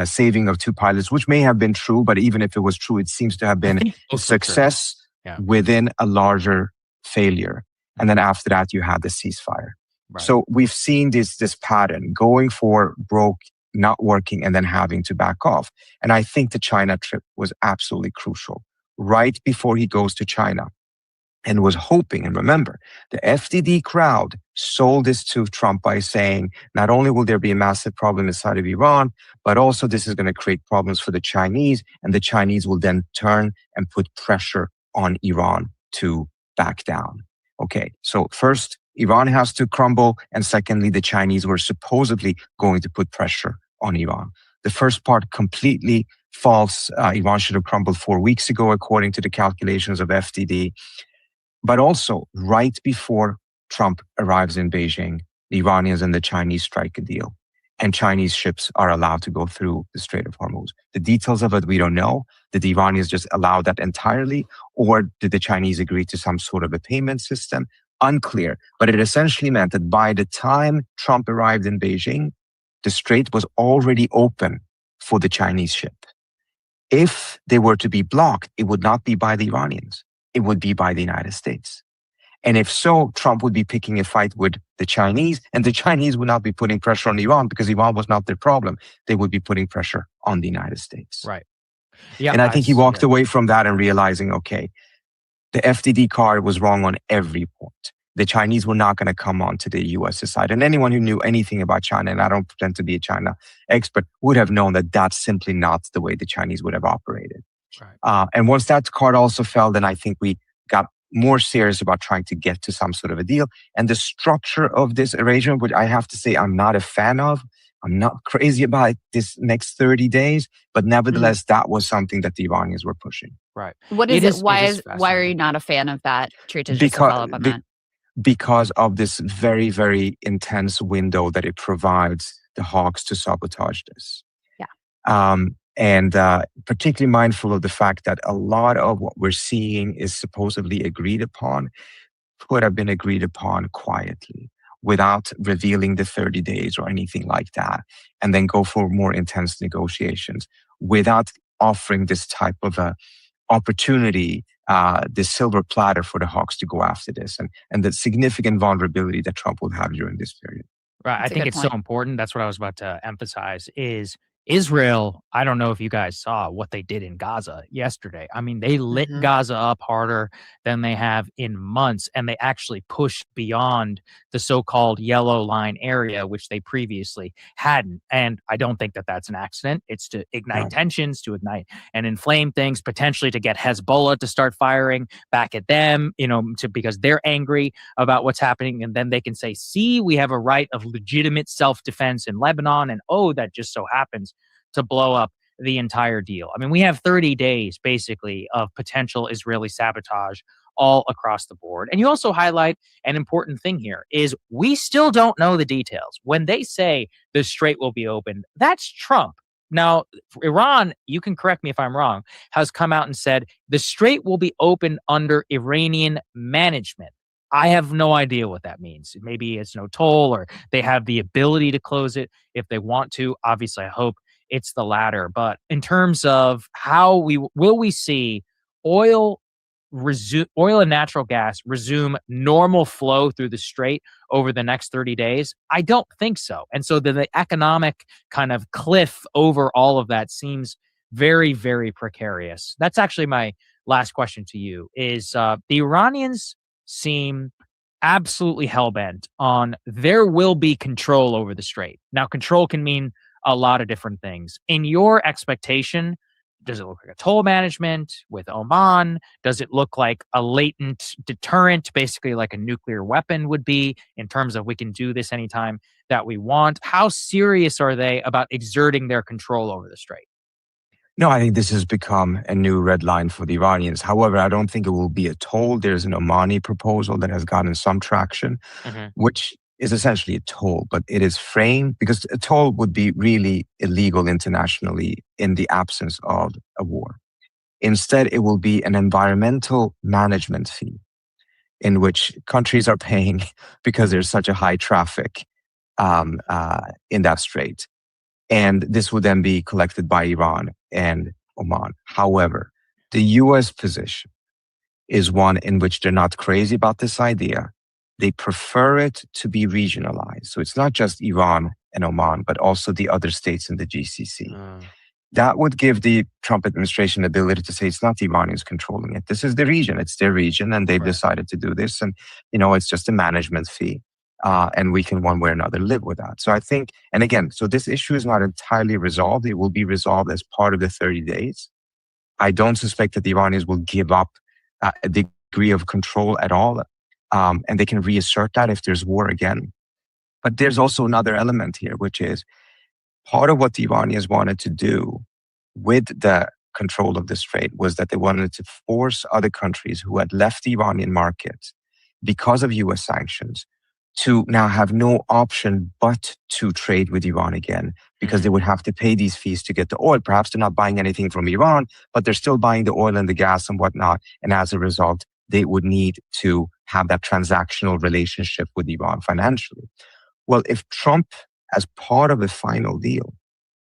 saving of 2 pilots, which may have been true, but even if it was true, it seems to have been a success within a larger failure. And then after that, you had the ceasefire. Right. So we've seen this pattern going for broke, not working, and then having to back off. And I think the China trip was absolutely crucial. Right before he goes to China, and was hoping, and remember, the FDD crowd sold this to Trump by saying, not only will there be a massive problem inside of Iran, but also this is going to create problems for the Chinese, and the Chinese will then turn and put pressure on Iran to back down. Okay, so first, Iran has to crumble, and secondly, the Chinese were supposedly going to put pressure on Iran. The first part completely false. Iran should have crumbled 4 weeks ago, according to the calculations of FDD. But also, right before Trump arrives in Beijing, the Iranians and the Chinese strike a deal, and Chinese ships are allowed to go through the Strait of Hormuz. The details of it, we don't know. Did the Iranians just allow that entirely, or did the Chinese agree to some sort of a payment system? Unclear. But it essentially meant that by the time Trump arrived in Beijing, the strait was already open for the Chinese ship. If they were to be blocked, it would not be by the Iranians. It would be by the United States. And if so, Trump would be picking a fight with the Chinese, and the Chinese would not be putting pressure on Iran because Iran was not their problem. They would be putting pressure on the United States. Right. Yeah. And I think he walked away from that and realizing, okay, the FDD card was wrong on every point. The Chinese were not going to come on to the U.S. side. And anyone who knew anything about China, and I don't pretend to be a China expert, would have known that that's simply not the way the Chinese would have operated. Right. And once that card also fell, then I think we got more serious about trying to get to some sort of a deal. And the structure of this arrangement, which I have to say I'm not a fan of, I'm not crazy about this next 30 days, but nevertheless, that was something that the Iranians were pushing. Right. What is it? Why are you not a fan of that? Trita, just to follow up on that. Because of this very, very intense window that it provides the hawks to sabotage this. Yeah. And particularly mindful of the fact that a lot of what we're seeing is supposedly agreed upon, could have been agreed upon quietly without revealing the 30 days or anything like that, and then go for more intense negotiations without offering this type of a opportunity, this silver platter for the hawks to go after this, and the significant vulnerability that Trump will have during this period. Right. I think it's so important. That's what I was about to emphasize is Israel. I don't know if you guys saw what they did in Gaza yesterday. I mean, they lit Gaza up harder than they have in months, and they actually pushed beyond the so-called yellow line area, which they previously hadn't. And I don't think that that's an accident. It's to ignite tensions, to ignite and inflame things, potentially to get Hezbollah to start firing back at them, because they're angry about what's happening. And then they can say, see, we have a right of legitimate self-defense in Lebanon. And that just so happens to blow up the entire deal. I mean, we have 30 days basically of potential Israeli sabotage all across the board. And you also highlight an important thing here is we still don't know the details. When they say the strait will be opened, that's Trump. Now, Iran, you can correct me if I'm wrong, has come out and said the strait will be open under Iranian management. I have no idea what that means. Maybe it's no toll, or they have the ability to close it if they want to. Obviously, I hope it's the latter. But in terms of how will we see oil and natural gas resume normal flow through the strait over the next 30 days? I don't think so. And so the economic kind of cliff over all of that seems very, very precarious. That's actually my last question to you is the Iranians seem absolutely hell-bent on there will be control over the strait. Now, control can mean a lot of different things. In your expectation, Does it look like a toll management with Oman? Does it look like a latent deterrent, basically like a nuclear weapon would be, in terms of we can do this anytime that we want? How serious are they about exerting their control over the strait? No, I think this has become a new red line for the Iranians. However, I don't think it will be a toll. There's an Omani proposal that has gotten some traction, which is essentially a toll, but it is framed because a toll would be really illegal internationally in the absence of a war. Instead, it will be an environmental management fee in which countries are paying because there's such a high traffic in that strait. And this would then be collected by Iran and Oman. However, the US position is one in which they're not crazy about this idea. They prefer it to be regionalized. So it's not just Iran and Oman, but also the other states in the GCC. That would give the Trump administration the ability to say it's not the Iranians controlling it. This is the region. It's their region, and they've decided to do this. And, it's just a management fee. And we can one way or another live with that. So I think, and again, so this issue is not entirely resolved. It will be resolved as part of the 30 days. I don't suspect that the Iranians will give up a degree of control at all. And they can reassert that if there's war again. But there's also another element here, which is part of what the Iranians wanted to do with the control of the strait was that they wanted to force other countries who had left the Iranian market because of US sanctions to now have no option but to trade with Iran again, because they would have to pay these fees to get the oil. Perhaps they're not buying anything from Iran, but they're still buying the oil and the gas and whatnot. And as a result, they would need to have that transactional relationship with Iran financially. Well, if Trump, as part of the final deal,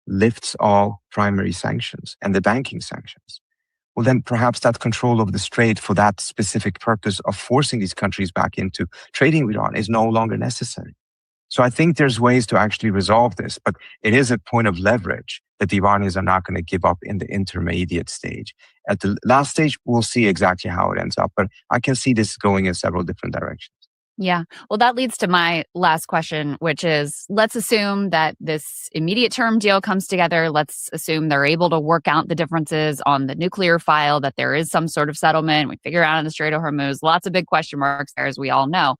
lifts all primary sanctions and the banking sanctions, well, then perhaps that control of the strait for that specific purpose of forcing these countries back into trading with Iran is no longer necessary. So I think there's ways to actually resolve this, but it is a point of leverage that the Iranians are not going to give up in the intermediate stage. At the last stage, we'll see exactly how it ends up, but I can see this going in several different directions. Yeah. Well, that leads to my last question, which is, let's assume that this immediate term deal comes together. Let's assume they're able to work out the differences on the nuclear file, that there is some sort of settlement. We figure out in the Strait of Hormuz, lots of big question marks there, as we all know.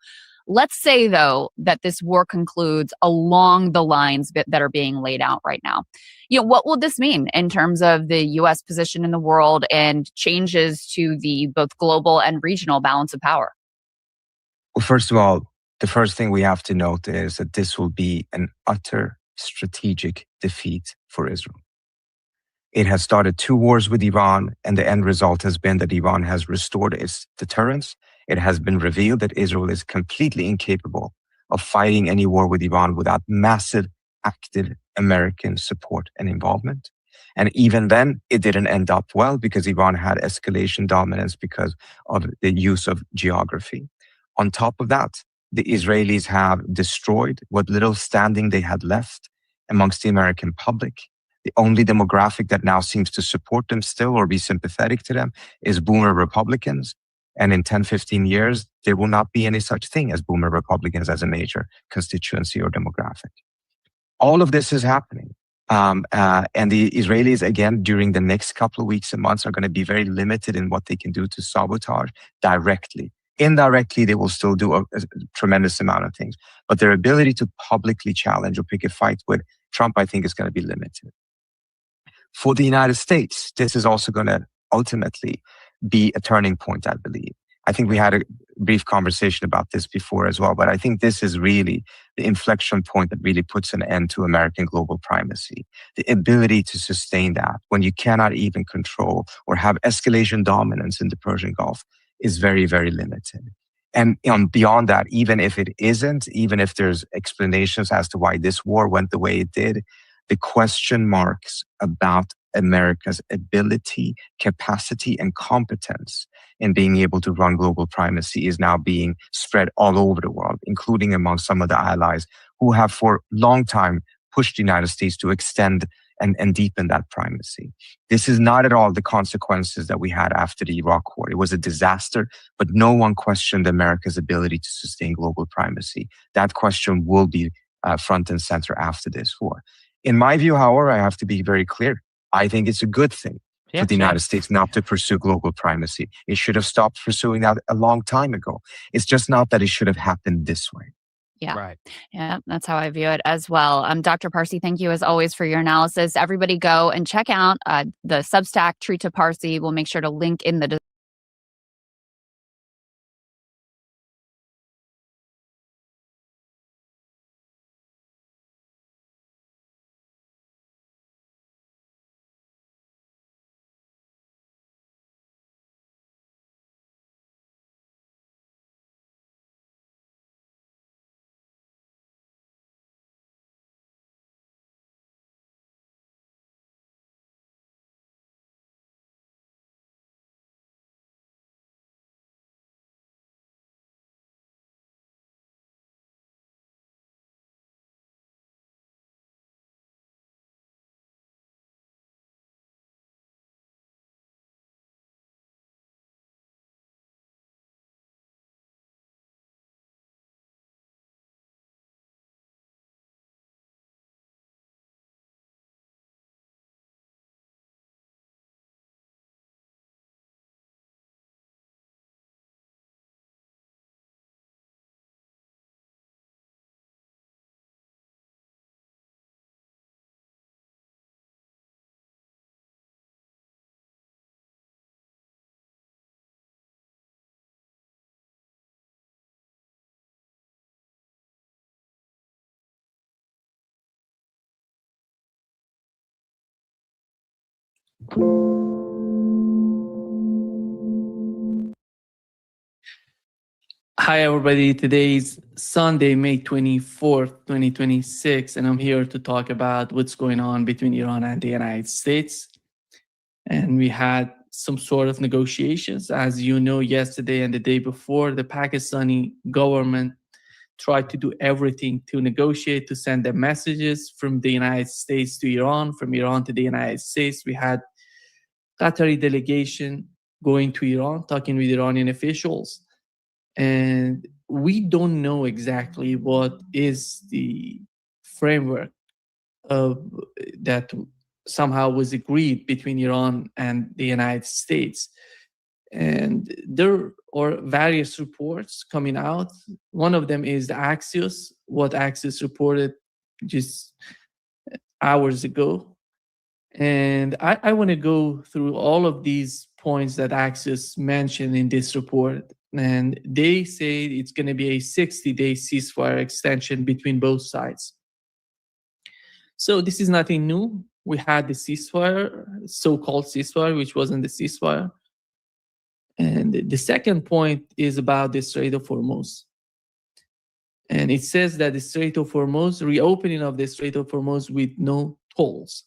Let's say, though, that this war concludes along the lines that are being laid out right now. What will this mean in terms of the U.S. position in the world and changes to the both global and regional balance of power? Well, first of all, the first thing we have to note is that this will be an utter strategic defeat for Israel. It has started 2 wars with Iran, and the end result has been that Iran has restored its deterrence. It has been revealed that Israel is completely incapable of fighting any war with Iran without massive, active American support and involvement. And even then, it didn't end up well because Iran had escalation dominance because of the use of geography. On top of that, the Israelis have destroyed what little standing they had left amongst the American public. The only demographic that now seems to support them still or be sympathetic to them is boomer Republicans. And in 10, 15 years, there will not be any such thing as boomer Republicans as a major constituency or demographic. All of this is happening. And the Israelis, again, during the next couple of weeks and months are going to be very limited in what they can do to sabotage directly. Indirectly, they will still do a tremendous amount of things. But their ability to publicly challenge or pick a fight with Trump, I think, is going to be limited. For the United States, this is also going to ultimately be a turning point, I believe. I think we had a brief conversation about this before as well, but I think this is really the inflection point that really puts an end to American global primacy. The ability to sustain that when you cannot even control or have escalation dominance in the Persian Gulf is very, very limited. And beyond that, even if it isn't, even if there's explanations as to why this war went the way it did, the question marks about America's ability, capacity, and competence in being able to run global primacy is now being spread all over the world, including among some of the allies who have for a long time pushed the United States to extend and deepen that primacy. This is not at all the consequences that we had after the Iraq War. It was a disaster, but no one questioned America's ability to sustain global primacy. That question will be front and center after this war. In my view, however, I have to be very clear. I think it's a good thing Yeah, for the same. United States not to pursue global primacy. It should have stopped pursuing that a long time ago. It's just not that it should have happened this way. Yeah. Right. Yeah, that's how I view it as well. Dr. Parsi, thank you as always for your analysis. Everybody go and check out the Substack Tree to Parsi. We'll make sure to link in the Hi, everybody. Today is Sunday, May 24th, 2026, and I'm here to talk about what's going on between Iran and the United States. And we had some sort of negotiations. As you know, yesterday and the day before, the Pakistani government tried to do everything to negotiate, to send the messages from the United States to Iran, from Iran to the United States. We had Qatari delegation going to Iran, talking with Iranian officials. And we don't know exactly what is the framework of that somehow was agreed between Iran and the United States. And there are various reports coming out. One of them is the Axios, what Axios reported just hours ago. And I want to go through all of these points that Axios mentioned in this report. And they say it's going to be a 60-day ceasefire extension between both sides. So this is nothing new. We had the ceasefire, so-called ceasefire, which wasn't the ceasefire. And the second point is about the Strait of Hormuz. And it says that the Strait of Hormuz, reopening of the Strait of Hormuz with no tolls.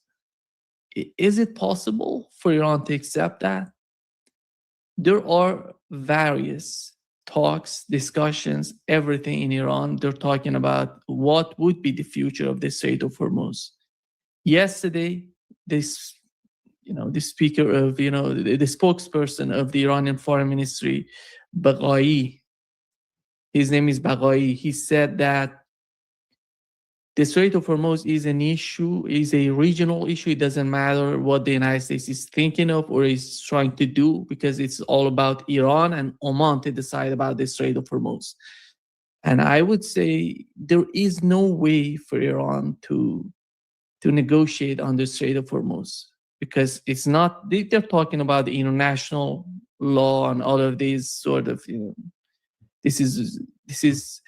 Is it possible for Iran to accept that? There are various talks, discussions, everything in Iran. They're talking about what would be the future of the Strait of Hormuz. Yesterday, the speaker of, the spokesperson of the Iranian Foreign Ministry, Baghai, his name is Baghai, he said that the Strait of Hormuz is an issue, is a regional issue. It doesn't matter what the United States is thinking of or is trying to do, because it's all about Iran and Oman to decide about the Strait of Hormuz. And I would say there is no way for Iran to negotiate on the Strait of Hormuz, because it's not, they're talking about the international law and all of these sort of, this is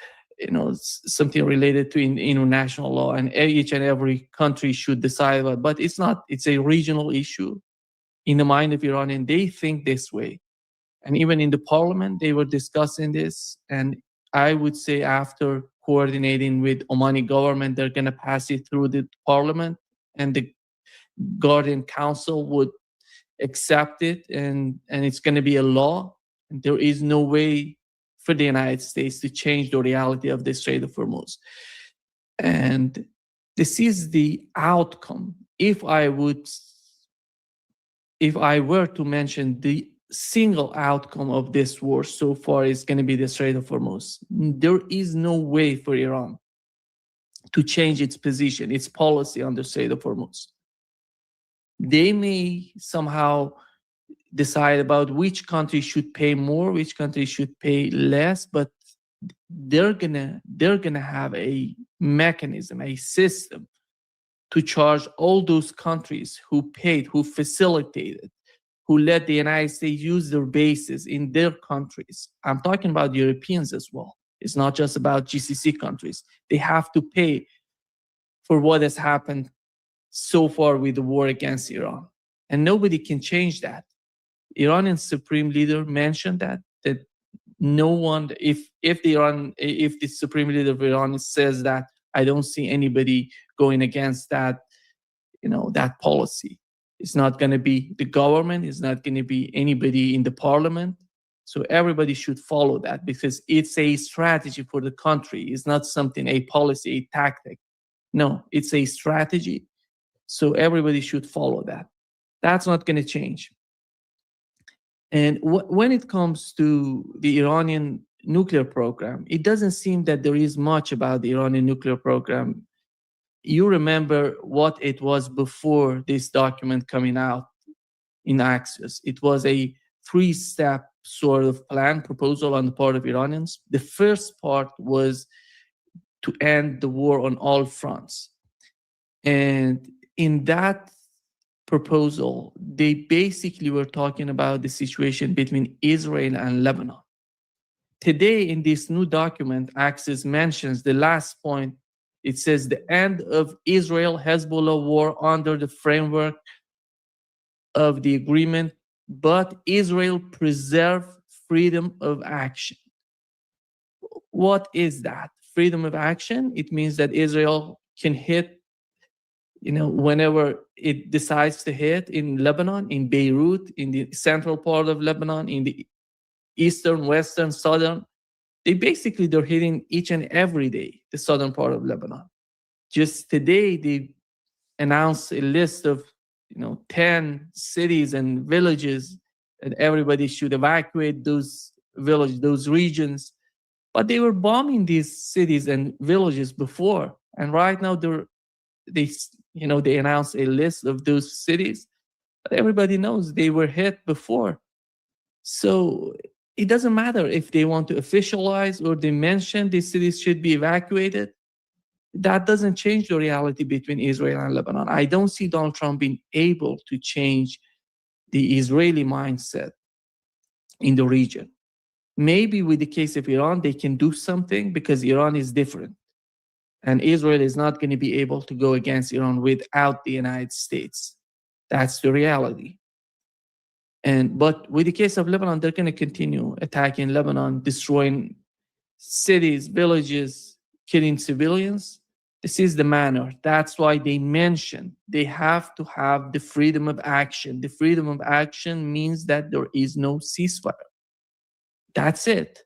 something related to international law, and each and every country should decide about. But it's not. It's a regional issue in the mind of Iran, and they think this way. And even in the parliament, they were discussing this. And I would say after coordinating with Omani government, they're going to pass it through the parliament, and the Guardian Council would accept it, and it's going to be a law. And there is no way for the United States to change the reality of the Strait of Hormuz. And this is the outcome. If I were to mention the single outcome of this war so far, is going to be the Strait of Hormuz. There is no way for Iran to change its position, its policy on the Strait of Hormuz. They may somehow decide about which country should pay more, which country should pay less, but they're gonna have a mechanism, a system to charge all those countries who paid, who facilitated, who let the United States use their bases in their countries. I'm talking about Europeans as well. It's not just about GCC countries. They have to pay for what has happened so far with the war against Iran. And nobody can change that. Iranian supreme leader mentioned that no one, if the supreme leader of Iran says that, I don't see anybody going against that, that policy. It's not going to be the government. It's not going to be anybody in the parliament. So everybody should follow that because it's a strategy for the country. It's not something, a policy, a tactic. No, it's a strategy. So everybody should follow that. That's not going to change. And when it comes to the Iranian nuclear program, it doesn't seem that there is much about the Iranian nuclear program. You remember what it was before this document coming out in Axios. It was a 3-step sort of plan proposal on the part of Iranians. The first part was to end the war on all fronts. And in that proposal, they basically were talking about the situation between Israel and Lebanon. Today, in this new document, Axios mentions the last point. It says the end of Israel-Hezbollah war under the framework of the agreement, but Israel preserve freedom of action. What is that? Freedom of action? It means that Israel can hit whenever it decides to hit in Lebanon, in Beirut, in the central part of Lebanon, in the eastern, western, southern. They're hitting each and every day, the southern part of Lebanon. Just today, they announced a list of 10 cities and villages, and everybody should evacuate those villages, those regions. But they were bombing these cities and villages before. And right now they announced a list of those cities, but everybody knows they were hit before. So it doesn't matter if they want to officialize or they mention these cities should be evacuated. That doesn't change the reality between Israel and Lebanon. I don't see Donald Trump being able to change the Israeli mindset in the region. Maybe with the case of Iran, they can do something because Iran is different. And Israel is not going to be able to go against Iran without the United States. That's the reality. But with the case of Lebanon, they're going to continue attacking Lebanon, destroying cities, villages, killing civilians. This is the manner. That's why they mention they have to have the freedom of action. The freedom of action means that there is no ceasefire. That's it.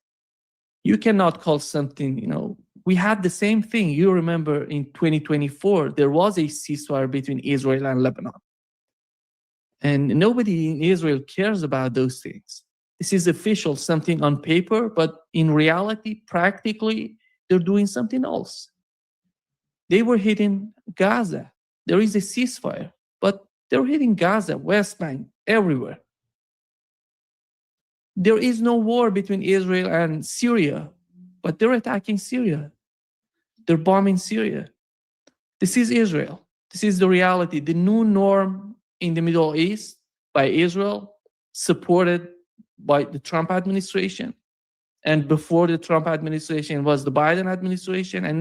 You cannot call something, we had the same thing. You remember in 2024, there was a ceasefire between Israel and Lebanon. And nobody in Israel cares about those things. This is official, something on paper, but in reality, practically, they're doing something else. They were hitting Gaza. There is a ceasefire, but they're hitting Gaza, West Bank, everywhere. There is no war between Israel and Syria, but they're attacking Syria. They're bombing Syria. This is Israel. This is the reality. The new norm in the Middle East by Israel, supported by the Trump administration. And before the Trump administration was the Biden administration. And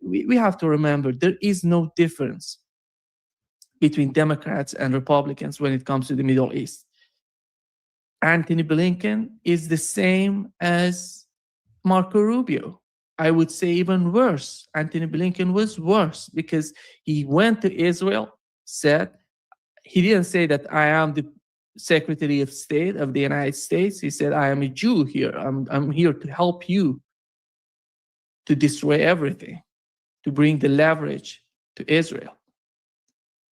we have to remember, there is no difference between Democrats and Republicans when it comes to the Middle East. Anthony Blinken is the same as Marco Rubio. I would say even worse. Anthony Blinken was worse because he went to Israel, he didn't say that I am the Secretary of State of the United States. He said, I am a Jew here. I'm here to help you to destroy everything, to bring the leverage to Israel.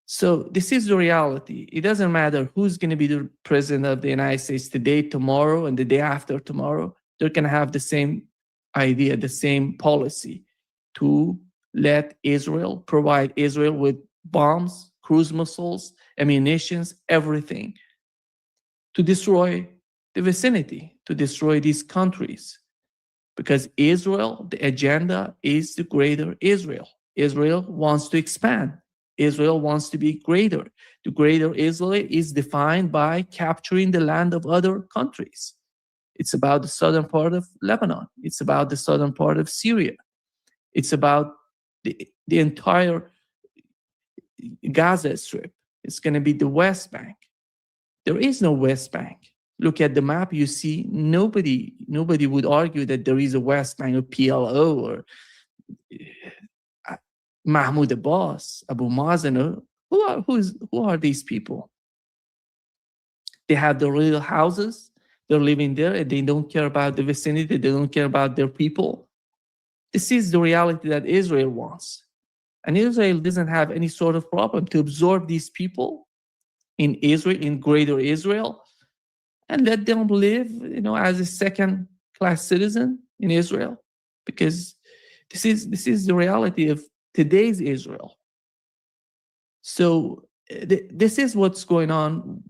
So this is the reality. It doesn't matter who's going to be the president of the United States today, tomorrow, and the day after tomorrow. They're going to have the same idea, the same policy to let Israel, provide Israel with bombs, cruise missiles, ammunitions, everything to destroy the vicinity, to destroy these countries. Because Israel, the agenda is the greater Israel. Israel wants to expand. Israel wants to be greater. The greater Israel is defined by capturing the land of other countries. It's about the southern part of Lebanon. It's about the southern part of Syria. It's about the entire Gaza Strip. It's going to be the West Bank. There is no West Bank. Look at the map, you see nobody would argue that there is a West Bank or PLO or Mahmoud Abbas, Abu Mazen. Who are these people? They have their little houses, they're living there, and they don't care about the vicinity, they don't care about their people. This is the reality that Israel wants. And Israel doesn't have any sort of problem to absorb these people in Israel, in greater Israel, and let them live, as a second-class citizen in Israel, because this is the reality of today's Israel. So this is what's going on,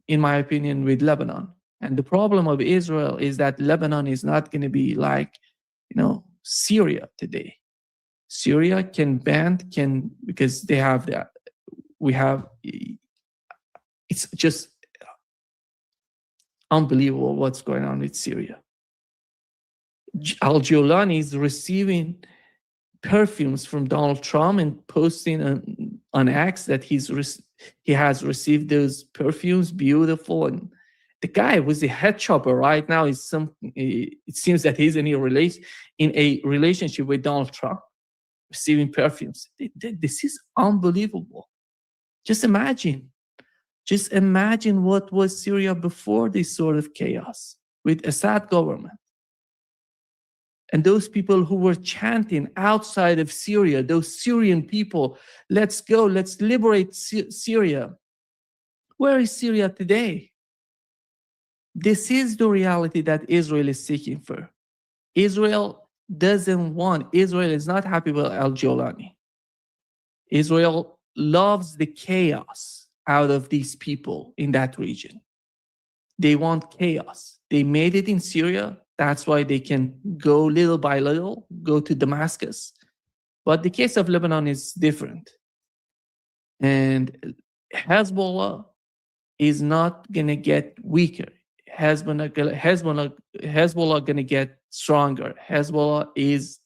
in my opinion, with Lebanon. And the problem of Israel is that Lebanon is not going to be like, Syria today. Syria can bend, because they have that. It's just unbelievable what's going on with Syria. Al-Jolani is receiving perfumes from Donald Trump and posting on X that he has received those perfumes, beautiful. And the guy was a head chopper right now. It seems that he's in a relationship with Donald Trump, receiving perfumes. This is unbelievable. Just imagine what was Syria before this sort of chaos with Assad government. And those people who were chanting outside of Syria, those Syrian people, let's go, let's liberate Syria. Where is Syria today? This is the reality that Israel is seeking for. Israel is not happy with Al-Jolani. Israel loves the chaos out of these people in that region. They want chaos. They made it in Syria. That's why they can go little by little, go to Damascus. But the case of Lebanon is different. And Hezbollah is not going to get weaker. Hezbollah going to get stronger. Hezbollah is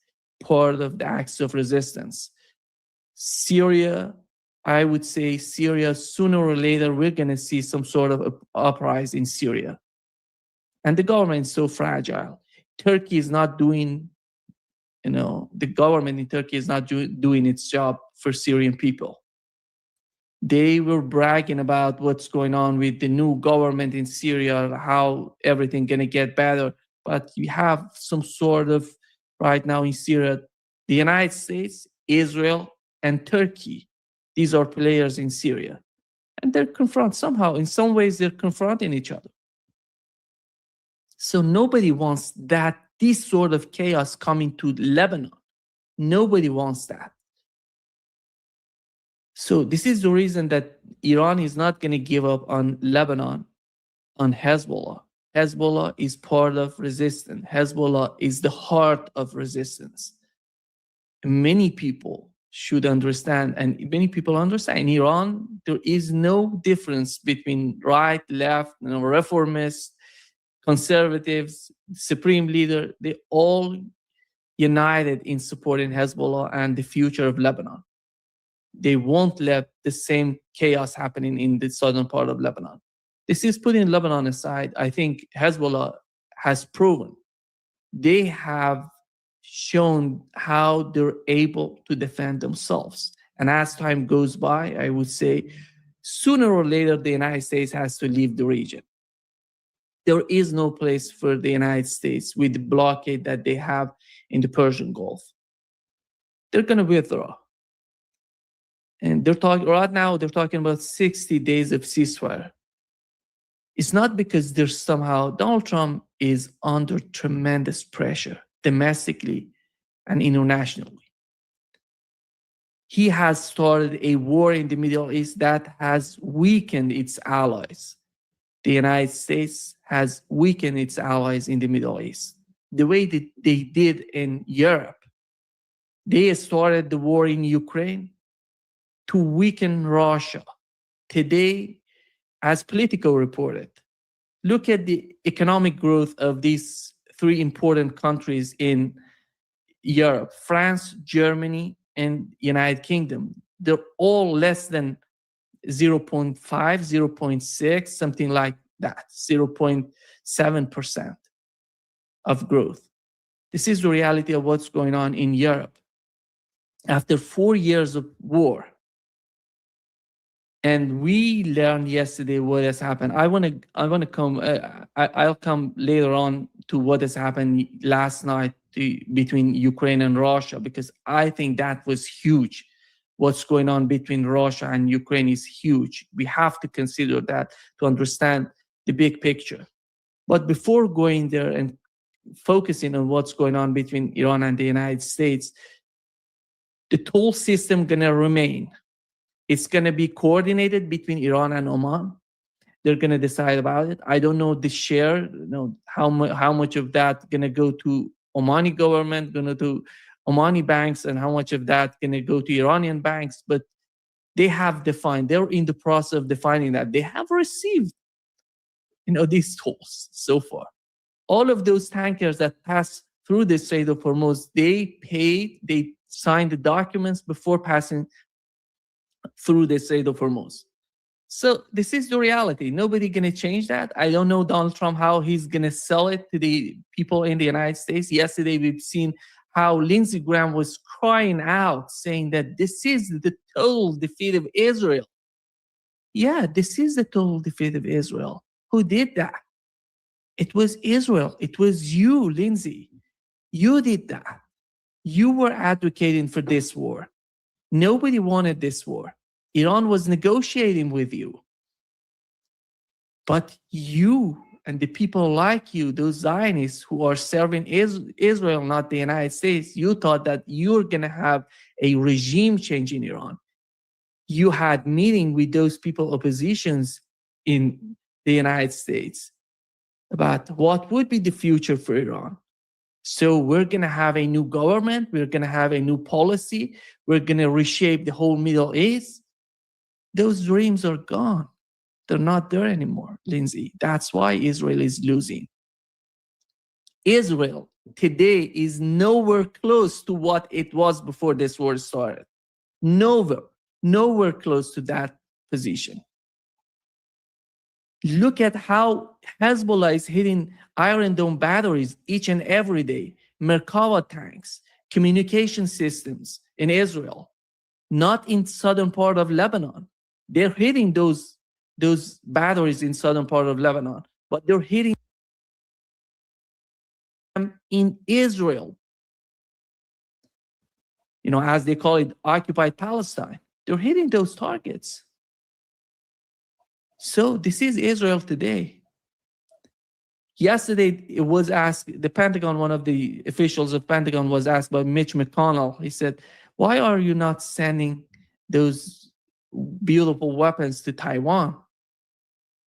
part of the acts of resistance. Syria, I would say Syria, sooner or later, we're going to see some sort of uprising in Syria. And the government is so fragile. Turkey is not doing, the government in Turkey is not doing its job for Syrian people. They were bragging about what's going on with the new government in Syria, how everything going to get better. But you have some sort of, right now in Syria, the United States, Israel, and Turkey. These are players in Syria. And they're in some ways, they're confronting each other. So nobody wants this sort of chaos coming to Lebanon. Nobody wants that. So this is the reason that Iran is not going to give up on Lebanon, on Hezbollah. Hezbollah is part of resistance. Hezbollah is the heart of resistance. Many people should understand, and many people understand. In Iran, there is no difference between right, left, reformists, conservatives, supreme leader. They all united in supporting Hezbollah and the future of Lebanon. They won't let the same chaos happening in the southern part of Lebanon. This is putting Lebanon aside. I think Hezbollah has proven. They have shown how they're able to defend themselves. And as time goes by, I would say sooner or later, the United States has to leave the region. There is no place for the United States with the blockade that they have in the Persian Gulf. They're going to withdraw. And they're talking about 60 days of ceasefire. It's not because Donald Trump is under tremendous pressure domestically and internationally. He has started a war in the Middle East that has weakened its allies. The United States has weakened its allies in the Middle East. The way that they did in Europe, they started the war in Ukraine to weaken Russia. Today, as Politico reported, look at the economic growth of these three important countries in Europe: France, Germany, and United Kingdom. They're all less than 0.5, 0.6, something like that, 0.7% of growth. This is the reality of what's going on in Europe. After 4 years of war, and we learned yesterday what has happened. I'll come later on to what has happened last night between Ukraine and Russia, because I think that was huge. What's going on between Russia and Ukraine is huge. We have to consider that to understand the big picture. But before going there and focusing on what's going on between Iran and the United States, the toll system gonna remain. It's going to be coordinated between Iran and Oman. They're going to decide about it. I don't know the share, how much of that going to go to Omani government, going to Omani banks, and how much of that going to go to Iranian banks. But they have defined, they're in the process of defining that. They have received, these tolls so far. All of those tankers that pass through the Strait of Hormuz, they signed the documents before passing through the Strait of Hormuz. So this is the reality. Nobody going to change that. I don't know Donald Trump how he's going to sell it to the people in the United States. Yesterday, we've seen how Lindsey Graham was crying out, saying that this is the total defeat of Israel. Yeah, this is the total defeat of Israel. Who did that? It was Israel. It was you, Lindsey. You did that. You were advocating for this war. Nobody wanted this war. Iran was negotiating with you. But you and the people like you, those Zionists who are serving Israel, not the United States, you thought that you're going to have a regime change in Iran. You had meeting with those people, oppositions in the United States, about what would be the future for Iran. So we're going to have a new government. We're going to have a new policy. We're going to reshape the whole Middle East. Those dreams are gone. They're not there anymore, Lindsey. That's why Israel is losing. Israel today is nowhere close to what it was before this war started. Nowhere close to that position. Look at how Hezbollah is hitting Iron Dome batteries each and every day, Merkava tanks, communication systems in Israel, not in southern part of Lebanon. They're hitting those batteries in southern part of Lebanon, but they're hitting them in Israel. As they call it, occupied Palestine. They're hitting those targets. So this is Israel today. Yesterday, it was asked, the Pentagon, one of the officials of Pentagon was asked by Mitch McConnell. He said, why are you not sending those beautiful weapons to Taiwan?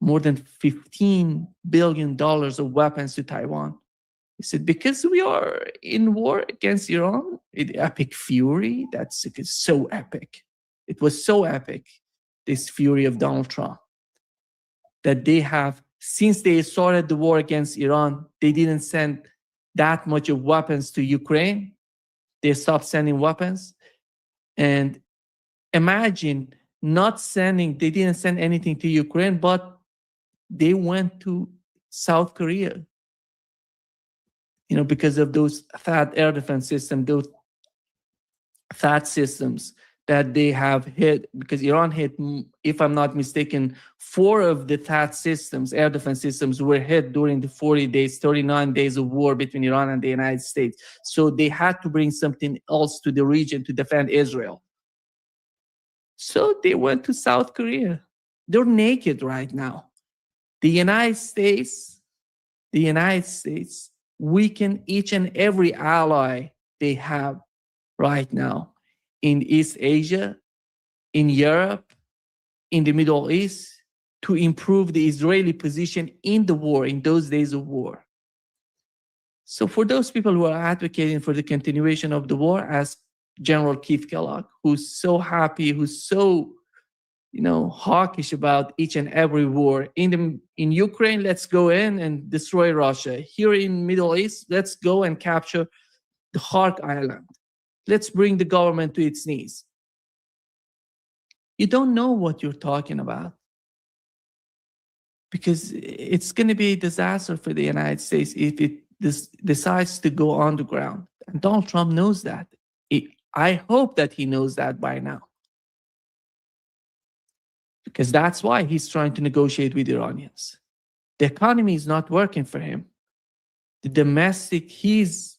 More than $15 billion of weapons to Taiwan. He said, because we are in war against Iran, epic fury. It's so epic. It was so epic, this fury of Donald Trump, that they have, since they started the war against Iran, they didn't send that much of weapons to Ukraine. They stopped sending weapons. And imagine they didn't send anything to Ukraine, but they went to South Korea, because of those THAAD air defense systems, those THAAD systems that they have hit, because Iran hit, if I'm not mistaken, 4 of the THAAD systems, air defense systems, were hit during the 39 days of war between Iran and the United States. So they had to bring something else to the region to defend Israel. So they went to South Korea. They're naked right now. The United States weaken each and every ally they have right now. in East Asia, in Europe, in the Middle East, to improve the Israeli position in the war, in those days of war. So for those people who are advocating for the continuation of the war, as General Keith Kellogg, who's so happy, who's so hawkish about each and every war. In Ukraine, let's go in and destroy Russia. Here in Middle East, let's go and capture the Hark Island. Let's bring the government to its knees. You don't know what you're talking about, because it's going to be a disaster for the United States if it decides to go underground. And Donald Trump knows that. I hope that he knows that by now, because that's why he's trying to negotiate with Iranians. The economy is not working for him. The domestic, his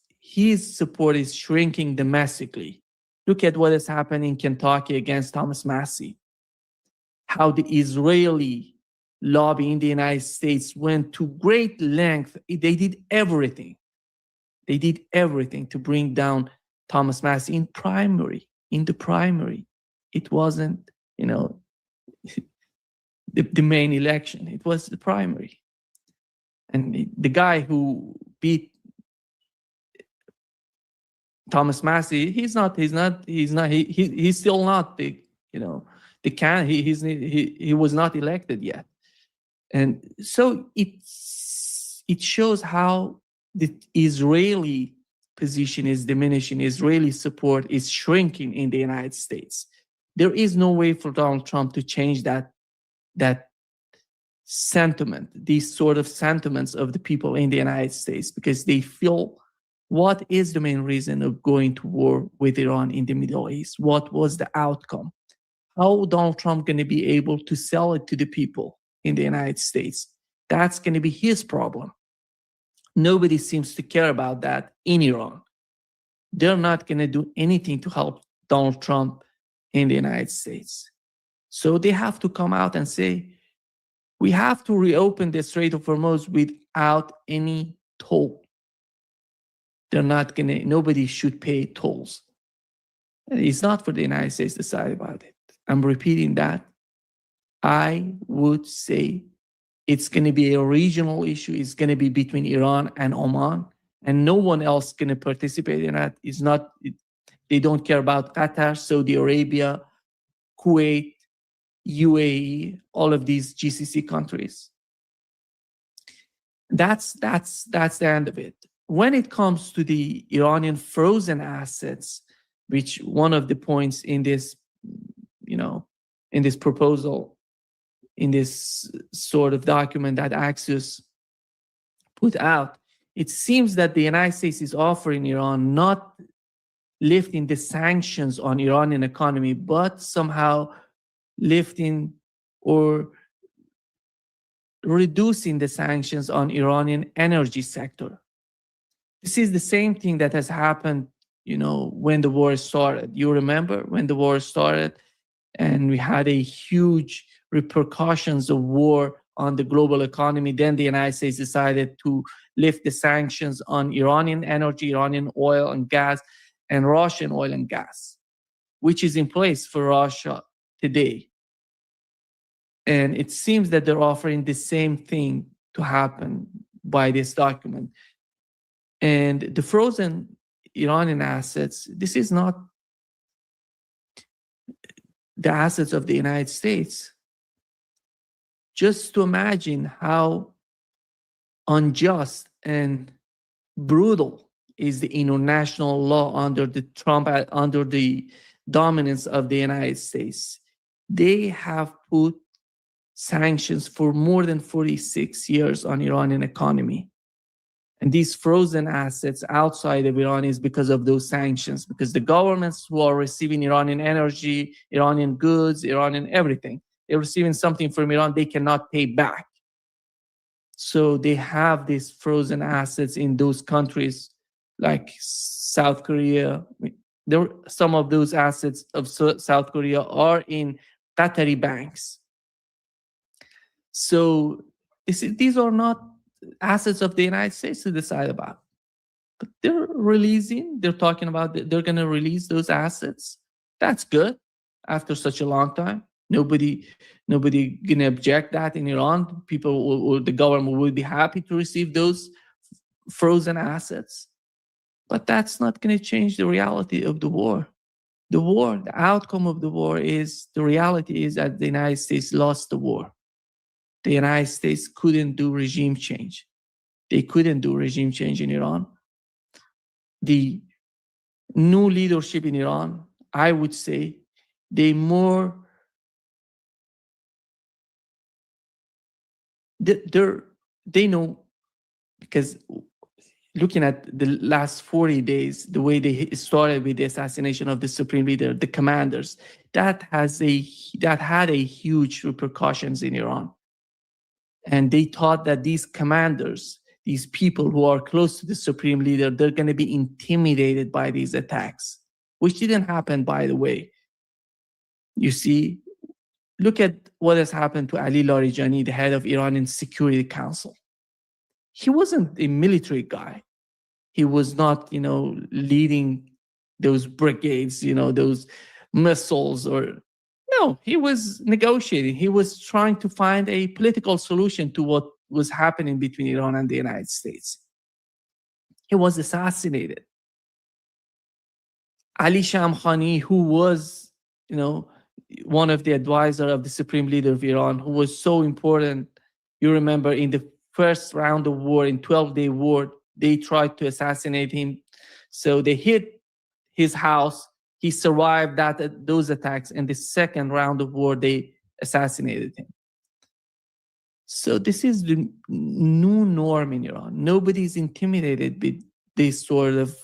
support is shrinking domestically. Look at what has happened in Kentucky against Thomas Massie. How the Israeli lobby in the United States went to great length. They did everything. They did everything to bring down Thomas Massie in the primary. It wasn't, the main election. It was the primary. And the guy who beat Thomas Massie, he's still not the, he was not elected yet. And so it shows how the Israeli position is diminishing, Israeli support is shrinking in the United States. There is no way for Donald Trump to change that sentiment, these sort of sentiments of the people in the United States, because they feel, what is the main reason of going to war with Iran in the Middle East? What was the outcome? How Donald Trump going to be able to sell it to the people in the United States? That's going to be his problem. Nobody seems to care about that in Iran. They're not going to do anything to help Donald Trump in the United States. So they have to come out and say, we have to reopen the Strait of Hormuz without any toll. Nobody should pay tolls. And it's not for the United States to decide about it. I'm repeating that. I would say it's going to be a regional issue. It's going to be between Iran and Oman, and no one else going to participate in that. They don't care about Qatar, Saudi Arabia, Kuwait, UAE, all of these GCC countries. That's the end of it. When it comes to the Iranian frozen assets, which one of the points in this, in this proposal, in this sort of document that Axios put out, it seems that the United States is offering Iran not lifting the sanctions on Iranian economy, but somehow lifting or reducing the sanctions on Iranian energy sector. This is the same thing that has happened, when the war started. You remember when the war started and we had a huge repercussions of war on the global economy. Then the United States decided to lift the sanctions on Iranian energy, Iranian oil and gas, and Russian oil and gas, which is in place for Russia today. And it seems that they're offering the same thing to happen by this document. And the frozen Iranian assets, this is not the assets of the United States. Just to imagine how unjust and brutal is the international law under the dominance of the United States. They have put sanctions for more than 46 years on Iranian economy. And these frozen assets outside of Iran is because of those sanctions, because the governments who are receiving Iranian energy, Iranian goods, Iranian everything, they're receiving something from Iran they cannot pay back. So they have these frozen assets in those countries like South Korea. Some of those assets of South Korea are in Qatari banks. So these are not assets of the United States to decide about. But they're talking about they're going to release those assets. That's good after such a long time. Nobody gonna object that in Iran. People or the government will be happy to receive those frozen assets. But that's not going to change the reality of the war. The war, the outcome of the war is, the reality is that the United States lost the war. The United States couldn't do regime change. They couldn't do regime change in Iran. The new leadership in Iran, I would say, they know, because looking at the last 40 days, the way they started with the assassination of the supreme leader, the commanders, that had a huge repercussions in Iran. And they thought that these commanders, these people who are close to the supreme leader, they're going to be intimidated by these attacks, which didn't happen, by the way. You see, look at what has happened to Ali Larijani, the head of Iranian Security Council. He wasn't a military guy. He was not, leading those brigades, those missiles no, he was negotiating. He was trying to find a political solution to what was happening between Iran and the United States. He was assassinated. Ali Shamkhani, who was, one of the advisors of the supreme leader of Iran, who was so important. You remember in the first round of war, in 12-day war, they tried to assassinate him. So they hit his house. He survived those attacks. In the second round of war, they assassinated him. So this is the new norm in Iran. Nobody's intimidated with this sort of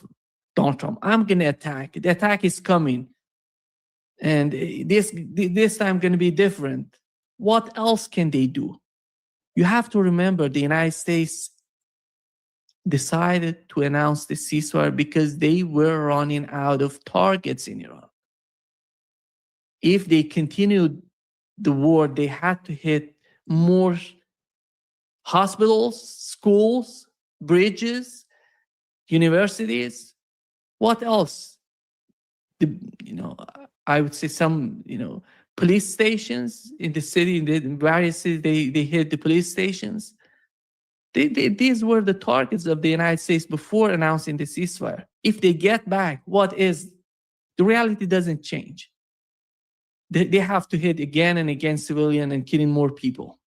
Donald Trump. I'm going to attack. The attack is coming. And this time going to be different. What else can they do? You have to remember the United States decided to announce the ceasefire because they were running out of targets in Iran. If they continued the war, they had to hit more hospitals, schools, bridges, universities. What else? I would say some, police stations in the city, in various cities, they hit the police stations. These were the targets of the United States before announcing the ceasefire. If they get back, the reality doesn't change. They have to hit again and again civilian and killing more people.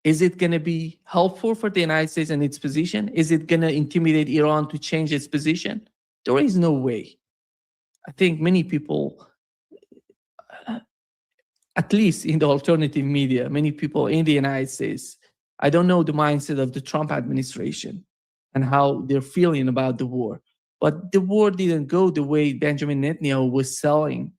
Is it going to be helpful for the United States and its position? Is it going to intimidate Iran to change its position? There is no way. I think many people, at least in the alternative media, many people in the United States, I don't know the mindset of the Trump administration and how they're feeling about the war. But the war didn't go the way Benjamin Netanyahu was selling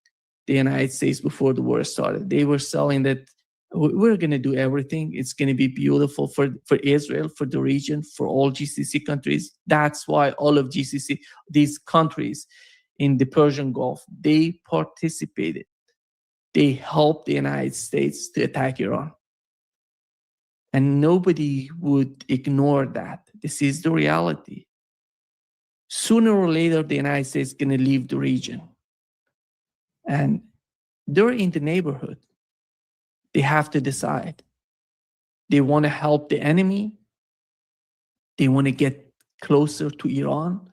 the United States before the war started. They were selling that we're going to do everything. It's going to be beautiful for Israel, for the region, for all GCC countries. That's why all of GCC, these countries in the Persian Gulf, they participated. They helped the United States to attack Iran. And nobody would ignore that. This is the reality. Sooner or later, the United States is going to leave the region. And they're in the neighborhood. They have to decide. They want to help the enemy. They want to get closer to Iran.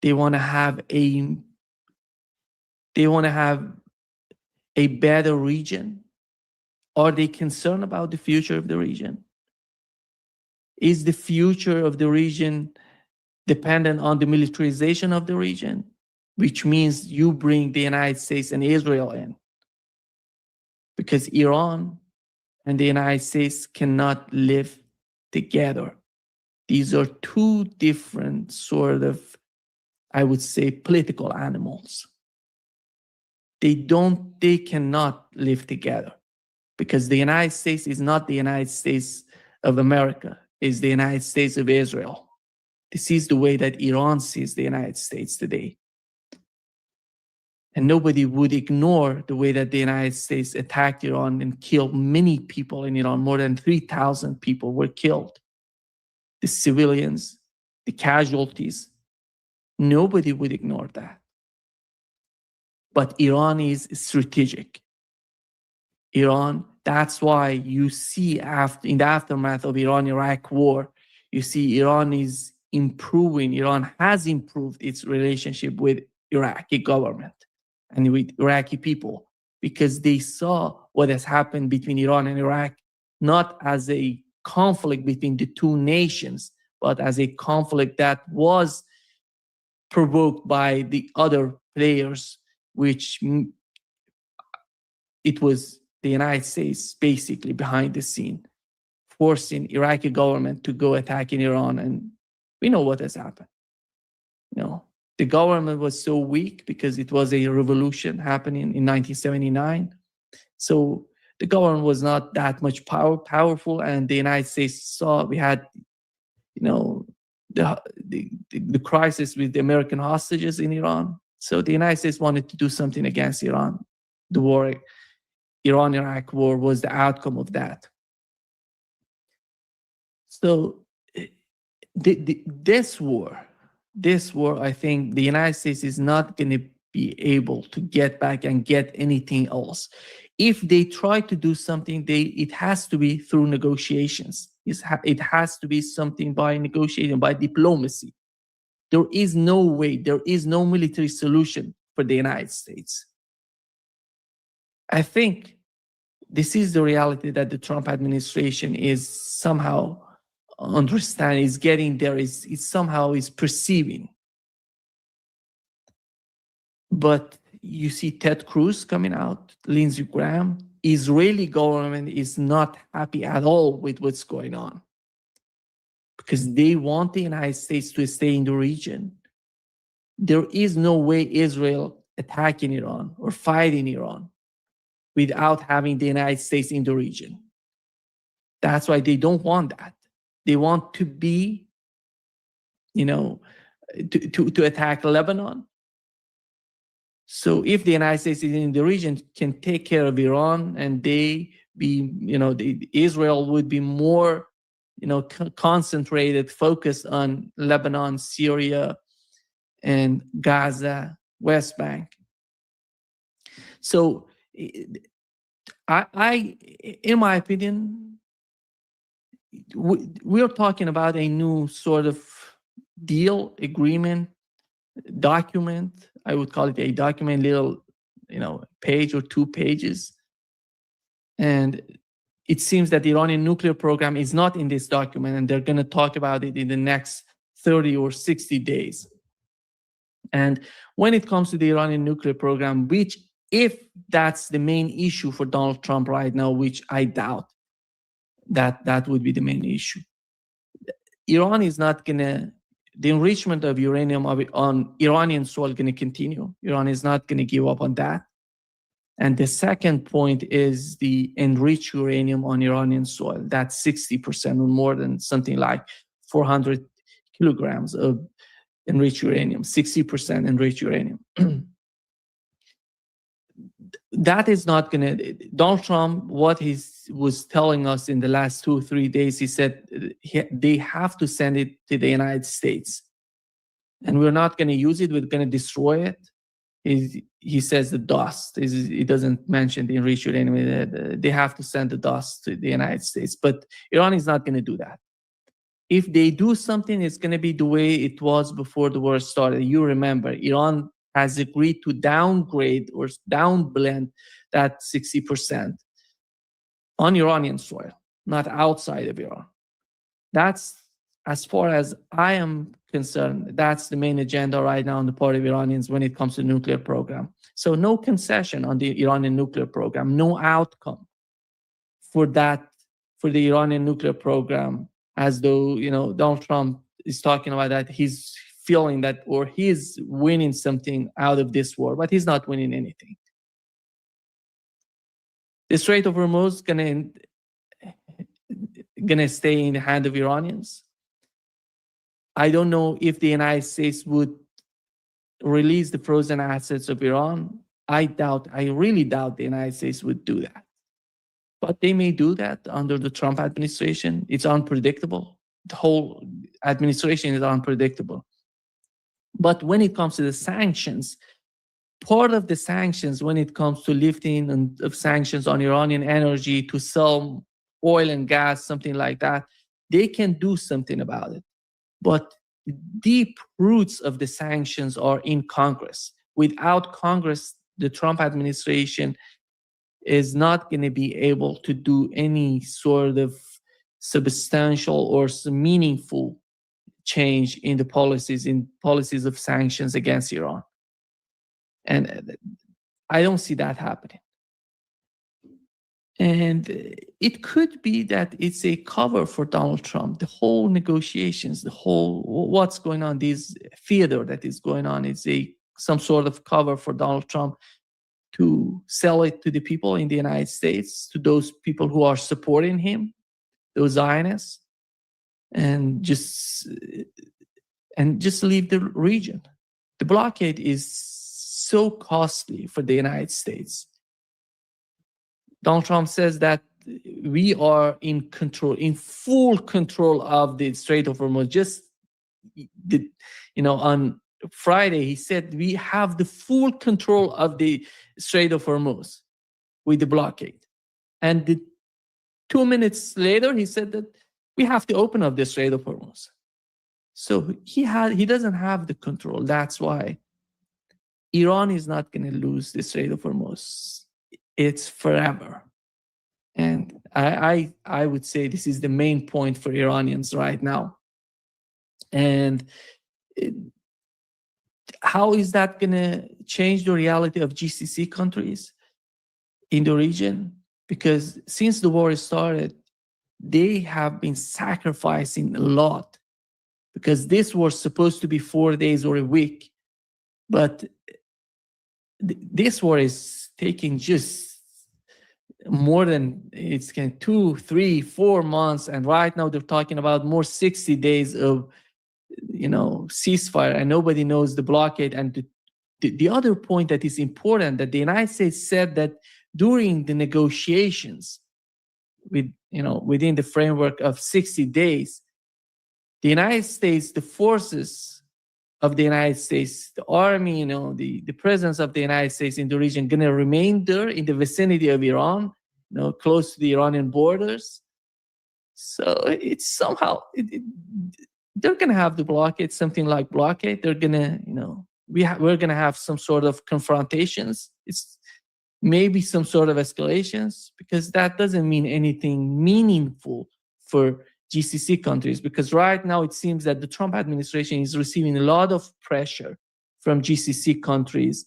They want to have a better region. Are they concerned about the future of the region? Is the future of the region dependent on the militarization of the region, which means you bring the United States and Israel in? Because Iran and the United States cannot live together. These are two different sort of, I would say, political animals. They cannot live together. Because the United States is not the United States of America, it's the United States of Israel. This is the way that Iran sees the United States today. And nobody would ignore the way that the United States attacked Iran and killed many people in Iran. More than 3,000 people were killed. The civilians, the casualties. Nobody would ignore that. But Iran is strategic. Iran, that's why you see in the aftermath of Iran-Iraq war, you see Iran is improving. Iran has improved its relationship with Iraqi government and with Iraqi people, because they saw what has happened between Iran and Iraq, not as a conflict between the two nations, but as a conflict that was provoked by the other players, which it was the United States basically behind the scene, forcing Iraqi government to go attacking Iran. And we know what has happened. You know, the government was so weak because it was a revolution happening in 1979. So the government was not that much powerful, and the United States saw we had, you know, the crisis with the American hostages in Iran. So the United States wanted to do something against Iran. The war, Iran-Iraq war, was the outcome of that. So this war, I think the United States is not going to be able to get back and get anything else. If they try to do something, it has to be through negotiations. It has to be something by negotiation, by diplomacy. There is no way, there is no military solution for the United States. I think this is the reality that the Trump administration is somehow understanding, is getting there, is somehow is perceiving. But you see Ted Cruz coming out, Lindsey Graham. Israeli government is not happy at all with what's going on, because they want the United States to stay in the region. There is no way Israel attacking Iran or fighting Iran without having the United States in the region. That's why they don't want that. They want to be, you know, to attack Lebanon. So if the United States is in the region, can take care of Iran, and they be, you know, Israel would be more, you know, concentrated, focused on Lebanon, Syria, and Gaza, West Bank. So I in my opinion, we're talking about a new sort of deal, agreement, document. I would call it a document, little, you know, page or 2 pages. And it seems that the Iranian nuclear program is not in this document, and they're going to talk about it in the next 30 or 60 days. And when it comes to the Iranian nuclear program, which, if that's the main issue for Donald Trump right now, which I doubt that would be the main issue, Iran is not going to, the enrichment of uranium on Iranian soil going to continue. Iran is not going to give up on that. And the second point is the enriched uranium on Iranian soil. That's 60% or more, than something like 400 kilograms of enriched uranium, 60% enriched uranium. That is not going to, Donald Trump, what he was telling us in the last 2 or 3 days, he said they have to send it to the United States. And we're not going to use it, we're going to destroy it. He says the dust, he doesn't mention the enriched uranium. They have to send the dust to the United States. But Iran is not going to do that. If they do something, it's going to be the way it was before the war started. You remember, Iran has agreed to downgrade or downblend that 60% on Iranian soil, not outside of Iran. That's, as far as I am concerned, that's the main agenda right now on the part of Iranians when it comes to the nuclear program. So no concession on the Iranian nuclear program, no outcome for that, for the Iranian nuclear program, as though, you know, Donald Trump is talking about that he's feeling that, or he's winning something out of this war, but he's not winning anything. The Strait of Hormuz is gonna stay in the hand of Iranians. I don't know if the United States would release the frozen assets of Iran. I really doubt the United States would do that. But they may do that under the Trump administration. It's unpredictable. The whole administration is unpredictable. But when it comes to the sanctions, part of the sanctions when it comes to lifting of sanctions on Iranian energy to sell oil and gas, something like that, they can do something about it. But deep roots of the sanctions are in Congress. Without Congress, the Trump administration is not going to be able to do any sort of substantial or meaningful change in the policies of sanctions against Iran. And I don't see that happening. And it could be that it's a cover for Donald Trump. The whole negotiations, the whole what's going on, this theater that is going on, it's some sort of cover for Donald Trump to sell it to the people in the United States, to those people who are supporting him, those Zionists, and just leave the region. The blockade is so costly for the United States. Donald Trump says that we are in control, in full control of the Strait of Hormuz. On Friday, he said we have the full control of the Strait of Hormuz with the blockade. And 2 minutes later, he said that we have to open up the Strait of Hormuz. So he doesn't have the control. That's why Iran is not going to lose the Strait of Hormuz. It's forever. And I would say this is the main point for Iranians right now. And how is that going to change the reality of GCC countries in the region? Because since the war started, they have been sacrificing a lot, because this was supposed to be 4 days or a week. But this war is taking just more than, it's 2, 3, 4 months. And right now they're talking about more 60 days of ceasefire, and nobody knows the blockade. And the other point that is important, that the United States said that during the negotiations within the framework of 60 days, the United States, the forces of the United States, the army, the presence of the United States in the region going to remain there in the vicinity of Iran, close to the Iranian borders. So it's somehow, they're going to have the blockade, something like blockade. They're going to, we're going to have some sort of confrontations. It's maybe some sort of escalations, because that doesn't mean anything meaningful for GCC countries. Because right now it seems that the Trump administration is receiving a lot of pressure from GCC countries,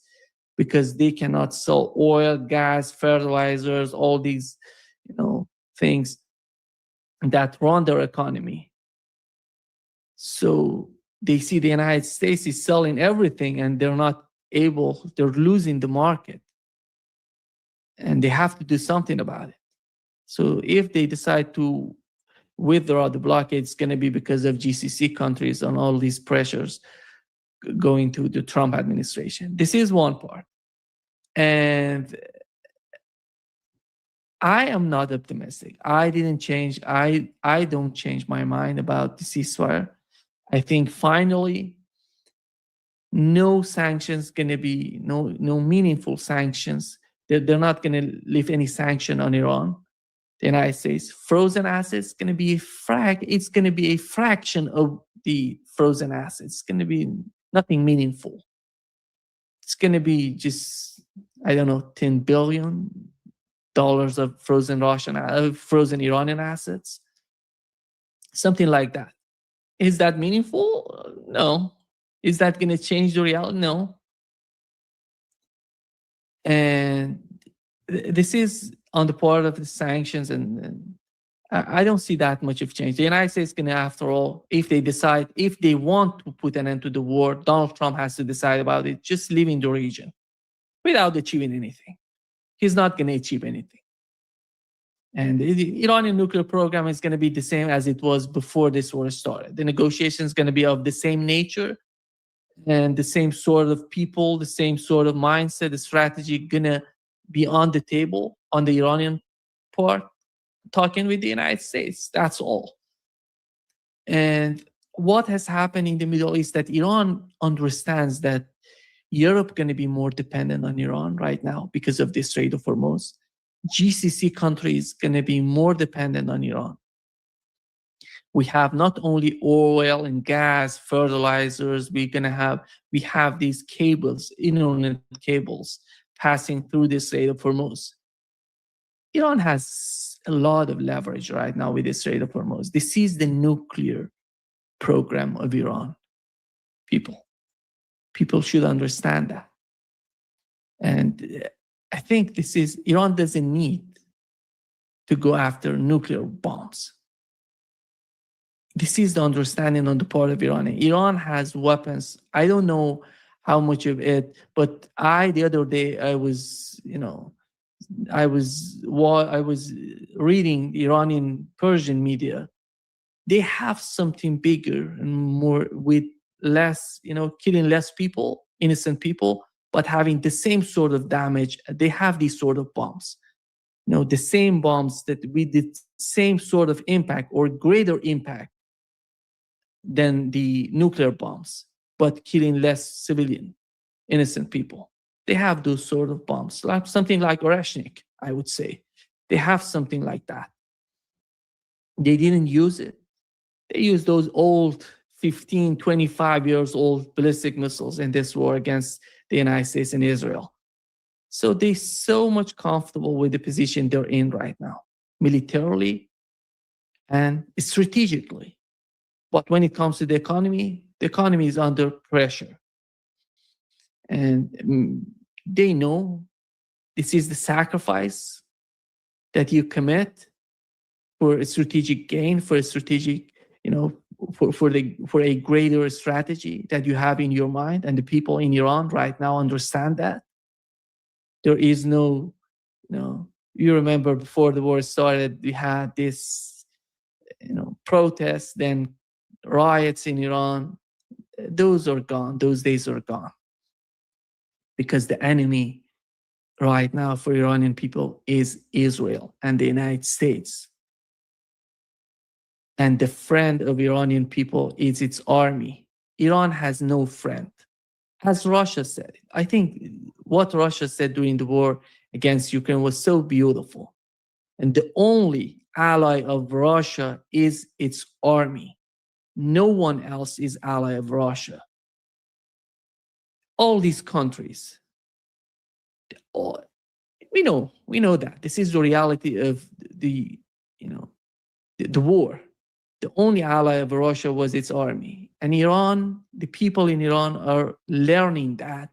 because they cannot sell oil, gas, fertilizers, all these, things that run their economy. So they see the United States is selling everything, and they're losing the market. And they have to do something about it. So if they decide to withdraw the blockade, it's going to be because of GCC countries and all these pressures going to the Trump administration. This is one part. And I am not optimistic. I didn't change. I don't change my mind about the ceasefire. I think finally, no sanctions going to be, no meaningful sanctions. They're not going to lift any sanction on Iran. The United States frozen assets going to be it's going to be a fraction of the frozen assets. It's going to be nothing meaningful. It's going to be just, I don't know, $10 billion of frozen Iranian assets, something like that. Is that meaningful? No. Is that going to change the reality? No. And this is on the part of the sanctions, and I don't see that much of change. The United States is going to, after all, if they want to put an end to the war, Donald Trump has to decide about it, just leaving the region without achieving anything. He's not going to achieve anything. And the Iranian nuclear program is going to be the same as it was before this war started. The negotiation is going to be of the same nature, and the same sort of people, the same sort of mindset, the strategy going to be on the table on the Iranian part, talking with the United States. That's all. And what has happened in the Middle East, that Iran understands that Europe going to be more dependent on Iran right now because of the Strait of Hormuz. GCC countries going to be more dependent on Iran. We have not only oil and gas, fertilizers, we have these cables, internet cables passing through the Strait of Hormuz. Iran has a lot of leverage right now with the Strait of Hormuz. This is the nuclear program of Iran. People should understand that. And I think Iran doesn't need to go after nuclear bombs. This is the understanding on the part of Iran. Iran has weapons. I don't know how much of it, but the other day I was reading Iranian Persian media. They have something bigger and more with less, killing less people, innocent people, but having the same sort of damage. They have these sort of bombs. The same bombs that with the same sort of impact or greater impact than the nuclear bombs, but killing less civilian, innocent people. They have those sort of bombs, like something like Oreshnik, I would say. They have something like that. They didn't use it. They used those old 15, 25 years old ballistic missiles in this war against the United States and Israel. So they're so much comfortable with the position they're in right now, militarily and strategically. But when it comes to the economy is under pressure. And they know this is the sacrifice that you commit for a strategic gain, for a strategic, for a greater strategy that you have in your mind. And the people in Iran right now understand that. There is no, you remember before the war started, we had this, protests, then riots in Iran. Those are gone. Those days are gone. Because the enemy right now for Iranian people is Israel and the United States. And the friend of Iranian people is its army. Iran has no friend. As Russia said, I think what Russia said during the war against Ukraine was so beautiful. And the only ally of Russia is its army. No one else is ally of Russia. All these countries, we know that this is the reality of the war. The only ally of Russia was its army. And Iran, the people in Iran are learning that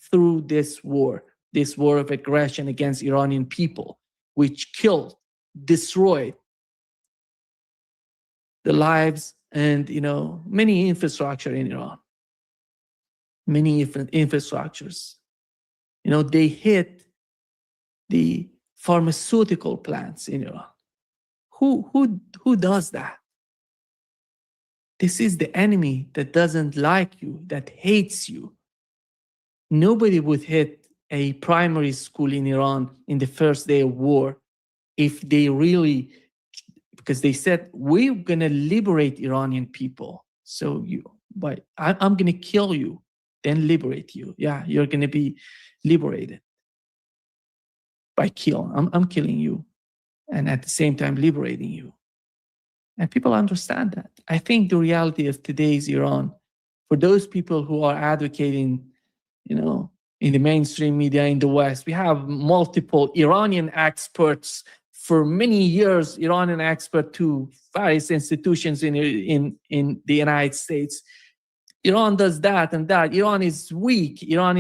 through this war of aggression against Iranian people, which killed, destroyed the lives and, many infrastructure in Iran. Many infrastructures. They hit the pharmaceutical plants in Iran. Who does that? This is the enemy that doesn't like you, that hates you. Nobody would hit a primary school in Iran in the first day of war if they really, because they said, we're going to liberate Iranian people. So I'm going to kill you, then liberate you. Yeah, you're going to be liberated by kill. I'm killing you and at the same time liberating you. And people understand that. I think the reality of today's Iran, for those people who are advocating, in the mainstream media in the West, we have multiple Iranian experts for many years, Iranian expert to various institutions in the United States. Iran does that and that. Iran is weak. Iran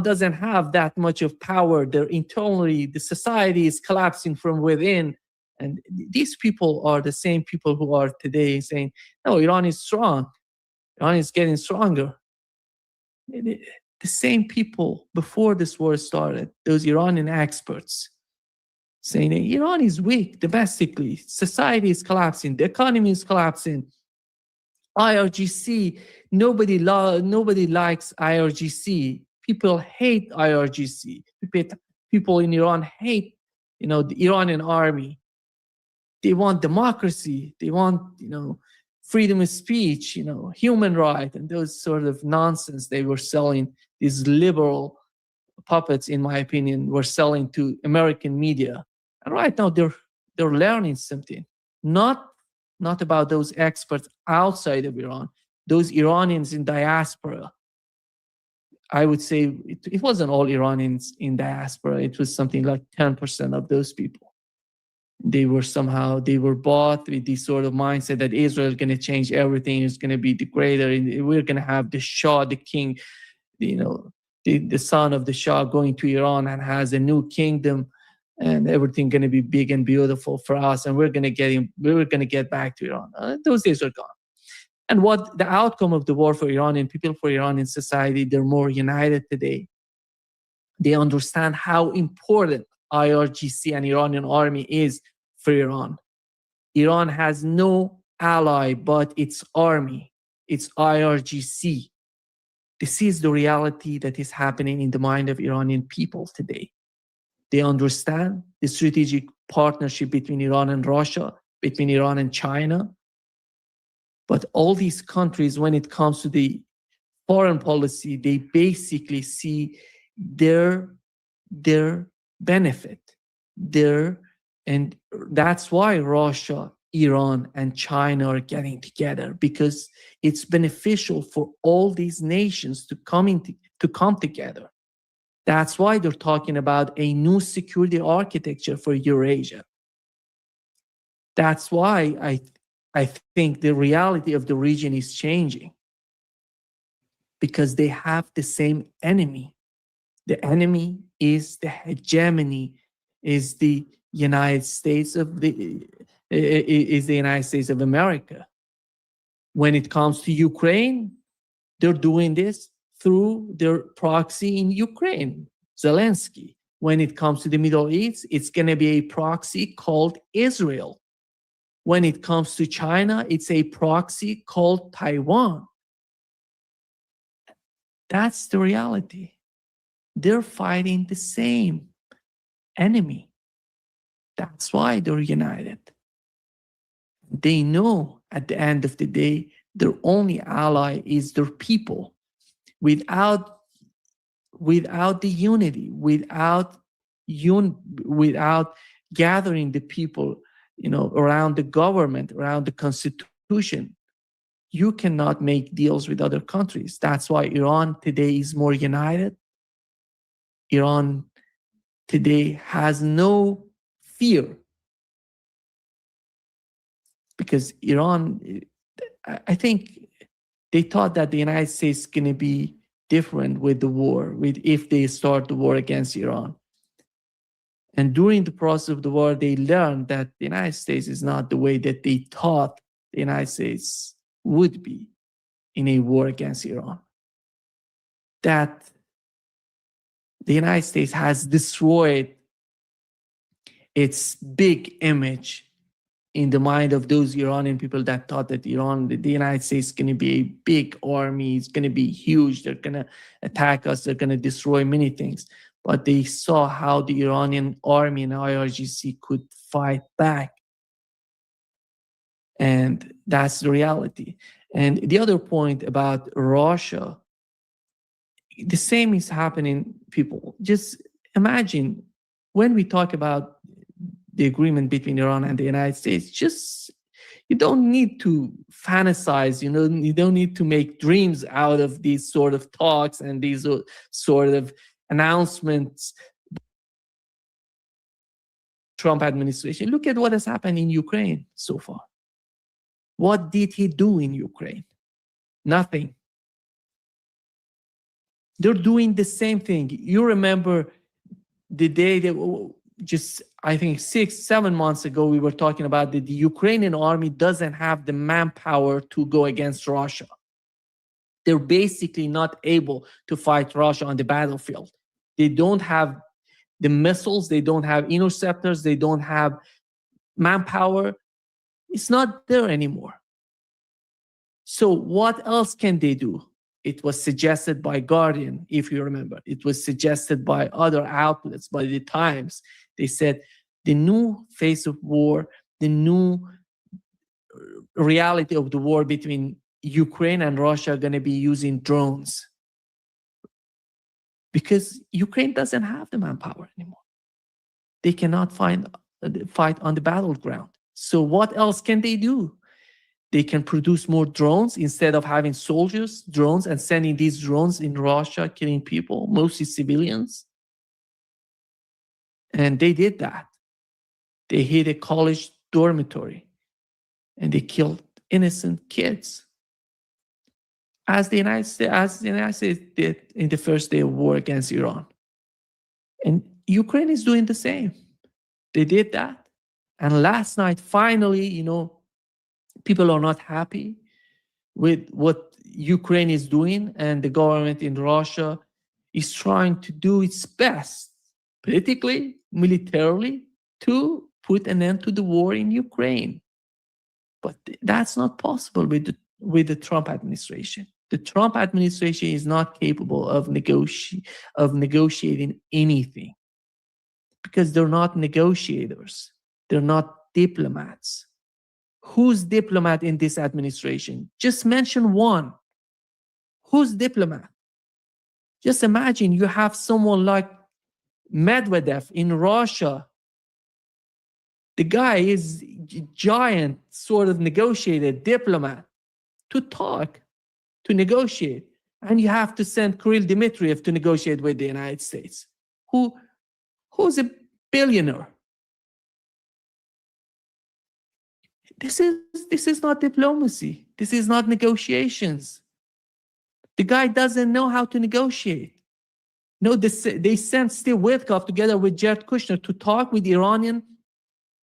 doesn't have that much of power. They're internally, the society is collapsing from within. And these people are the same people who are today saying, no, Iran is strong. Iran is getting stronger. The same people before this war started, those Iranian experts, saying that Iran is weak domestically. Society is collapsing. The economy is collapsing. IRGC, nobody likes IRGC. People hate IRGC. People in Iran hate, the Iranian army. They want democracy. They want, freedom of speech, human right, and those sort of nonsense they were selling, these liberal puppets, in my opinion, were selling to American media. And right now they're learning something, not about those experts outside of Iran, those Iranians in diaspora. I would say it wasn't all Iranians in diaspora. It was something like 10% of those people. They were bought with this sort of mindset that Israel is going to change everything, is going to be the greater, and we're going to have the Shah, the king, the son of the Shah going to Iran and has a new kingdom, and everything going to be big and beautiful for us, and we're going to get back to Iran. Those days are gone. And what the outcome of the war for Iranian people, for Iranian society, they're more united today. They understand how important IRGC and Iranian army is for Iran. Iran has no ally but its army, its IRGC. This is the reality that is happening in the mind of Iranian people today. They understand the strategic partnership between Iran and Russia, between Iran and China. But all these countries, when it comes to the foreign policy, they basically see their benefit, and that's why Russia, Iran, and China are getting together, because it's beneficial for all these nations to come together. That's why they're talking about a new security architecture for Eurasia. That's why I think the reality of the region is changing, because they have the same enemy. The enemy is the hegemony, is the United States of America. When it comes to Ukraine, they're doing this through their proxy in Ukraine, Zelensky. When it comes to the Middle East, it's going to be a proxy called Israel. When it comes to China, it's a proxy called Taiwan. That's the reality. They're fighting the same enemy. That's why they're united. They know at the end of the day, their only ally is their people. Without the unity, without gathering the people, around the government, around the constitution, you cannot make deals with other countries. That's why Iran today is more united. Iran today has no fear, because Iran, I think they thought that the United States is going to be different with the war, if they start the war against Iran. And during the process of the war, they learned that the United States is not the way that they thought the United States would be in a war against Iran. That the United States has destroyed its big image in the mind of those Iranian people that thought that the United States is going to be a big army, it's going to be huge, they're going to attack us, they're going to destroy many things. But they saw how the Iranian army and IRGC could fight back. And that's the reality. And the other point about Russia, the same is happening, people. Just imagine when we talk about the agreement between Iran and the United States, you don't need to fantasize, you don't need to make dreams out of these sort of talks and these sort of announcements. Trump administration, look at what has happened in Ukraine so far. What did he do in Ukraine? Nothing. They're doing the same thing. You remember the day that I think 6-7 months ago, we were talking about that the Ukrainian army doesn't have the manpower to go against Russia. They're basically not able to fight Russia on the battlefield. They don't have the missiles, they don't have interceptors, they don't have manpower. It's not there anymore. So what else can they do? It was suggested by Guardian, if you remember. It was suggested by other outlets, by the Times. They said the new face of war, the new reality of the war between Ukraine and Russia going to be using drones, because Ukraine doesn't have the manpower anymore. They cannot fight on the battleground. So what else can they do? They can produce more drones instead of having soldiers, drones, and sending these drones in Russia, killing people, mostly civilians. And they did that. They hit a college dormitory and they killed innocent kids, as the United States did in the first day of war against Iran. And Ukraine is doing the same. They did that. And last night, finally, people are not happy with what Ukraine is doing, and the government in Russia is trying to do its best, politically, militarily, to put an end to the war in Ukraine. But that's not possible with the Trump administration. The Trump administration is not capable of negotiating anything, because they're not negotiators. They're not diplomats. Who's diplomat in this administration? Just mention one. Who's diplomat? Just imagine you have someone like Medvedev in Russia. The guy is a giant sort of negotiator, diplomat, to talk, to negotiate. And you have to send Kirill Dmitriev to negotiate with the United States, who's a billionaire. This is not diplomacy. This is not negotiations. The guy doesn't know how to negotiate. No, they sent Steve Witkoff together with Jared Kushner to talk with the Iranian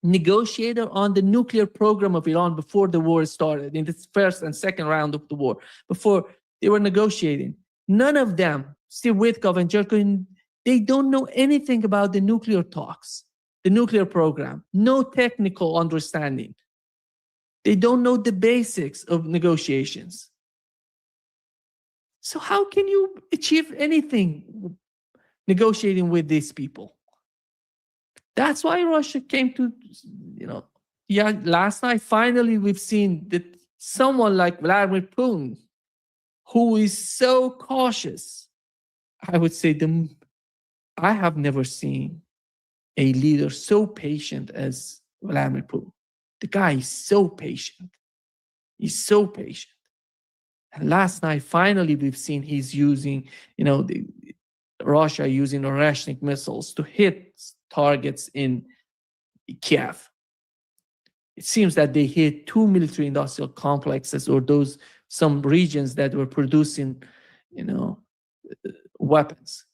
negotiator on the nuclear program of Iran before the war started, in the first and second round of the war, before they were negotiating. None of them, Steve Witkoff and Jared Kushner, they don't know anything about the nuclear talks, the nuclear program, no technical understanding. They don't know the basics of negotiations. So how can you achieve anything negotiating with these people? That's why Russia came to, last night, finally, we've seen that someone like Vladimir Putin, who is so cautious, I would say I have never seen a leader so patient as Vladimir Putin. The guy is so patient. He's so patient. And last night, finally, we've seen he's using, Russia using Oreshnik missiles to hit targets in Kiev. It seems that they hit 2 military industrial complexes, or some regions that were producing, weapons.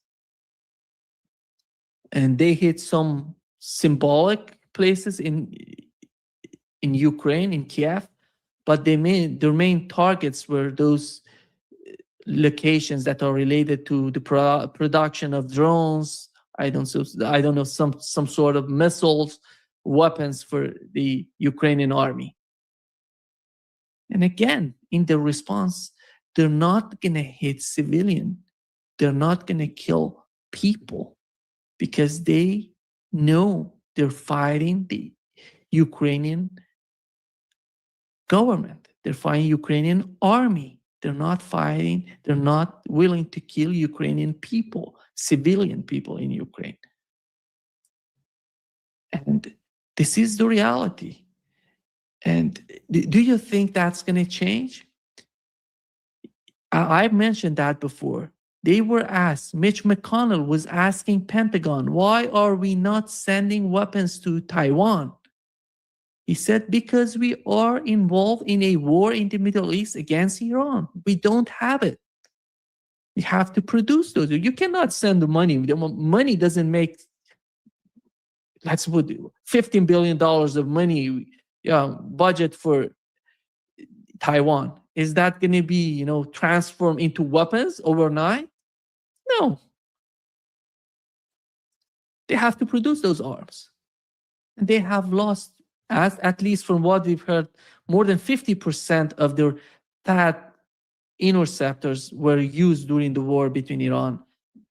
And they hit some symbolic places in Ukraine, in Kiev, but their main targets were those locations that are related to the production of drones. I don't know, some sort of missiles, weapons for the Ukrainian army. And again, in the response, they're not going to hit civilian. They're not going to kill people, because they know they're fighting the Ukrainian government. They're fighting Ukrainian army. They're not willing to kill Ukrainian people, civilian people in Ukraine. And this is the reality. And do you think that's going to change? I've mentioned that before. They were asked, Mitch McConnell was asking Pentagon, why are we not sending weapons to Taiwan? He said, because we are involved in a war in the Middle East against Iran. We don't have it. We have to produce those. You cannot send the money. The money doesn't make, let's put $15 billion of money budget for Taiwan. Is that going to be, transformed into weapons overnight? No. They have to produce those arms. And they have lost, at least from what we've heard, more than 50% of their THAAD interceptors were used during the war between Iran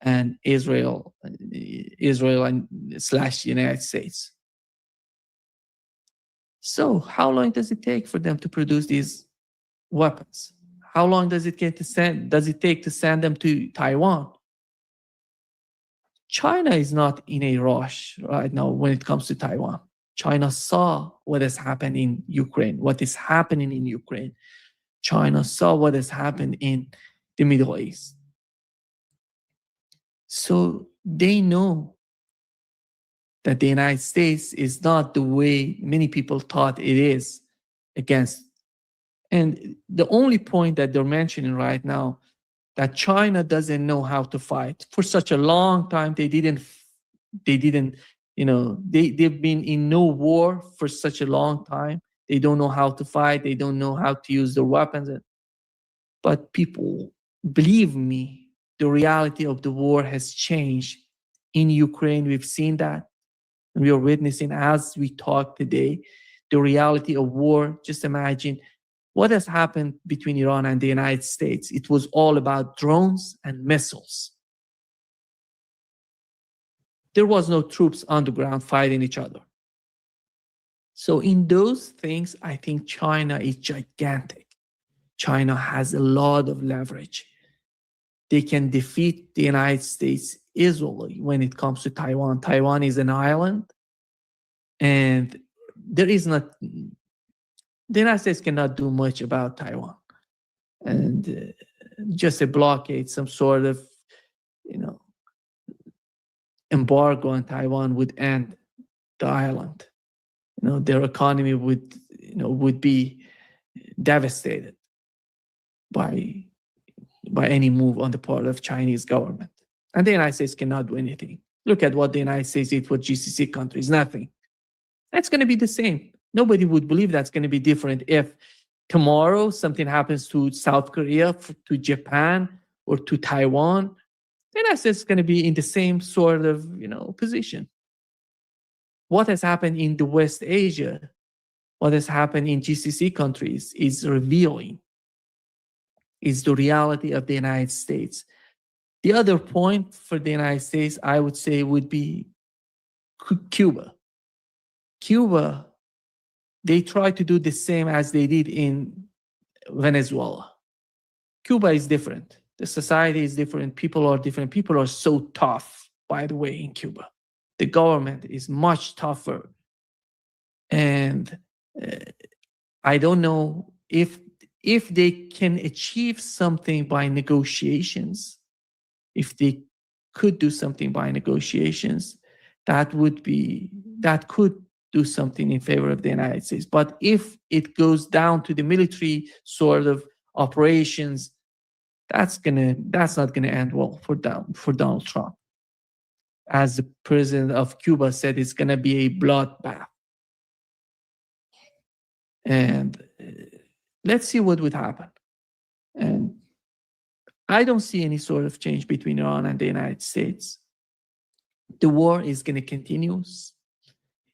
and Israel and / United States. So how long does it take for them to produce these weapons? How long does it take to send them to Taiwan? China is not in a rush right now when it comes to Taiwan. China saw what has happened in Ukraine, what is happening in Ukraine. China saw what has happened in the Middle East. So they know that the United States is not the way many people thought it is against. And the only point that they're mentioning right now, that China doesn't know how to fight. For such a long time, they've been in no war for such a long time. They don't know how to fight. They don't know how to use their weapons. But people, believe me, the reality of the war has changed. In Ukraine, we've seen that. And we are witnessing as we talk today, the reality of war. Just imagine what has happened between Iran and the United States. It was all about drones and missiles. There was no troops on the ground fighting each other. So in those things, I think China is gigantic. China has a lot of leverage. They can defeat the United States easily when it comes to Taiwan. Taiwan is an island, and the United States cannot do much about Taiwan. And just a blockade, some sort of, embargo on Taiwan would end the island. Their economy would be devastated by any move on the part of Chinese government. And the United States cannot do anything. Look at what the United States did for GCC countries, nothing. That's going to be the same. Nobody would believe that's going to be different if tomorrow something happens to South Korea, to Japan, or to Taiwan. The United States is going to be in the same sort of, position. What has happened in the West Asia, what has happened in GCC countries is revealing, is the reality of the United States. The other point for the United States, I would say, would be Cuba. Cuba, they try to do the same as they did in Venezuela. Cuba is different. The society is different. People are different. People are so tough, by the way, in Cuba. The government is much tougher. And I don't know if they can achieve something by negotiations, if they could do something by negotiations, that could do something in favor of the United States. But if it goes down to the military sort of operations, that's not gonna end well for Donald Trump. As the president of Cuba said, it's gonna be a bloodbath. And let's see what would happen. And I don't see any sort of change between Iran and the United States. The war is going to continue.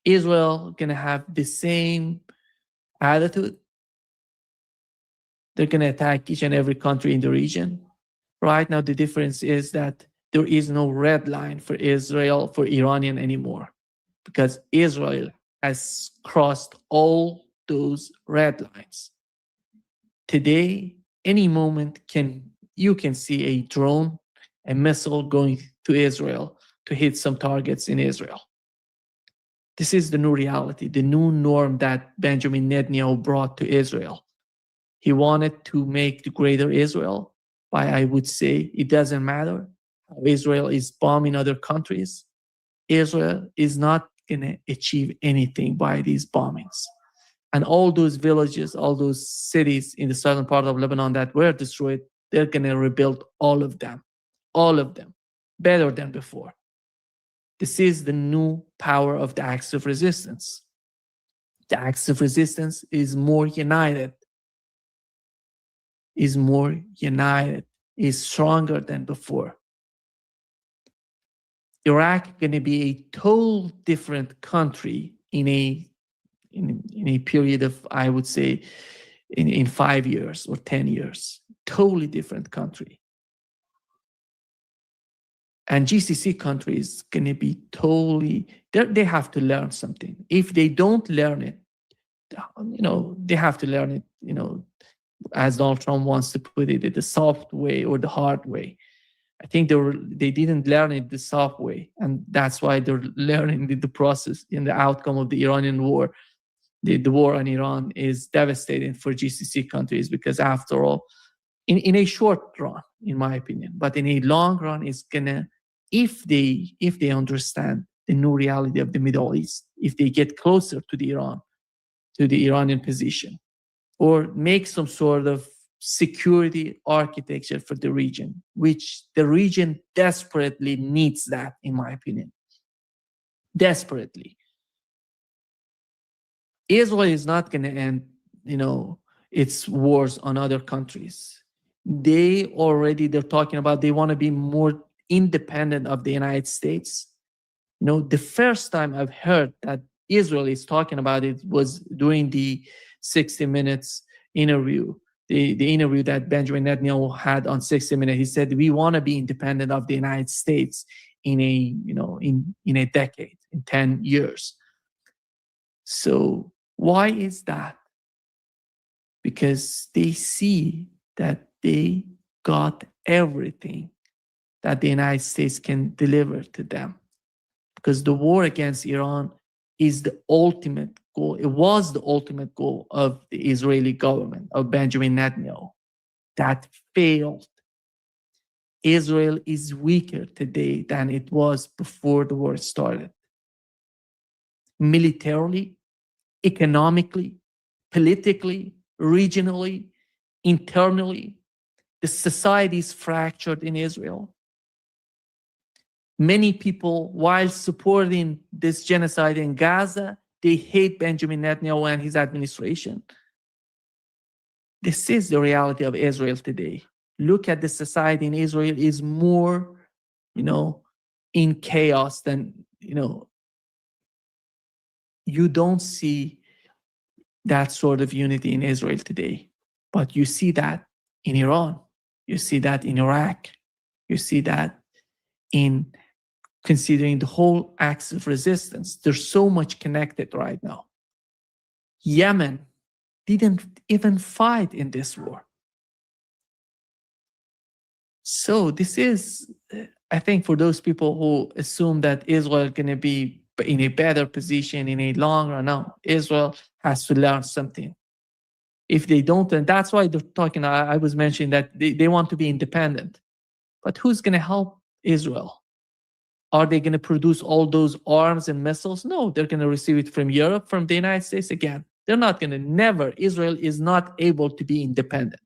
Israel going to have the same attitude. They're going to attack each and every country in the region. Right now, the difference is that there is no red line for Israel, for Iranian anymore, because Israel has crossed all those red lines. Today, any moment you can see a drone, a missile going to Israel to hit some targets in Israel. This is the new reality, the new norm that Benjamin Netanyahu brought to Israel. He wanted to make the greater Israel by, I would say, it doesn't matter how Israel is bombing other countries. Israel is not going to achieve anything by these bombings. And all those villages, all those cities in the southern part of Lebanon that were destroyed, they're going to rebuild all of them, better than before. This is the new power of the axis of resistance. The axis of resistance is more united, is stronger than before. Iraq is going to be a total different country in a period of, I would say, in 5 years or 10 years. Totally different country. And GCC countries going to be totally, they have to learn something. If they don't learn it, they have to learn it, as Donald Trump wants to put it, the soft way or the hard way. I think they didn't learn it the soft way, and that's why they're learning the process in the outcome of the Iranian war. The war on Iran is devastating for GCC countries because, after all, in a short run, in my opinion, but in a long run, it's gonna, if they understand the new reality of the Middle East, if they get closer to the Iranian position, or make some sort of security architecture for the region, which the region desperately needs that, in my opinion. Desperately. Israel is not going to end, its wars on other countries. They're talking about they want to be more independent of the United States. The first time I've heard that Israel is talking about it was during the 60 Minutes interview, the interview that Benjamin Netanyahu had on 60 Minutes. He said, we want to be independent of the United States in a decade, in 10 years. So why is that? Because they see that they got everything that the United States can deliver to them. Because the war against Iran is the ultimate goal. It was the ultimate goal of the Israeli government, of Benjamin Netanyahu. That failed. Israel is weaker today than it was before the war started. Militarily, economically, politically, regionally, internally, the society is fractured in Israel. Many people, while supporting this genocide in Gaza, they hate Benjamin Netanyahu and his administration. This is the reality of Israel today. Look at the society in Israel is more, in chaos than, you don't see that sort of unity in Israel today. But you see that in Iran. You see that in Iraq. You see that in considering the whole axis of resistance. There's so much connected right now. Yemen didn't even fight in this war. So this is, I think, for those people who assume that Israel is going to be in a better position in a long run, no, Israel has to learn something. If they don't, and that's why they're talking, I was mentioning that they want to be independent. But who's going to help Israel? Are they going to produce all those arms and missiles? No, they're going to receive it from Europe, from the United States again. They're not going to, never. Israel is not able to be independent.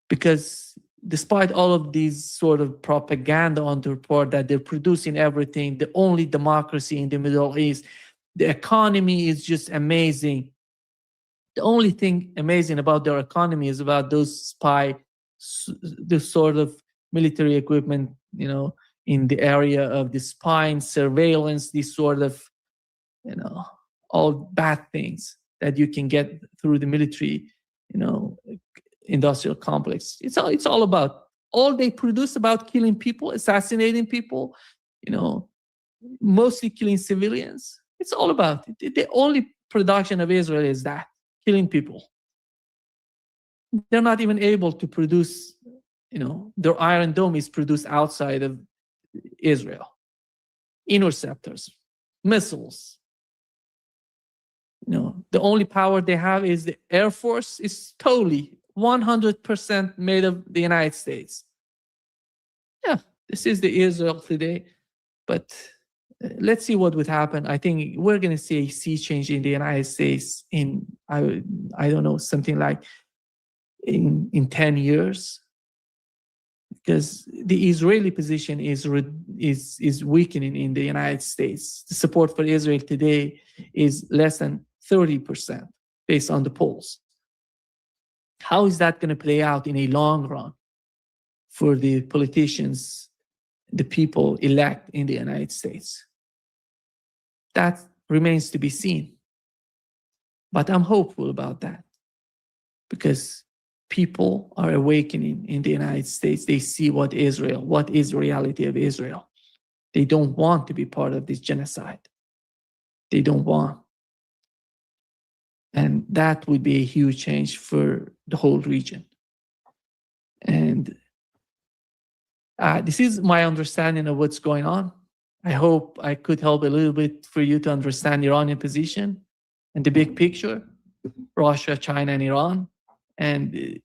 Because despite all of these sort of propaganda on the report that they're producing everything, the only democracy in the Middle East, the economy is just amazing. The only thing amazing about their economy is about those this sort of military equipment, in the area of the spying, surveillance, these sort of, all bad things that you can get through the military, industrial complex. It's all about, all they produce about killing people, assassinating people, mostly killing civilians. It's all about it. The only production of Israel is that, killing people. They're not even able to produce, their Iron Dome is produced outside of Israel. Interceptors, missiles. The only power they have is the Air Force is totally 100% made of the United States. Yeah, this is the Israel today. But let's see what would happen. I think we're going to see a sea change in the United States in, I don't know, something like in 10 years. Because the Israeli position is weakening in the United States. The support for Israel today is less than 30% based on the polls. How is that going to play out in a long run for the politicians, the people elect in the United States? That remains to be seen. But I'm hopeful about that because people are awakening in the United States. They see what is the reality of Israel. They don't want to be part of this genocide. They don't want. And that would be a huge change for the whole region. And this is my understanding of what's going on. I hope I could help a little bit for you to understand Iranian position and the big picture, Russia, China, and Iran. And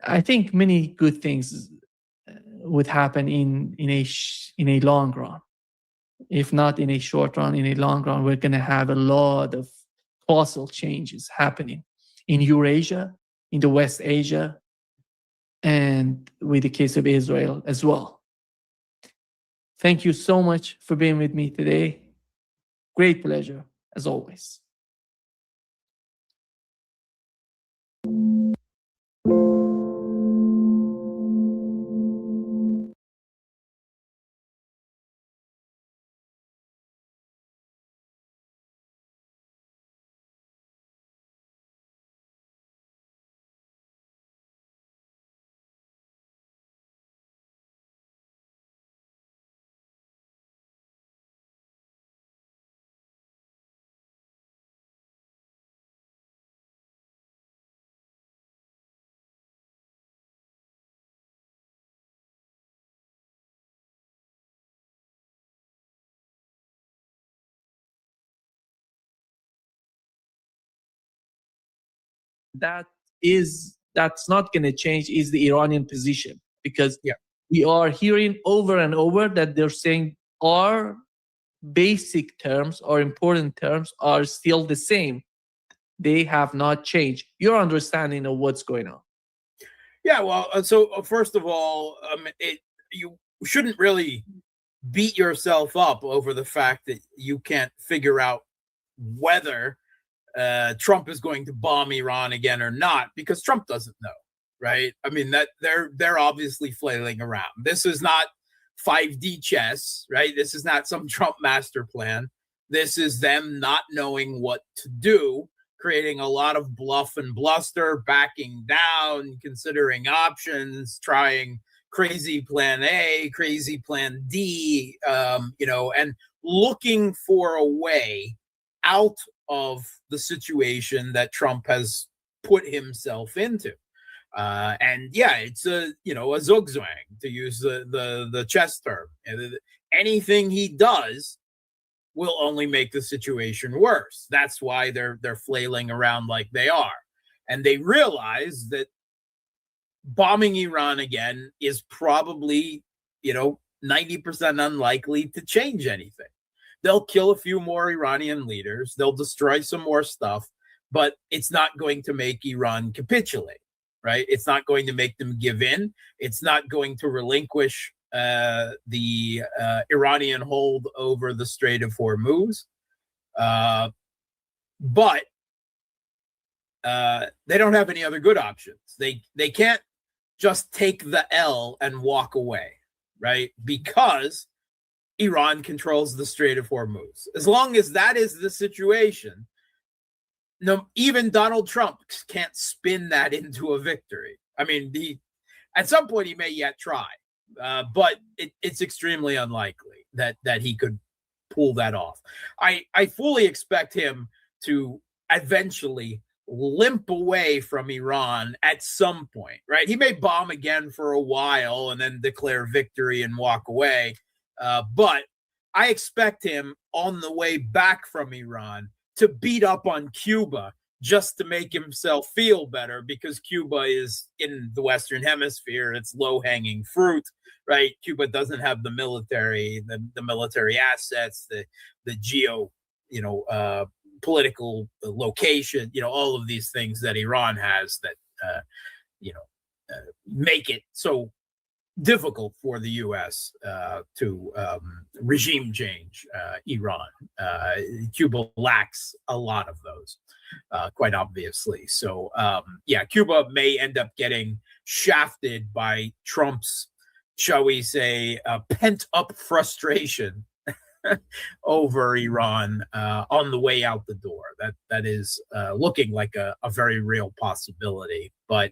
I think many good things would happen in a long run. If not in a short run, in a long run, we're going to have a lot of colossal changes happening in Eurasia, in the West Asia, and with the case of Israel as well. Thank you so much for being with me today. Great pleasure, as always. That's not going to change is the Iranian position, because we are hearing over and over that they're saying our basic terms, our important terms are still the same. They have not changed. Your understanding of what's going on. Yeah, well, so first of all, you shouldn't really beat yourself up over the fact that you can't figure out whether Trump is going to bomb Iran again or not, because Trump doesn't know, right? I mean, that they're obviously flailing around. This is not 5D chess, right? This is not some Trump master plan. This is them not knowing what to do, creating a lot of bluff and bluster, backing down, considering options, trying crazy plan A, crazy plan D, and looking for a way out of the situation that Trump has put himself into. And yeah, it's a zugzwang, to use the chess term. Anything he does will only make the situation worse. That's why they're flailing around like they are. And they realize that bombing Iran again is probably, 90% unlikely to change anything. They'll kill a few more Iranian leaders. They'll destroy some more stuff, but it's not going to make Iran capitulate, right? It's not going to make them give in. It's not going to relinquish the Iranian hold over the Strait of Hormuz. But they don't have any other good options. They can't just take the L and walk away, right? Because Iran controls the Strait of Hormuz. As long as that is the situation, even Donald Trump can't spin that into a victory. I mean, at some point he may yet try, but it's extremely unlikely that he could pull that off. I fully expect him to eventually limp away from Iran at some point, right? He may bomb again for a while and then declare victory and walk away. But I expect him on the way back from Iran to beat up on Cuba just to make himself feel better, because Cuba is in the Western Hemisphere. It's low-hanging fruit, right? Cuba doesn't have the military, the military assets, the geo, political location, all of these things that Iran has that, make it so difficult for the U.S. to regime change Iran. Cuba lacks a lot of those, quite obviously. So, Cuba may end up getting shafted by Trump's, shall we say, pent-up frustration over Iran on the way out the door. That is looking like a very real possibility. But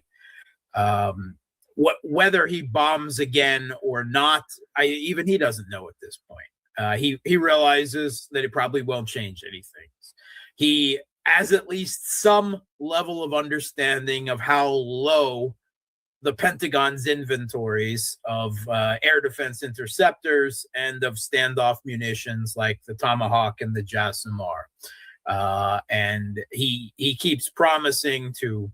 whether he bombs again or not, even he doesn't know at this point. He realizes that it probably won't change anything. He as at least some level of understanding of how low the Pentagon's inventories of air defense interceptors and of standoff munitions like the Tomahawk and the JASSM are. And he keeps promising to,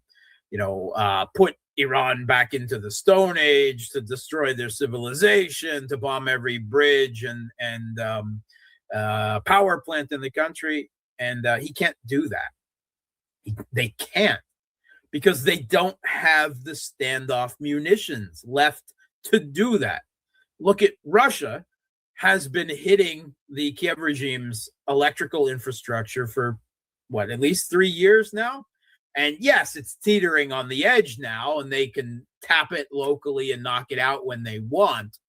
put Iran back into the Stone Age, to destroy their civilization, to bomb every bridge and power plant in the country. And he can't do that. They can't, because they don't have the standoff munitions left to do that. Look at Russia, has been hitting the Kiev regime's electrical infrastructure for at least 3 years now. And yes, it's teetering on the edge now, and they can tap it locally and knock it out when they want.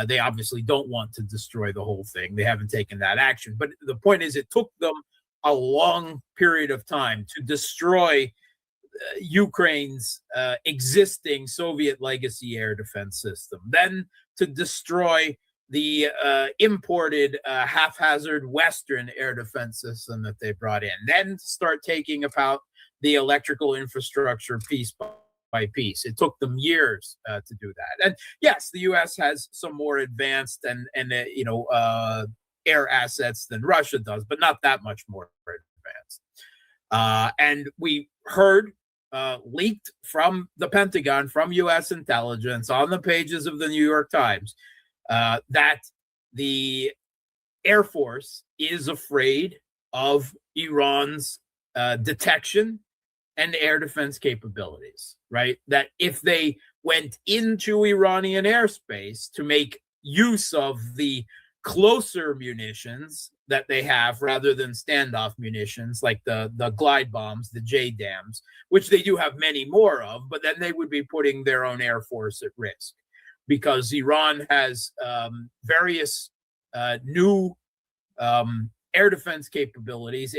They obviously don't want to destroy the whole thing. They haven't taken that action. But the point is, it took them a long period of time to destroy Ukraine's existing Soviet legacy air defense system, then to destroy the imported haphazard Western air defense system that they brought in, then to start taking about the electrical infrastructure piece by piece. It took them years to do that. And yes, the U.S. has some more advanced and air assets than Russia does, but not that much more advanced. And we heard leaked from the Pentagon, from U.S. intelligence, on the pages of the New York Times, that the Air Force is afraid of Iran's detection and air defense capabilities, right? That if they went into Iranian airspace to make use of the closer munitions that they have rather than standoff munitions like the glide bombs, the JDAMs, which they do have many more of, but then they would be putting their own air force at risk, because Iran has various new air defense capabilities,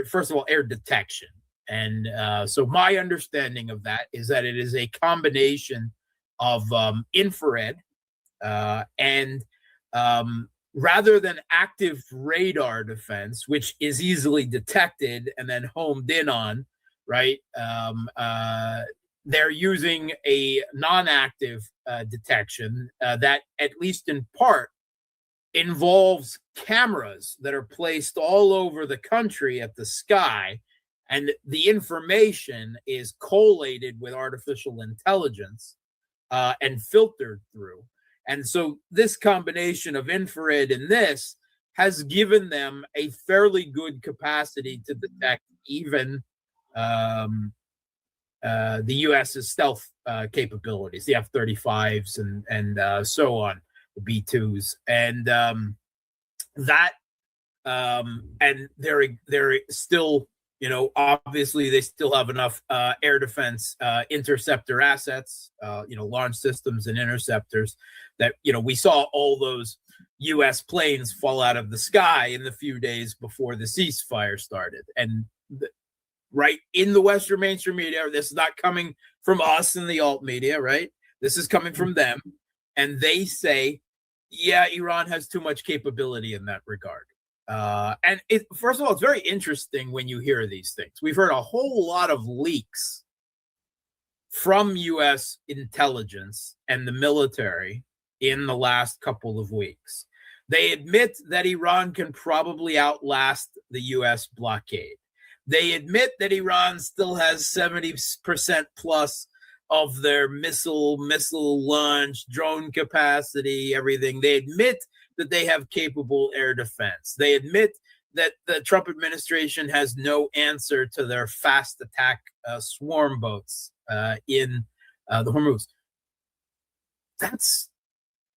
first of all, air detection. And so my understanding of that is that it is a combination of infrared and rather than active radar defense, which is easily detected and then homed in on, right? They're using a non-active detection that, at least in part, involves cameras that are placed all over the country at the sky, and the information is collated with artificial intelligence and filtered through. And so this combination of infrared and this has given them a fairly good capacity to detect even the U.S.'s stealth capabilities, the F-35s and so on, the B-2s, and and they're still, obviously they still have enough air defense interceptor assets, launch systems and interceptors that, we saw all those U.S. planes fall out of the sky in the few days before the ceasefire started. And right in the Western mainstream media, this is not coming from us in the alt media, right? This is coming from them. And they say, yeah, Iran has too much capability in that regard. And first of all, it's very interesting when you hear these things. We've heard a whole lot of leaks from U.S. intelligence and the military in the last couple of weeks. They admit that Iran can probably outlast the U.S. blockade. They admit that Iran still has 70% plus of their missile launch, drone capacity, everything. They admit that they have capable air defense. They admit that the Trump administration has no answer to their fast attack swarm boats in the Hormuz. That's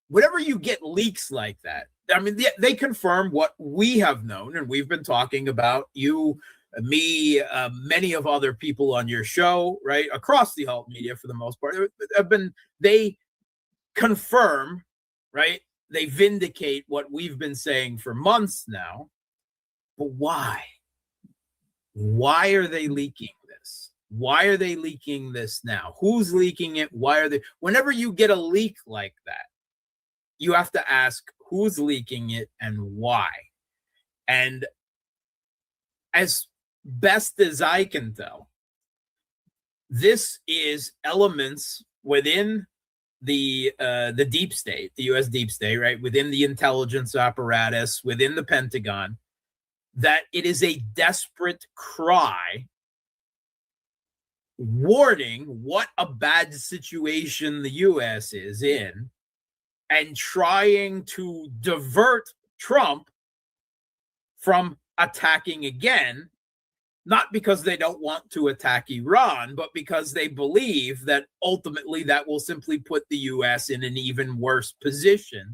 whenever you get leaks like that. I mean, they confirm what we have known, and we've been talking about, you, me, many of other people on your show, right, across the alt media for the most part, they confirm, right, they vindicate what we've been saying for months now. But why? Why are they leaking this? Why are they leaking this now? Who's leaking it? Why are they? Whenever you get a leak like that, you have to ask who's leaking it and why. And as best as I can tell, this is elements within the deep state, the U.S. deep state, right, within the intelligence apparatus, within the Pentagon, that it is a desperate cry warning what a bad situation the U.S. is in and trying to divert Trump from attacking again, not because they don't want to attack Iran, but because they believe that ultimately that will simply put the U.S. in an even worse position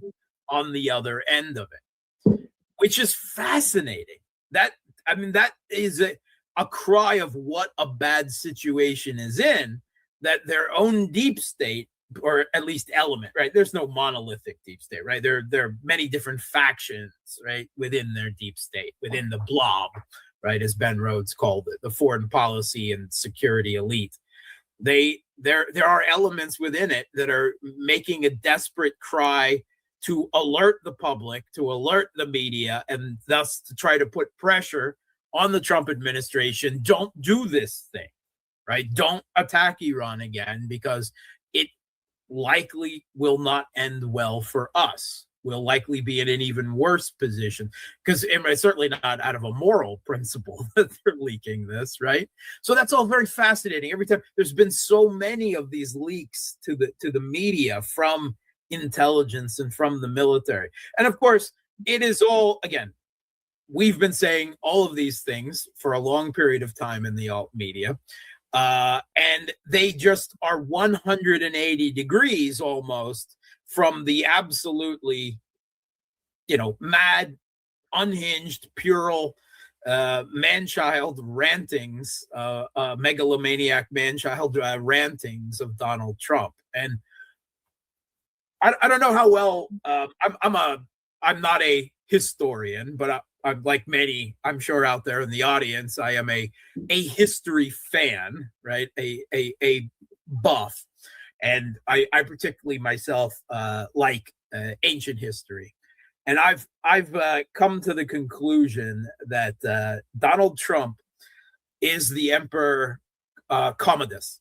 on the other end of it, which is fascinating. That is a cry of what a bad situation is in, that their own deep state, or at least element, right? There's no monolithic deep state, right? There are many different factions, right, within their deep state, within the blob, right, as Ben Rhodes called it, the foreign policy and security elite. There are elements within it that are making a desperate cry to alert the public, to alert the media, and thus to try to put pressure on the Trump administration. Don't do this thing, right? Don't attack Iran again, because it likely will not end well for us. We'll likely be in an even worse position, because it's certainly not out of a moral principle that they're leaking this, right? So that's all very fascinating. Every time there's been so many of these leaks to the media from intelligence and from the military. And of course, it is all, again, we've been saying all of these things for a long period of time in the alt media. And they just are 180 degrees almost from the absolutely, mad, unhinged, puerile, man-child rantings, megalomaniac man-child rantings of Donald Trump. And I don't know how well, I'm not a historian, but I'm like many, I'm sure, out there in the audience, I am a history fan, right? A buff. And I particularly myself like ancient history. And I've come to the conclusion that Donald Trump is the Emperor Commodus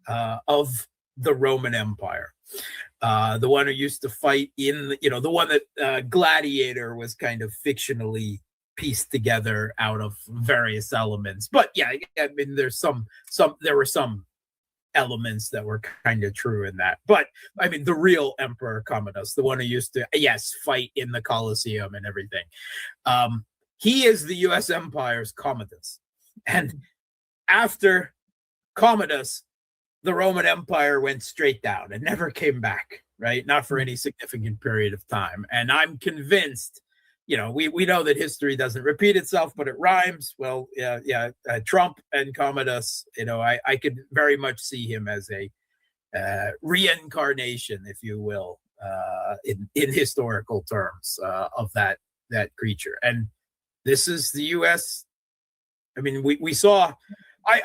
of the Roman Empire. The one who used to fight in, the one that Gladiator was kind of fictionally pieced together out of various elements. But yeah, I mean, there were some elements that were kind of true in that. But I mean, the real Emperor Commodus, the one who used to, fight in the Colosseum and everything. He is the U.S. Empire's Commodus. And after Commodus, the Roman Empire went straight down and never came back, right? Not for any significant period of time. And I'm convinced, we know that history doesn't repeat itself, but it rhymes. Well, Trump and Commodus, I could very much see him as a reincarnation, if you will, in historical terms, of that creature. And this is the U.S. I mean, we saw,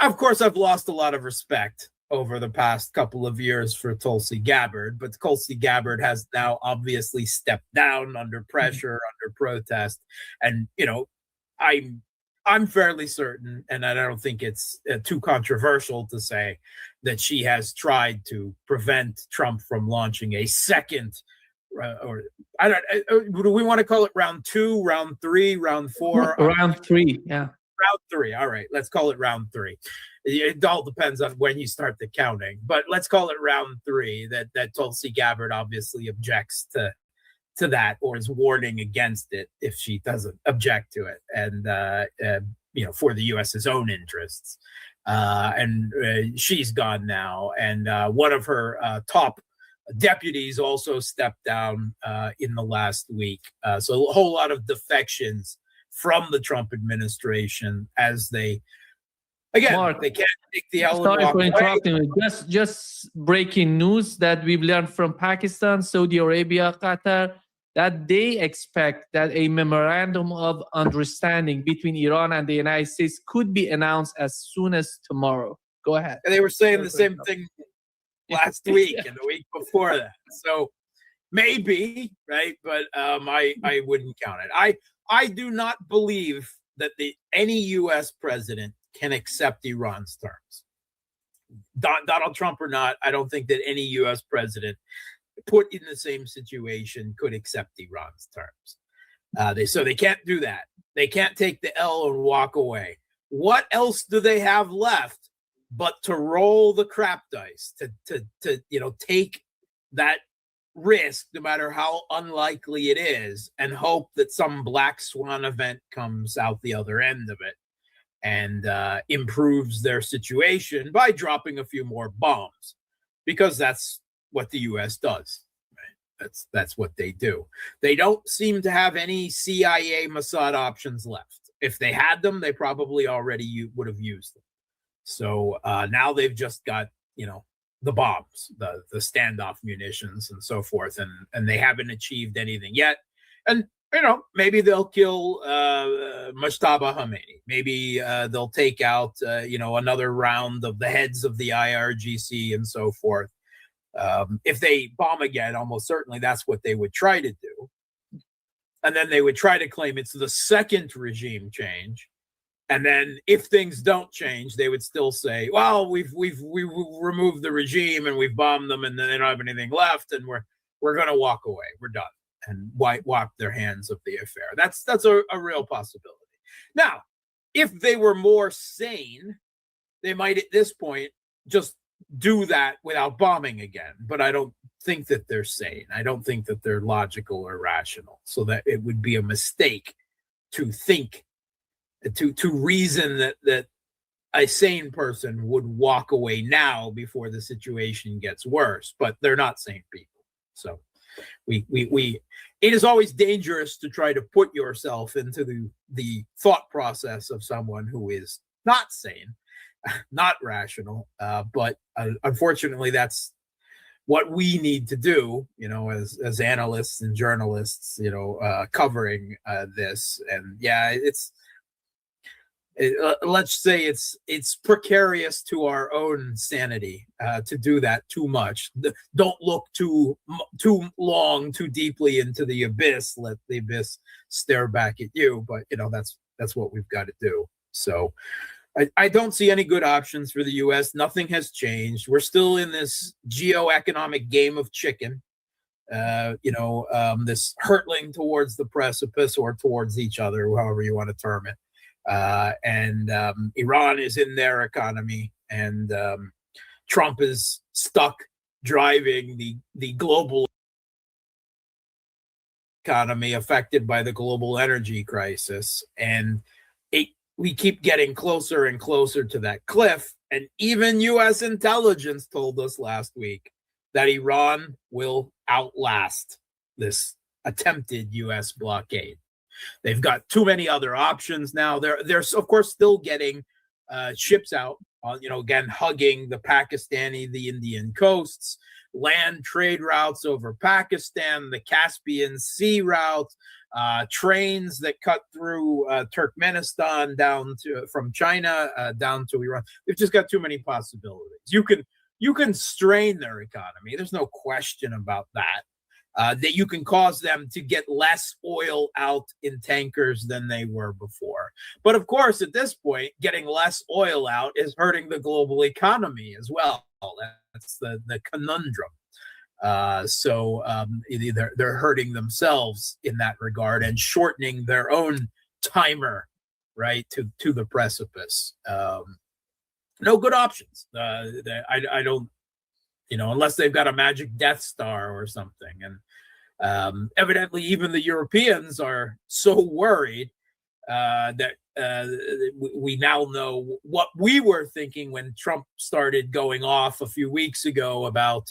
of course, I've lost a lot of respect over the past couple of years for Tulsi Gabbard, but Tulsi Gabbard has now obviously stepped down under pressure, under protest. And, I'm fairly certain, and I don't think it's too controversial to say, that she has tried to prevent Trump from launching a second, do we want to call it round 2, round 3, round 4? Round 3, yeah. Round 3. All right, let's call it round 3. It all depends on when you start the counting, but let's call it round 3. That Tulsi Gabbard obviously objects to that, or is warning against it if she doesn't object to it, and for the U.S.'s own interests. And she's gone now, and one of her top deputies also stepped down in the last week. So a whole lot of defections from the Trump administration, as they can't take the L. Sorry for interrupting you. Just breaking news that we've learned from Pakistan, Saudi Arabia, Qatar, that they expect that a memorandum of understanding between Iran and the United States could be announced as soon as tomorrow. Go ahead. And they were saying the same thing last week and the week before that. So maybe, right? But I wouldn't count it. I do not believe that any U.S. president can accept Iran's terms. Donald Trump or not, I don't think that any U.S. president put in the same situation could accept Iran's terms. So they can't do that. They can't take the L and walk away. What else do they have left but to roll the crap dice, to take that risk, no matter how unlikely it is, and hope that some black swan event comes out the other end of it and improves their situation by dropping a few more bombs, because that's what the U.S. does. Right? That's what they do. They don't seem to have any CIA Mossad options left. If they had them, they probably already would have used them. So now they've just got, the bombs, the standoff munitions and so forth, and they haven't achieved anything yet. And maybe they'll kill Mujtaba Khomeini. Maybe they'll take out another round of the heads of the IRGC and so forth. If they bomb again, almost certainly that's what they would try to do. And then they would try to claim it's the second regime change. And then if things don't change, they would still say, well, we've removed the regime and we've bombed them and then they don't have anything left and we're going to walk away. We're done. And wipe their hands of the affair. That's a real possibility. Now, if they were more sane, they might at this point just do that without bombing again. But I don't think that they're sane. I don't think that they're logical or rational. So that it would be a mistake to think, to reason that a sane person would walk away now before the situation gets worse. But they're not sane people. So it is always dangerous to try to put yourself into the thought process of someone who is not sane, not rational. But unfortunately, that's what we need to do, as analysts and journalists, covering this. And yeah, let's say it's precarious to our own sanity to do that too much. Don't look too long, too deeply into the abyss. Let the abyss stare back at you. But that's what we've got to do. So I don't see any good options for the U.S. Nothing has changed. We're still in this geo-economic game of chicken. This hurtling towards the precipice or towards each other, however you want to term it. And Iran is in their economy, and Trump is stuck driving the global economy affected by the global energy crisis. And we keep getting closer and closer to that cliff. And even U.S. intelligence told us last week that Iran will outlast this attempted U.S. blockade. They've got too many other options now. They're of course still getting ships out, again, hugging the Pakistani, the Indian coasts, land trade routes over Pakistan, the Caspian Sea route, trains that cut through Turkmenistan from China down to Iran. They've just got too many possibilities. You can strain their economy. There's no question about that. That you can cause them to get less oil out in tankers than they were before. But of course, at this point, getting less oil out is hurting the global economy as well. That's the conundrum. So they're hurting themselves in that regard and shortening their own timer, right, to the precipice. No good options. I don't, unless they've got a magic Death Star or something. And evidently, even the Europeans are so worried that we now know what we were thinking when Trump started going off a few weeks ago about,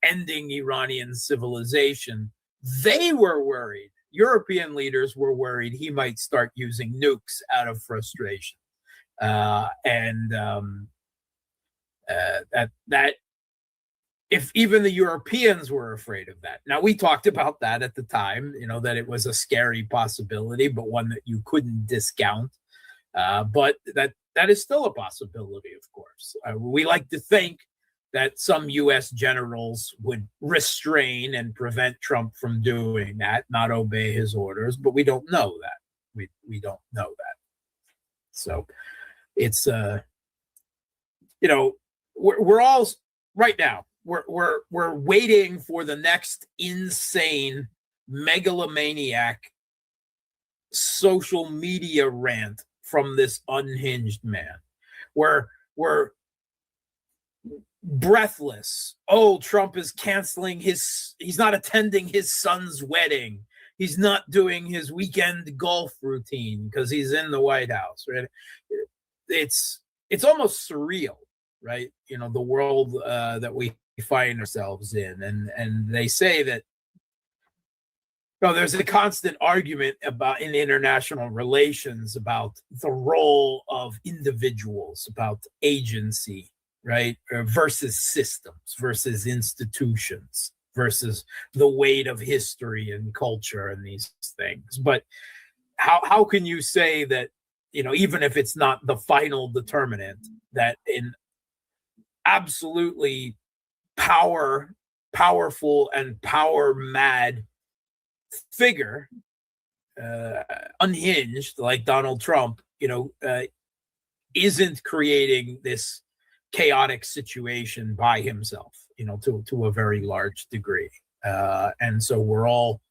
ending Iranian civilization. They were worried. European leaders were worried he might start using nukes out of frustration. That if even the Europeans were afraid of that. Now, we talked about that at the time, that it was a scary possibility, but one that you couldn't discount. But that is still a possibility, of course. We like to think that some U.S. generals would restrain and prevent Trump from doing that, not obey his orders, but we don't know that. We don't know that. So it's you know, we're all right now. We're waiting for the next insane megalomaniac social media rant from this unhinged man. We're breathless. Oh, Trump is canceling he's not attending his son's wedding. He's not doing his weekend golf routine because he's in the White House, right? It's almost surreal, right? You know, the world that we find ourselves in. And they say that there's a constant argument about in international relations about the role of individuals, about agency, right? Versus systems, versus institutions, versus the weight of history and culture and these things. But how can you say that, you know, even if it's not the final determinant, that in absolutely powerful and power mad figure, unhinged like Donald Trump, you know, isn't creating this chaotic situation by himself, you know, to a very large degree. And so we're all,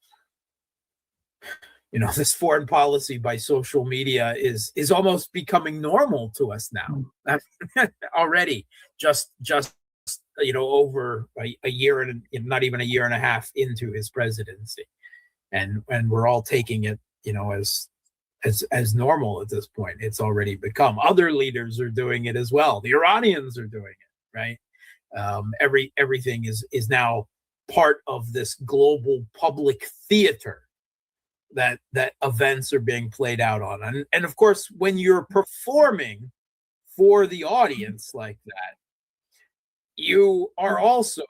you know, this foreign policy by social media is almost becoming normal to us now. Already, just you know, over a year and not even a year and a half into his presidency. And we're all taking it, you know, as normal at this point. It's already become. Other leaders are doing it as well. The Iranians are doing it, right? Everything is now part of this global public theater that events are being played out on. And of course, when you're performing for the audience like that, you are also,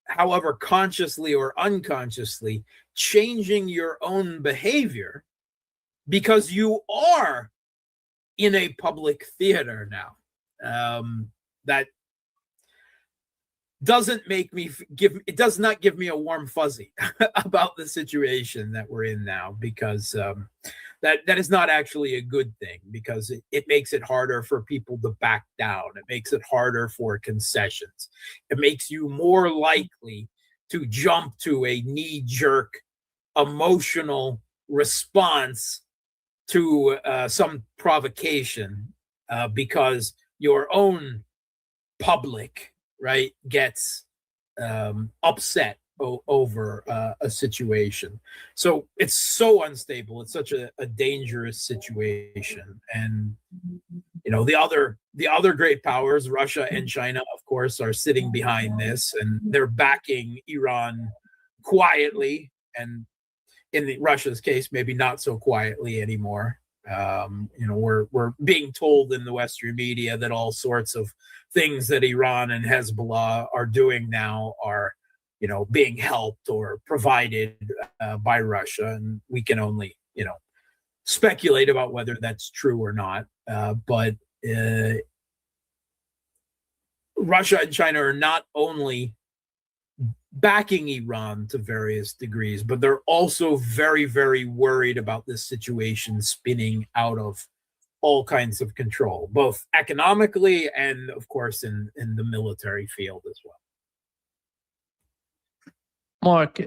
however consciously or unconsciously, changing your own behavior because you are in a public theater now. That doesn't make me it does not give me a warm fuzzy about the situation that we're in now, because that is not actually a good thing, because it makes it harder for people to back down. It makes it harder for concessions. It makes you more likely to jump to a knee-jerk emotional response to some provocation because your own public, right, gets upset over a situation. So it's so unstable. It's such a dangerous situation. And you know, the other great powers, Russia and China, of course, are sitting behind this, and they're backing Iran quietly, and in Russia's case, maybe not so quietly anymore. You know, we're being told in the Western media that all sorts of things that Iran and Hezbollah are doing now are, you know, being helped or provided by Russia, and we can only, you know, speculate about whether that's true or not. But Russia and China are not only backing Iran to various degrees, but they're also very, very worried about this situation spinning out of all kinds of control, both economically and, of course, in the military field as well. Mark,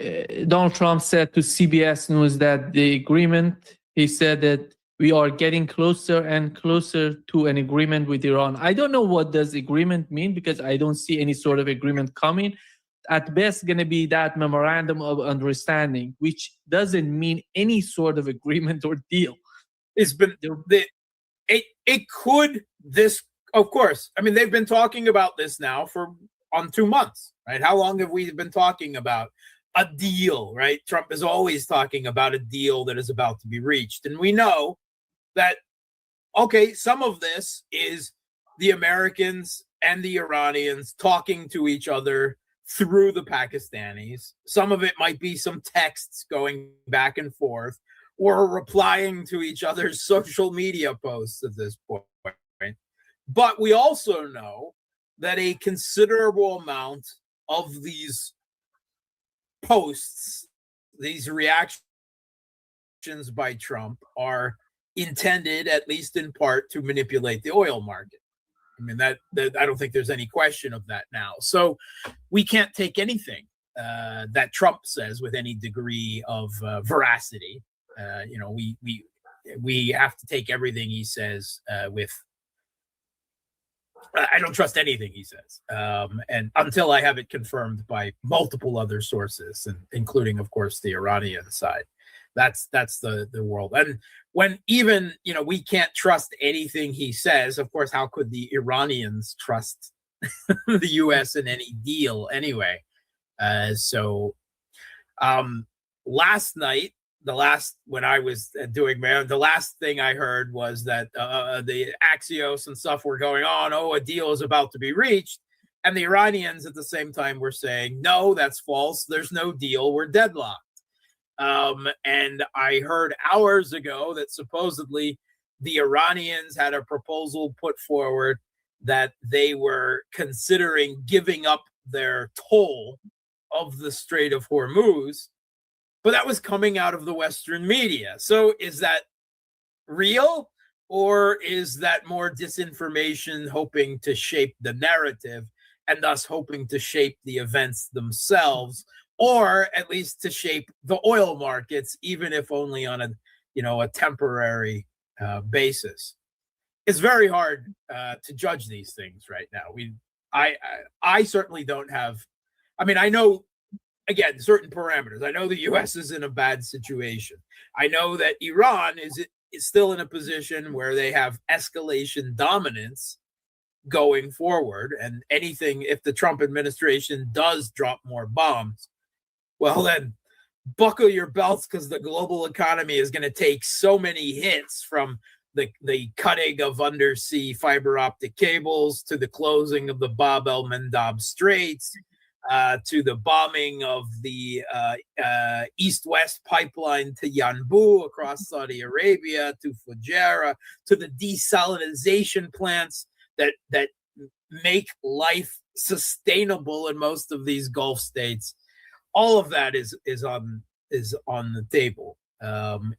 Donald Trump said to CBS News that the agreement, he said that we are getting closer and closer to an agreement with Iran. I don't know what does agreement mean, because I don't see any sort of agreement coming. At best, going to be that memorandum of understanding, which doesn't mean any sort of agreement or deal. It's been it could, this, of course. I mean, they've been talking about this now for 2 months, right? How long have we been talking about a deal, right? Trump is always talking about a deal that is about to be reached, and we know that, okay, some of this is the Americans and the Iranians talking to each other through the Pakistanis. Some of it might be some texts going back and forth, or replying to each other's social media posts at this point. But we also know that a considerable amount of these posts, these reactions by Trump are intended, at least in part, to manipulate the oil market. I mean, that I don't think there's any question of that now. So we can't take anything that Trump says with any degree of veracity. We have to take everything he says with. I don't trust anything he says, and until I have it confirmed by multiple other sources, and including, of course, the Iranian side. That's the world. And when even we can't trust anything he says, of course, how could the Iranians trust the U.S. in any deal anyway? Last night, when I was doing my own, the last thing I heard was that the Axios and stuff were going on, a deal is about to be reached. And the Iranians at the same time were saying, no, that's false. There's no deal. We're deadlocked. And I heard hours ago that supposedly the Iranians had a proposal put forward that they were considering giving up their toll of the Strait of Hormuz, but that was coming out of the Western media. So is that real, or is that more disinformation hoping to shape the narrative and thus hoping to shape the events themselves, or at least to shape the oil markets, even if only on a temporary basis? It's very hard to judge these things right now. I certainly don't have. I mean, I know, again, certain parameters. I know the U.S. is in a bad situation. I know that Iran is still in a position where they have escalation dominance going forward, and anything, if the Trump administration does drop more bombs, well, then buckle your belts, because the global economy is going to take so many hits, from the cutting of undersea fiber optic cables to the closing of the Bab el-Mandab Straits, to the bombing of the east-west pipeline to Yanbu across Saudi Arabia, to Fujairah, to the desalinization plants that make life sustainable in most of these Gulf states. All of that is on the table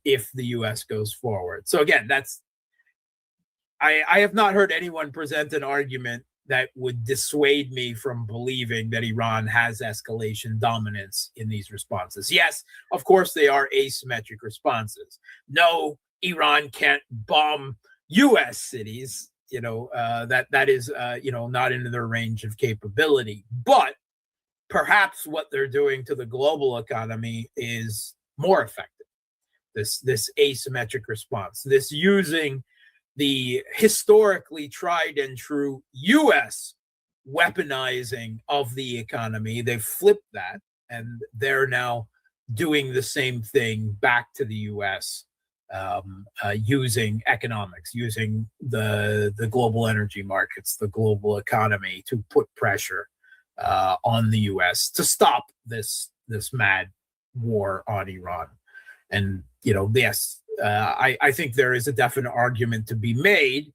if the U.S. goes forward. So again, I have not heard anyone present an argument that would dissuade me from believing that Iran has escalation dominance in these responses. Yes, of course, they are asymmetric responses. No, Iran can't bomb U.S. cities. That is not in their range of capability. But perhaps what they're doing to the global economy is more effective. This asymmetric response, this using the historically tried and true U.S. weaponizing of the economy. They've flipped that, and they're now doing the same thing back to the U.S. Using economics, using the global energy markets, the global economy, to put pressure on the U.S. to stop this mad war on Iran. And yes, I think there is a definite argument to be made.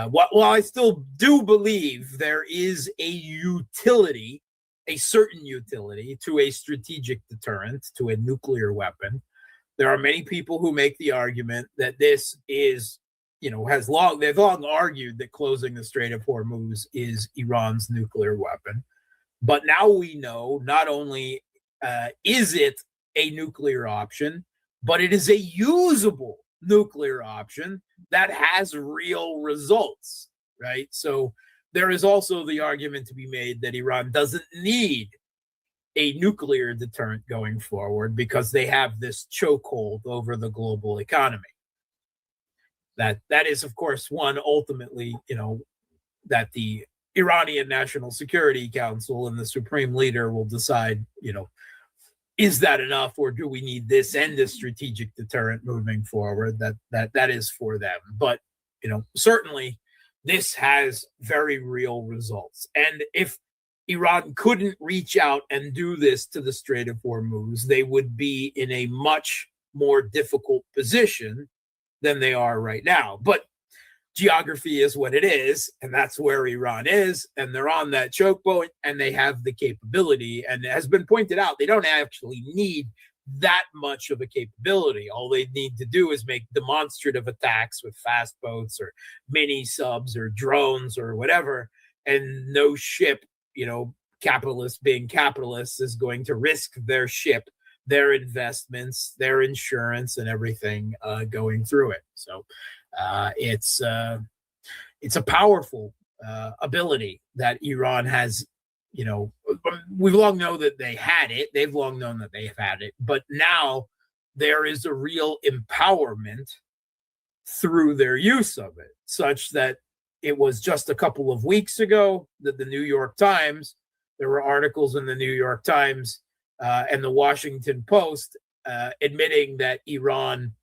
While I still do believe there is a certain utility to a strategic deterrent, to a nuclear weapon, there are many people who make the argument that this is, they've long argued that closing the Strait of Hormuz is Iran's nuclear weapon. But now we know not only is it a nuclear option, but it is a usable nuclear option that has real results, right? So there is also the argument to be made that Iran doesn't need a nuclear deterrent going forward, because they have this chokehold over the global economy. That is, of course, one ultimately, that the Iranian National Security Council and the Supreme Leader will decide, is that enough, or do we need this and this strategic deterrent moving forward? That is for them. But, certainly this has very real results. And if Iran couldn't reach out and do this to the Strait of Hormuz, they would be in a much more difficult position than they are right now. But geography is what it is, and that's where Iran is, and they're on that choke point, and they have the capability. And it has been pointed out, they don't actually need that much of a capability. All they need to do is make demonstrative attacks with fast boats or mini subs or drones or whatever, and no ship, capitalist being capitalists, is going to risk their ship, their investments, their insurance, and everything going through it. So it's a powerful ability that Iran has. We've long known that they had it. They've long known that they've had it. But now there is a real empowerment through their use of it, such that it was just a couple of weeks ago that the New York Times, there were articles in the New York Times and the Washington Post admitting that Iran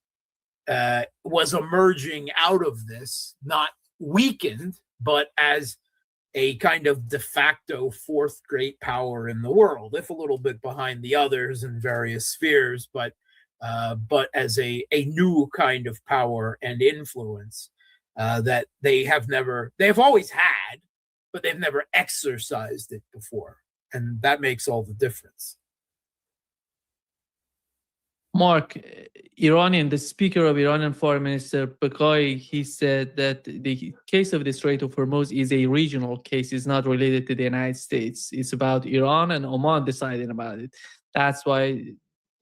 was emerging out of this, not weakened, but as a kind of de facto fourth great power in the world, if a little bit behind the others in various spheres, but as a new kind of power and influence that they've always had, but they've never exercised it before. And that makes all the difference. Mark, the speaker of Iranian Foreign Minister Bakai, he said that the case of the Strait of Hormuz is a regional case. It's not related to the United States. It's about Iran and Oman deciding about it. That's why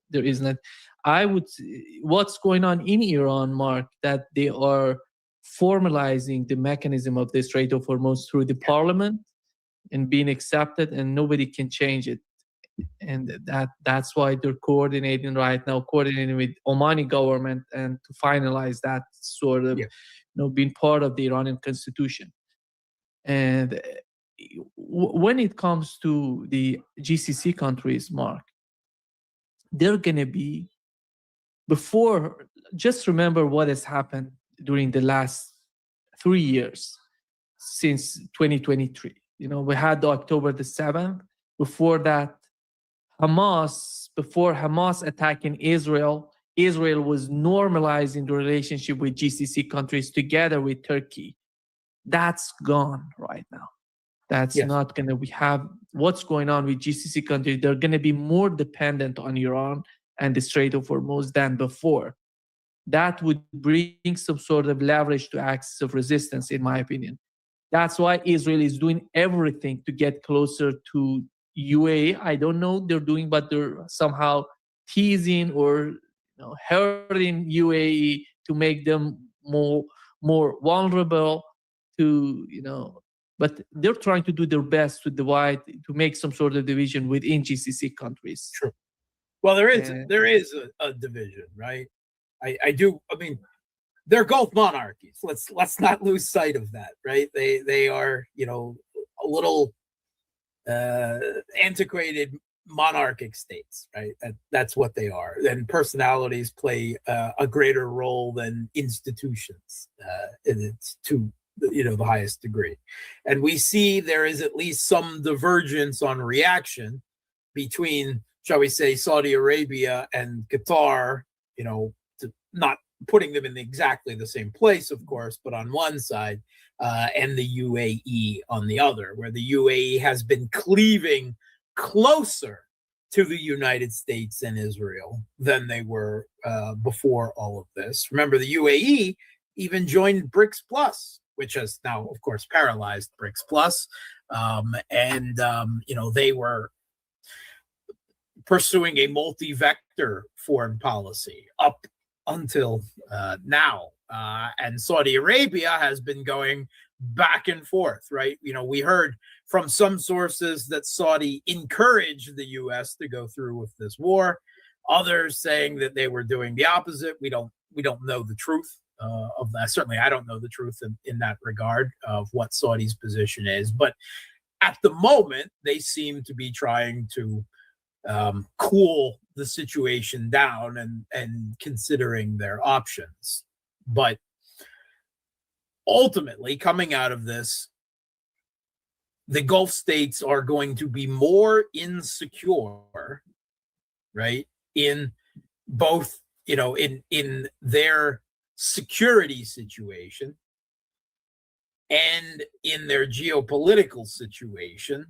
there is not. What's going on in Iran, Mark, that they are formalizing the mechanism of the Strait of Hormuz through the parliament and being accepted, and nobody can change it. And that's why they're coordinating right now, coordinating with Omani government and to finalize that sort of, being part of the Iranian constitution. And when it comes to the GCC countries, Mark, they're going to be just remember what has happened during the last 3 years since 2023. We had the October the 7th. Before that, before Hamas attacking Israel was normalizing the relationship with GCC countries together with Turkey. That's gone right now. That's not going to have what's going on with GCC countries. They're going to be more dependent on Iran and the Strait of Hormuz than before. That would bring some sort of leverage to axis of resistance, in my opinion. That's why Israel is doing everything to get closer to UAE. I don't know what they're doing, but they're somehow teasing or hurting UAE to make them more vulnerable to, but they're trying to do their best with to make some sort of division within GCC countries. True. Well, there is a division, right? I mean, they're Gulf monarchies. Let's not lose sight of that, right? They are, a little antiquated monarchic states, right? That's what they are. And personalities play a greater role than institutions, and it's to the highest degree. And we see there is at least some divergence on reaction between, shall we say, Saudi Arabia and Qatar, not putting them in exactly the same place, of course, but on one side, and the UAE on the other, where the UAE has been cleaving closer to the United States and Israel than they were before all of this. Remember, the UAE even joined BRICS Plus, which has now, of course, paralyzed BRICS Plus. They were pursuing a multi-vector foreign policy up until now. And Saudi Arabia has been going back and forth, right? We heard from some sources that Saudi encouraged the U.S. to go through with this war. Others saying that they were doing the opposite. We don't know the truth of that. Certainly, I don't know the truth in that regard of what Saudi's position is. But at the moment, they seem to be trying to cool the situation down and considering their options. But ultimately, coming out of this, the Gulf states are going to be more insecure, right? In both, in their security situation and in their geopolitical situation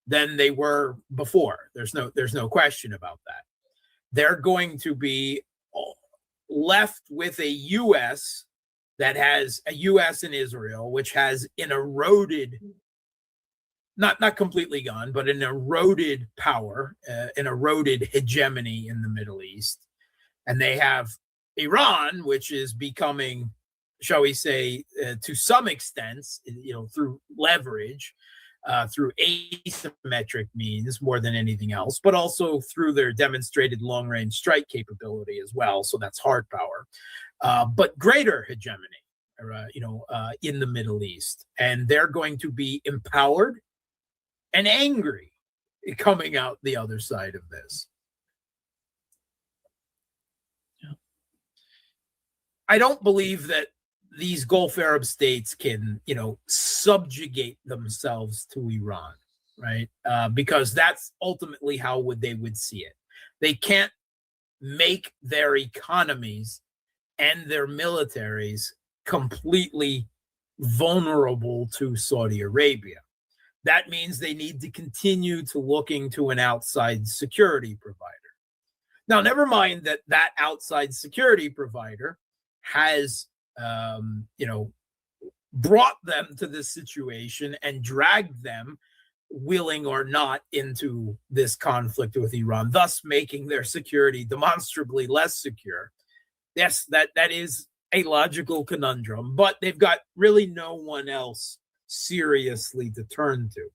than they were before. There's no question about that. they're going to be left with a U.S. that has a U.S. and Israel, which has an eroded, not completely gone, but an eroded power, an eroded hegemony in the Middle East. And they have Iran, which is becoming, shall we say, to some extent, through leverage, through asymmetric means more than anything else, but also through their demonstrated long-range strike capability as well. So that's hard power, but greater hegemony, in the Middle East. And they're going to be empowered and angry coming out the other side of this. I don't believe that these Gulf Arab states can, subjugate themselves to Iran, right? Because that's ultimately how they would see it. They can't make their economies and their militaries completely vulnerable to Saudi Arabia. That means they need to continue to looking to an outside security provider. Now, never mind that outside security provider has brought them to this situation and dragged them, willing or not, into this conflict with Iran, thus making their security demonstrably less secure. Yes, that is a logical conundrum, but they've got really no one else seriously to turn to.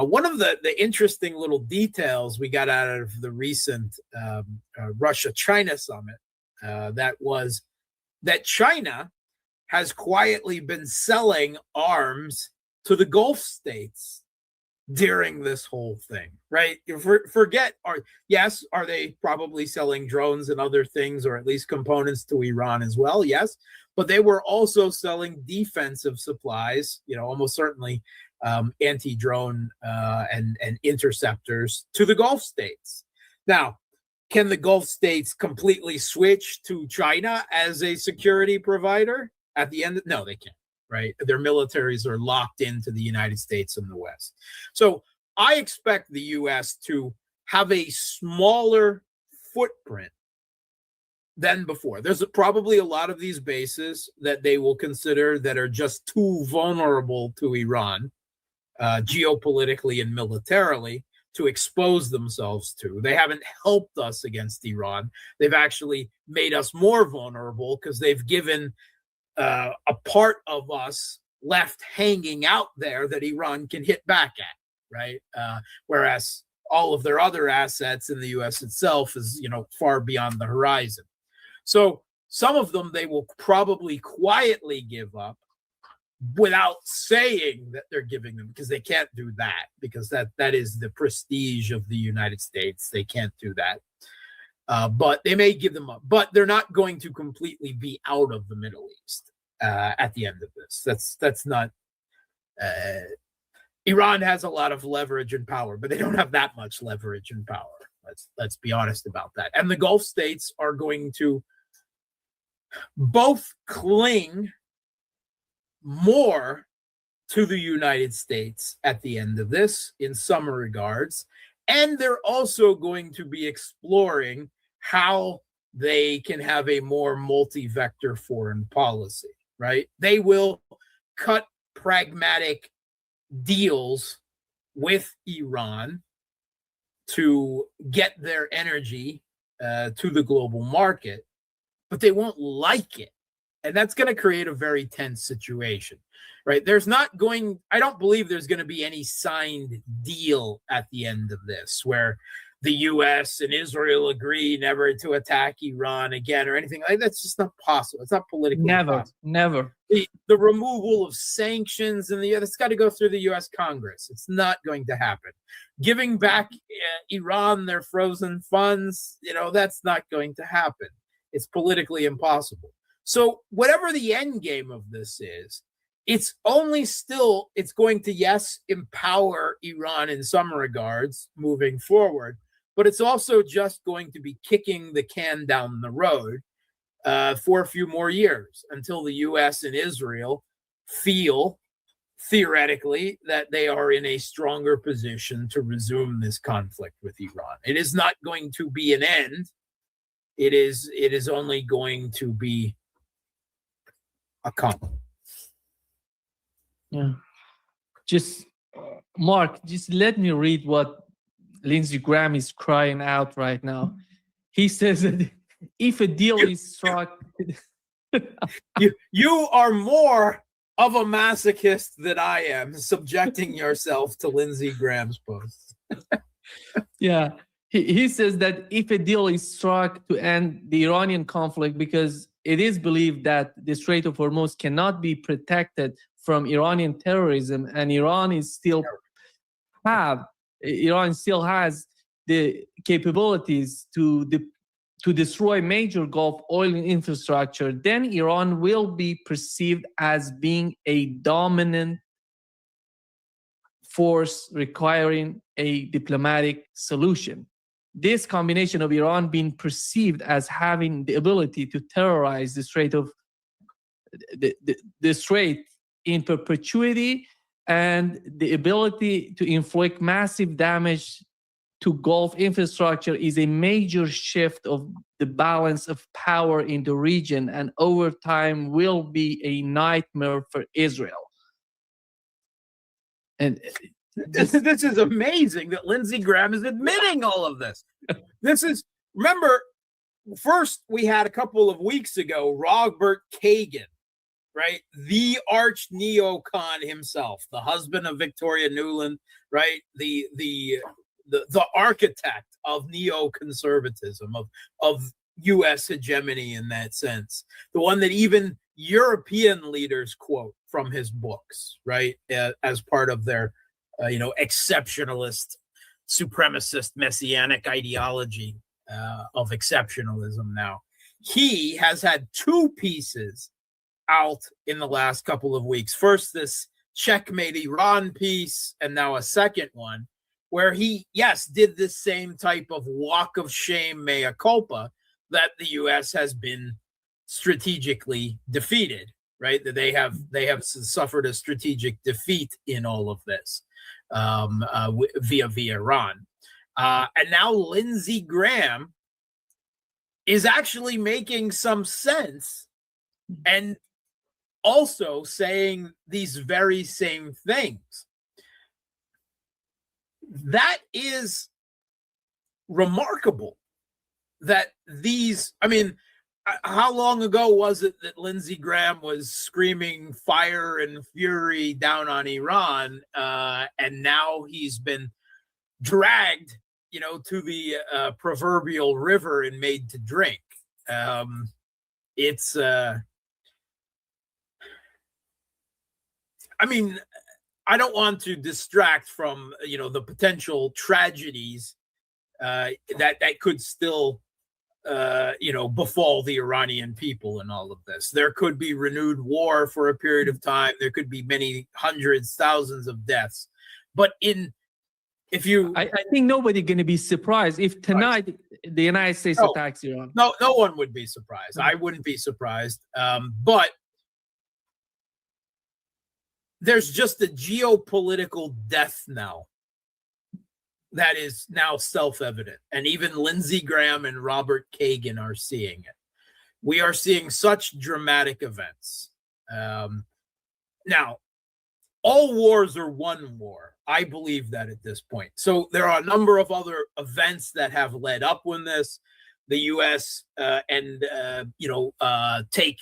One of the interesting little details we got out of the recent Russia-China summit that was that China has quietly been selling arms to the Gulf states during this whole thing, right? Forget, are they probably selling drones and other things, or at least components, to Iran as well? Yes, but they were also selling defensive supplies, almost certainly anti-drone and interceptors to the Gulf states. Now, can the Gulf states completely switch to China as a security provider at the end? No, they can't, right? Their militaries are locked into the United States and the West. So I expect the U.S. to have a smaller footprint than before. There's probably a lot of these bases that they will consider that are just too vulnerable to Iran, geopolitically and militarily, to expose themselves to. They haven't helped us against Iran. They've actually made us more vulnerable because they've given a part of us left hanging out there that Iran can hit back at, right? Whereas all of their other assets in the U.S. itself is, far beyond the horizon. So some of them they will probably quietly give up without saying that they're giving them, because they can't do that, because that is the prestige of the United States. They can't do that. But they may give them up, but they're not going to completely be out of the Middle East at the end of this. That's not. Iran has a lot of leverage and power, but they don't have that much leverage and power. Let's be honest about that. And the Gulf states are going to both cling more to the United States at the end of this in some regards, and they're also going to be exploring how they can have a more multi-vector foreign policy, right? They will cut pragmatic deals with Iran to get their energy to the global market, but they won't like it. And that's going to create a very tense situation, right? I don't believe there's going to be any signed deal at the end of this where the U.S. and Israel agree never to attack Iran again or anything like that. That's just not possible. It's not politically possible. Never. The removal of sanctions and it's got to go through the U.S. Congress. It's not going to happen. Giving back Iran their frozen funds, that's not going to happen. It's politically impossible. So whatever the end game of this is, it's going to, yes, empower Iran in some regards moving forward, but it's also just going to be kicking the can down the road for a few more years until the U.S. and Israel feel theoretically, that they are in a stronger position to resume this conflict with Iran. It is not going to be an end. It is only going to be a calm. Yeah. Just, Mark, just let me read what Lindsey Graham is crying out right now. He says that if a deal is struck... you are more of a masochist than I am, subjecting yourself to Lindsey Graham's posts. Yeah. He says that if a deal is struck to end the Iranian conflict, because it is believed that the Strait of Hormuz cannot be protected from Iranian terrorism, and Iran still has the capabilities to destroy major Gulf oil infrastructure, then Iran will be perceived as being a dominant force requiring a diplomatic solution. This combination of Iran being perceived as having the ability to terrorize the Strait in perpetuity, and the ability to inflict massive damage to Gulf infrastructure is a major shift of the balance of power in the region, and over time will be a nightmare for Israel. And this is amazing that Lindsey Graham is admitting all of this. Remember, first we had a couple of weeks ago, Robert Kagan, right? The arch neocon himself, the husband of Victoria Nuland, right? The architect of neoconservatism, of U.S. hegemony in that sense, the one that even European leaders quote from his books, right, as part of their, exceptionalist, supremacist, messianic ideology of exceptionalism. Now, he has had two pieces out in the last couple of weeks. First, this Checkmate Iran piece, and now a second one, where he, yes, did this same type of walk of shame, mea culpa, that the U.S. has been strategically defeated, right? That they have suffered a strategic defeat in all of this via Iran. And now Lindsey Graham is actually making some sense and also saying these very same things. That is remarkable that how long ago was it that Lindsey Graham was screaming fire and fury down on Iran, and now he's been dragged, to the proverbial river and made to drink? I don't want to distract from, the potential tragedies that could still, befall the Iranian people in all of this. There could be renewed war for a period of time. There could be many hundreds, thousands of deaths. But I think nobody's going to be surprised if tonight the United States attacks Iran. No one would be surprised. I wouldn't be surprised. But there's just a geopolitical death now that is now self-evident. And even Lindsey Graham and Robert Kagan are seeing it. We are seeing such dramatic events. Now, all wars are one war. I believe that at this point. So there are a number of other events that have led up when this. The U.S.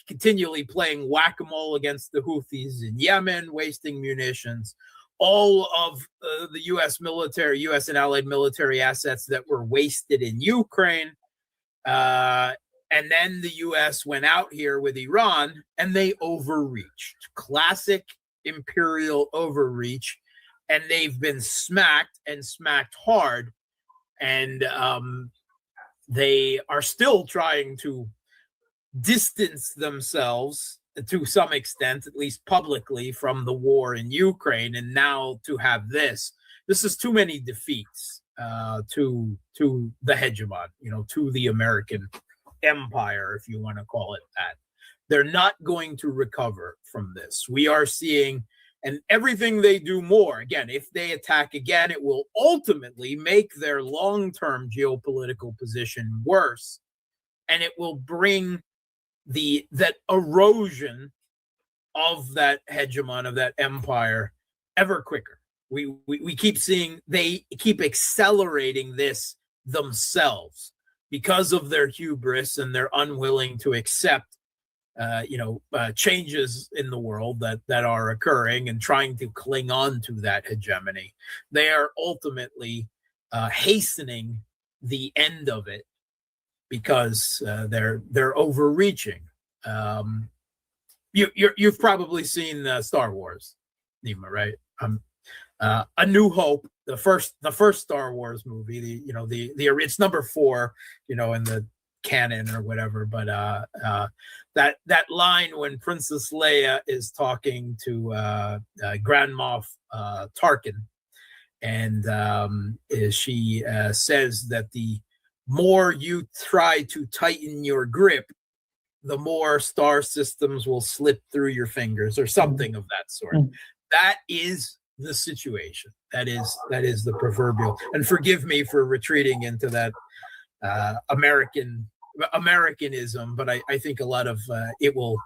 Continually playing whack-a-mole against the Houthis in Yemen, wasting munitions. All of the U.S. military, U.S. and allied military assets that were wasted in Ukraine. And then the U.S. went out here with Iran, and they overreached. Classic imperial overreach. And they've been smacked hard. And they are still trying to distance themselves to some extent, at least publicly, from the war in Ukraine. And now to have this is too many defeats to the hegemon, to the American empire, if you want to call it that. They're not going to recover from this. We are seeing And everything they do more, again, if they attack again, it will ultimately make their long-term geopolitical position worse. And it will bring that erosion of that hegemon, of that empire, ever quicker. We keep seeing they keep accelerating this themselves because of their hubris and their unwilling to accept changes in the world that are occurring and trying to cling on to that hegemony. They are ultimately hastening the end of it because they're overreaching. You've probably seen Star Wars, Nima, right? A New Hope, the first Star Wars movie. It's number 4, in the canon or whatever. But that line when Princess Leia is talking to Grand Moff Tarkin, and she says that the more you try to tighten your grip, the more star systems will slip through your fingers, or something of that sort. That is the situation. That is the proverbial. And forgive me for retreating into that Americanism, but I think a lot of it will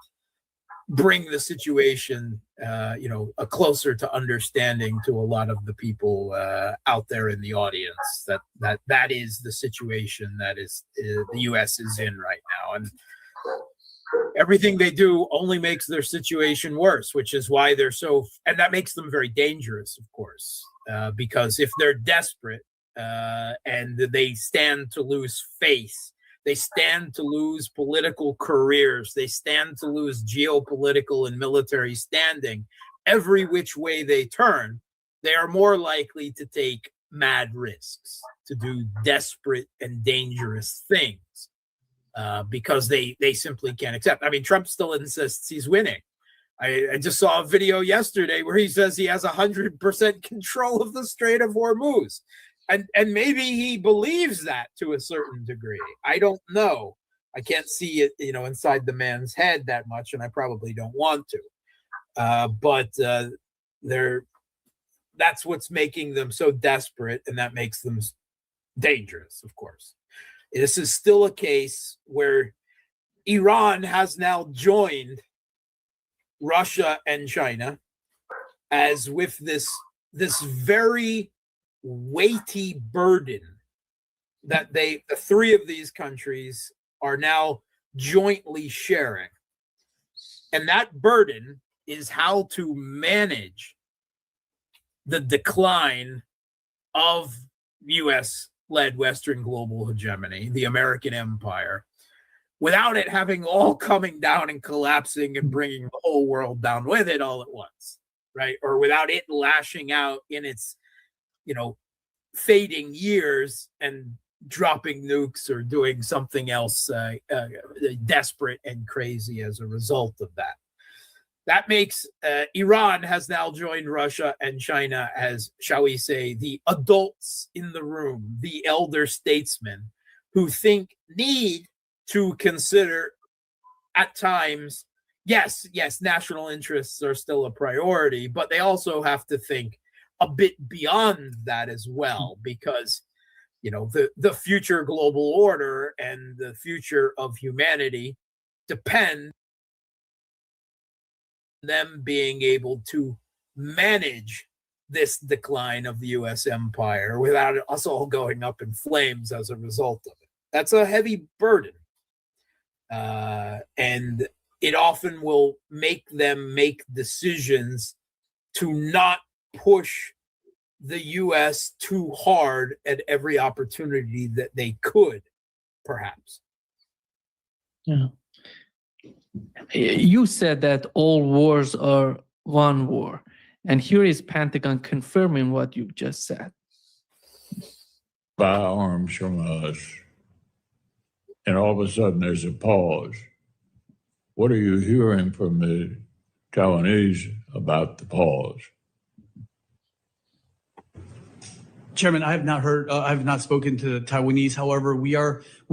bring the situation a closer to understanding to a lot of the people out there in the audience, that is the situation that is the US is in right now. And everything they do only makes their situation worse, which is why and that makes them very dangerous, of course, because if they're desperate and they stand to lose face, they stand to lose political careers, they stand to lose geopolitical and military standing, every which way they turn, they are more likely to take mad risks, to do desperate and dangerous things. Because they simply can't accept. I mean, Trump still insists he's winning. I just saw a video yesterday where he says he has 100% control of the Strait of Hormuz. And maybe he believes that to a certain degree. I don't know. I can't see it, inside the man's head that much, and I probably don't want to. But that's what's making them so desperate, and that makes them dangerous, of course. This is still a case where Iran has now joined Russia and China as with this very weighty burden that the three of these countries are now jointly sharing. And that burden is how to manage the decline of US-led Western global hegemony, the American empire, without it having all coming down and collapsing and bringing the whole world down with it all at once, right? Or without it lashing out in its, fading years and dropping nukes or doing something else desperate and crazy as a result of that. That makes Iran has now joined Russia and China as, shall we say, the adults in the room, the elder statesmen who need to consider at times, yes, national interests are still a priority, but they also have to think a bit beyond that as well, because the future global order and the future of humanity depend on them being able to manage this decline of the US empire without us all going up in flames as a result of it. That's a heavy burden. And it often will make them make decisions to not push the US too hard at every opportunity that they could, perhaps. Yeah. You said that all wars are one war, and here is Pentagon confirming what you just said. Buy arms from us, and all of a sudden there's a pause. What are you hearing from the Taiwanese about the pause? Chairman, I have not heard. I have not spoken to the Taiwanese. However, we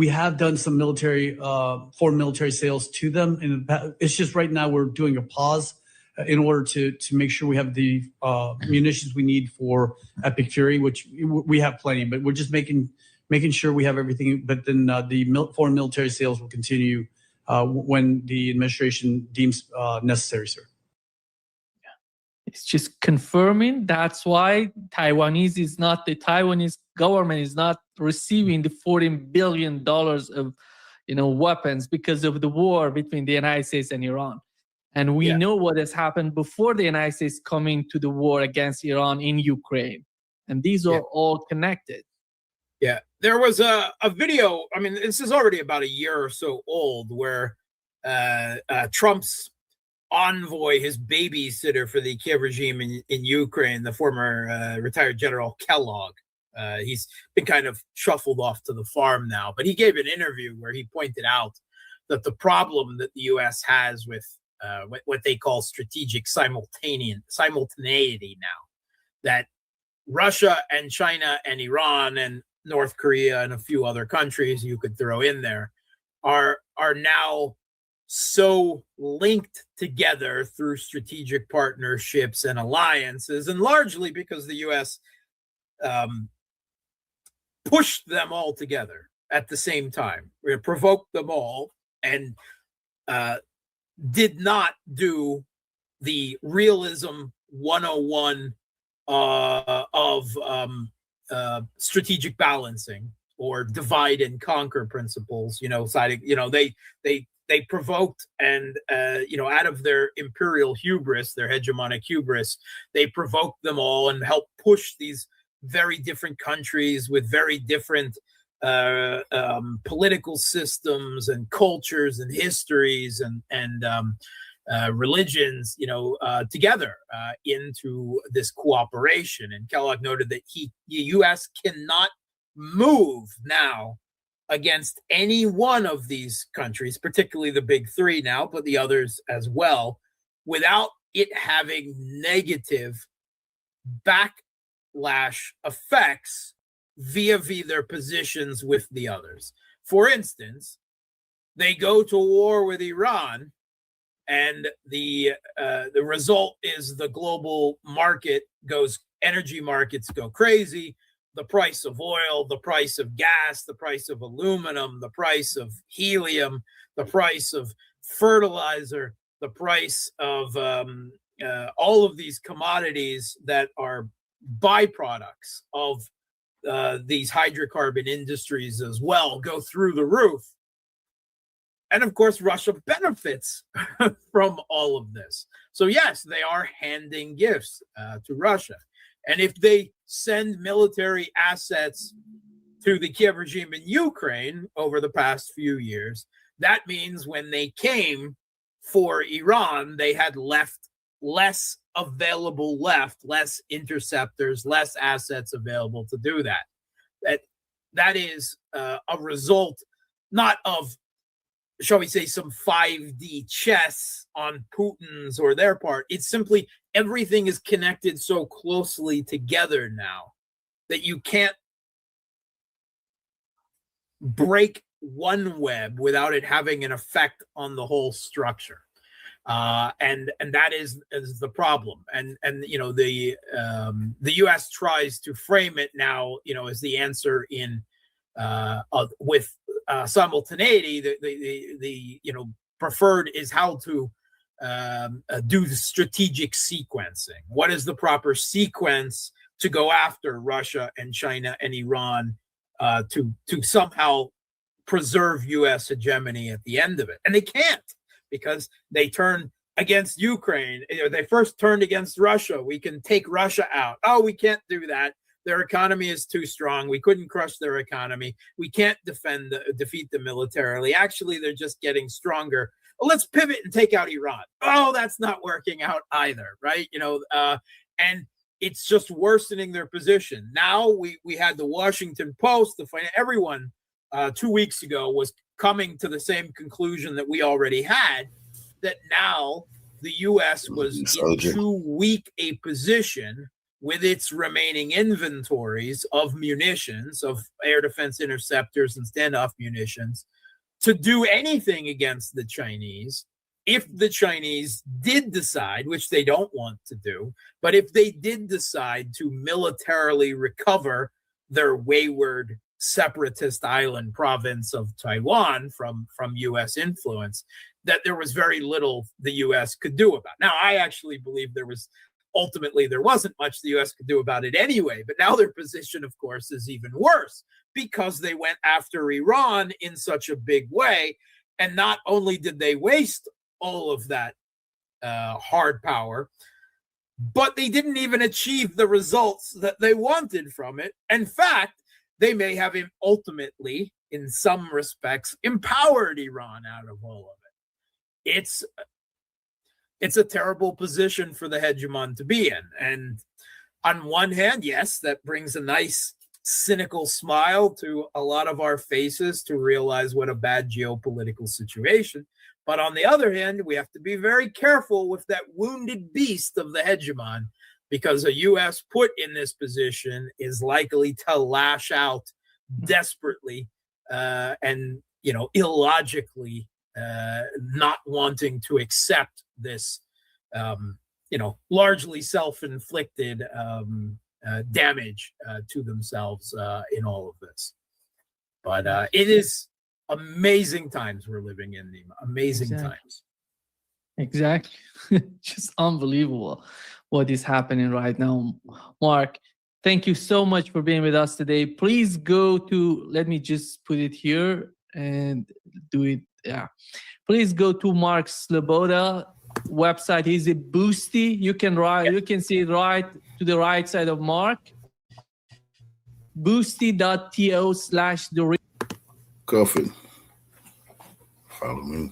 have done some foreign military sales to them. It's just right now we're doing a pause in order to make sure we have the munitions we need for Epic Fury, which we have plenty, but we're just making sure we have everything. But then the foreign military sales will continue when the administration deems necessary, sir. It's just confirming that's why the Taiwanese government is not receiving the $14 billion of weapons because of the war between the United States and Iran. And we know what has happened before the United States coming to the war against Iran in Ukraine. And these are all connected. Yeah, there was a video, I mean, this is already about a year or so old, where Trump's envoy, his babysitter for the Kiev regime in Ukraine, the former retired General Kellogg, he's been kind of shuffled off to the farm now, but he gave an interview where he pointed out that the problem that the U.S. has with what they call strategic simultaneity now, that Russia and China and Iran and North Korea and a few other countries you could throw in there are now so linked together through strategic partnerships and alliances, and largely because the U.S. pushed them all together at the same time. We provoked them all and did not do the realism 101 of strategic balancing or divide and conquer principles. They provoked and out of their imperial hubris, their hegemonic hubris, they provoked them all and helped push these very different countries with very different political systems and cultures and histories and religions, together into this cooperation. And Kellogg noted that the U.S. cannot move now against any one of these countries, particularly the big three now, but the others as well, without it having negative backlash effects via their positions with the others. For instance, they go to war with Iran, and the result is the global energy markets go crazy. The price of oil, the price of gas, the price of aluminum, the price of helium, the price of fertilizer, the price of all of these commodities that are byproducts of these hydrocarbon industries as well go through the roof. And of course, Russia benefits from all of this. So yes, they are handing gifts to Russia. And if they send military assets to the Kiev regime in Ukraine over the past few years, that means when they came for Iran, they had less interceptors, less assets available to do that. That is a result not of, shall we say, some 5D chess on Putin's or their part. It's simply everything is connected so closely together now that you can't break one web without it having an effect on the whole structure. And that is the problem. And the U.S. tries to frame it now, as the answer in with simultaneity. The preferred is how to do the strategic sequencing. What is the proper sequence to go after Russia and China and Iran to somehow preserve U.S. hegemony at the end of it? And they can't, because they turn against Ukraine. They first turned against Russia. We can take Russia out. Oh, we can't do that. Their economy is too strong. We couldn't crush their economy. We can't defeat them militarily. Actually, they're just getting stronger. Well, let's pivot and take out Iran. Oh, that's not working out either, right? And it's just worsening their position. Now we had the Washington Post, everyone 2 weeks ago was coming to the same conclusion that we already had, that now the U.S. was in too weak a position with its remaining inventories of munitions, of air defense interceptors and standoff munitions, to do anything against the Chinese, if the Chinese did decide, which they don't want to do, but if they did decide to militarily recover their wayward separatist island province of Taiwan from U.S. influence, that there was very little the U.S. could do about. Now, I actually believe there wasn't much the U.S. could do about it anyway, but now their position, of course, is even worse because they went after Iran in such a big way. And not only did they waste all of that hard power, but they didn't even achieve the results that they wanted from it. In fact, they may have ultimately, in some respects, empowered Iran out of all of it. It's a terrible position for the hegemon to be in. And on one hand, yes, that brings a nice cynical smile to a lot of our faces to realize what a bad geopolitical situation. But on the other hand, we have to be very careful with that wounded beast of the hegemon, because a U.S. put in this position is likely to lash out desperately and, illogically, not wanting to accept this, largely self-inflicted damage to themselves in all of this. But it is amazing times we're living in, Nima. Amazing times. Exactly. Just unbelievable what is happening right now. Mark, thank you so much for being with us today. Please go to, let me just put it here and do it. Yeah. Please go to Mark Sloboda website. Is it Boosty? You can see it right to the right side of Mark. Boosty.to/the. Cuffin. Follow me.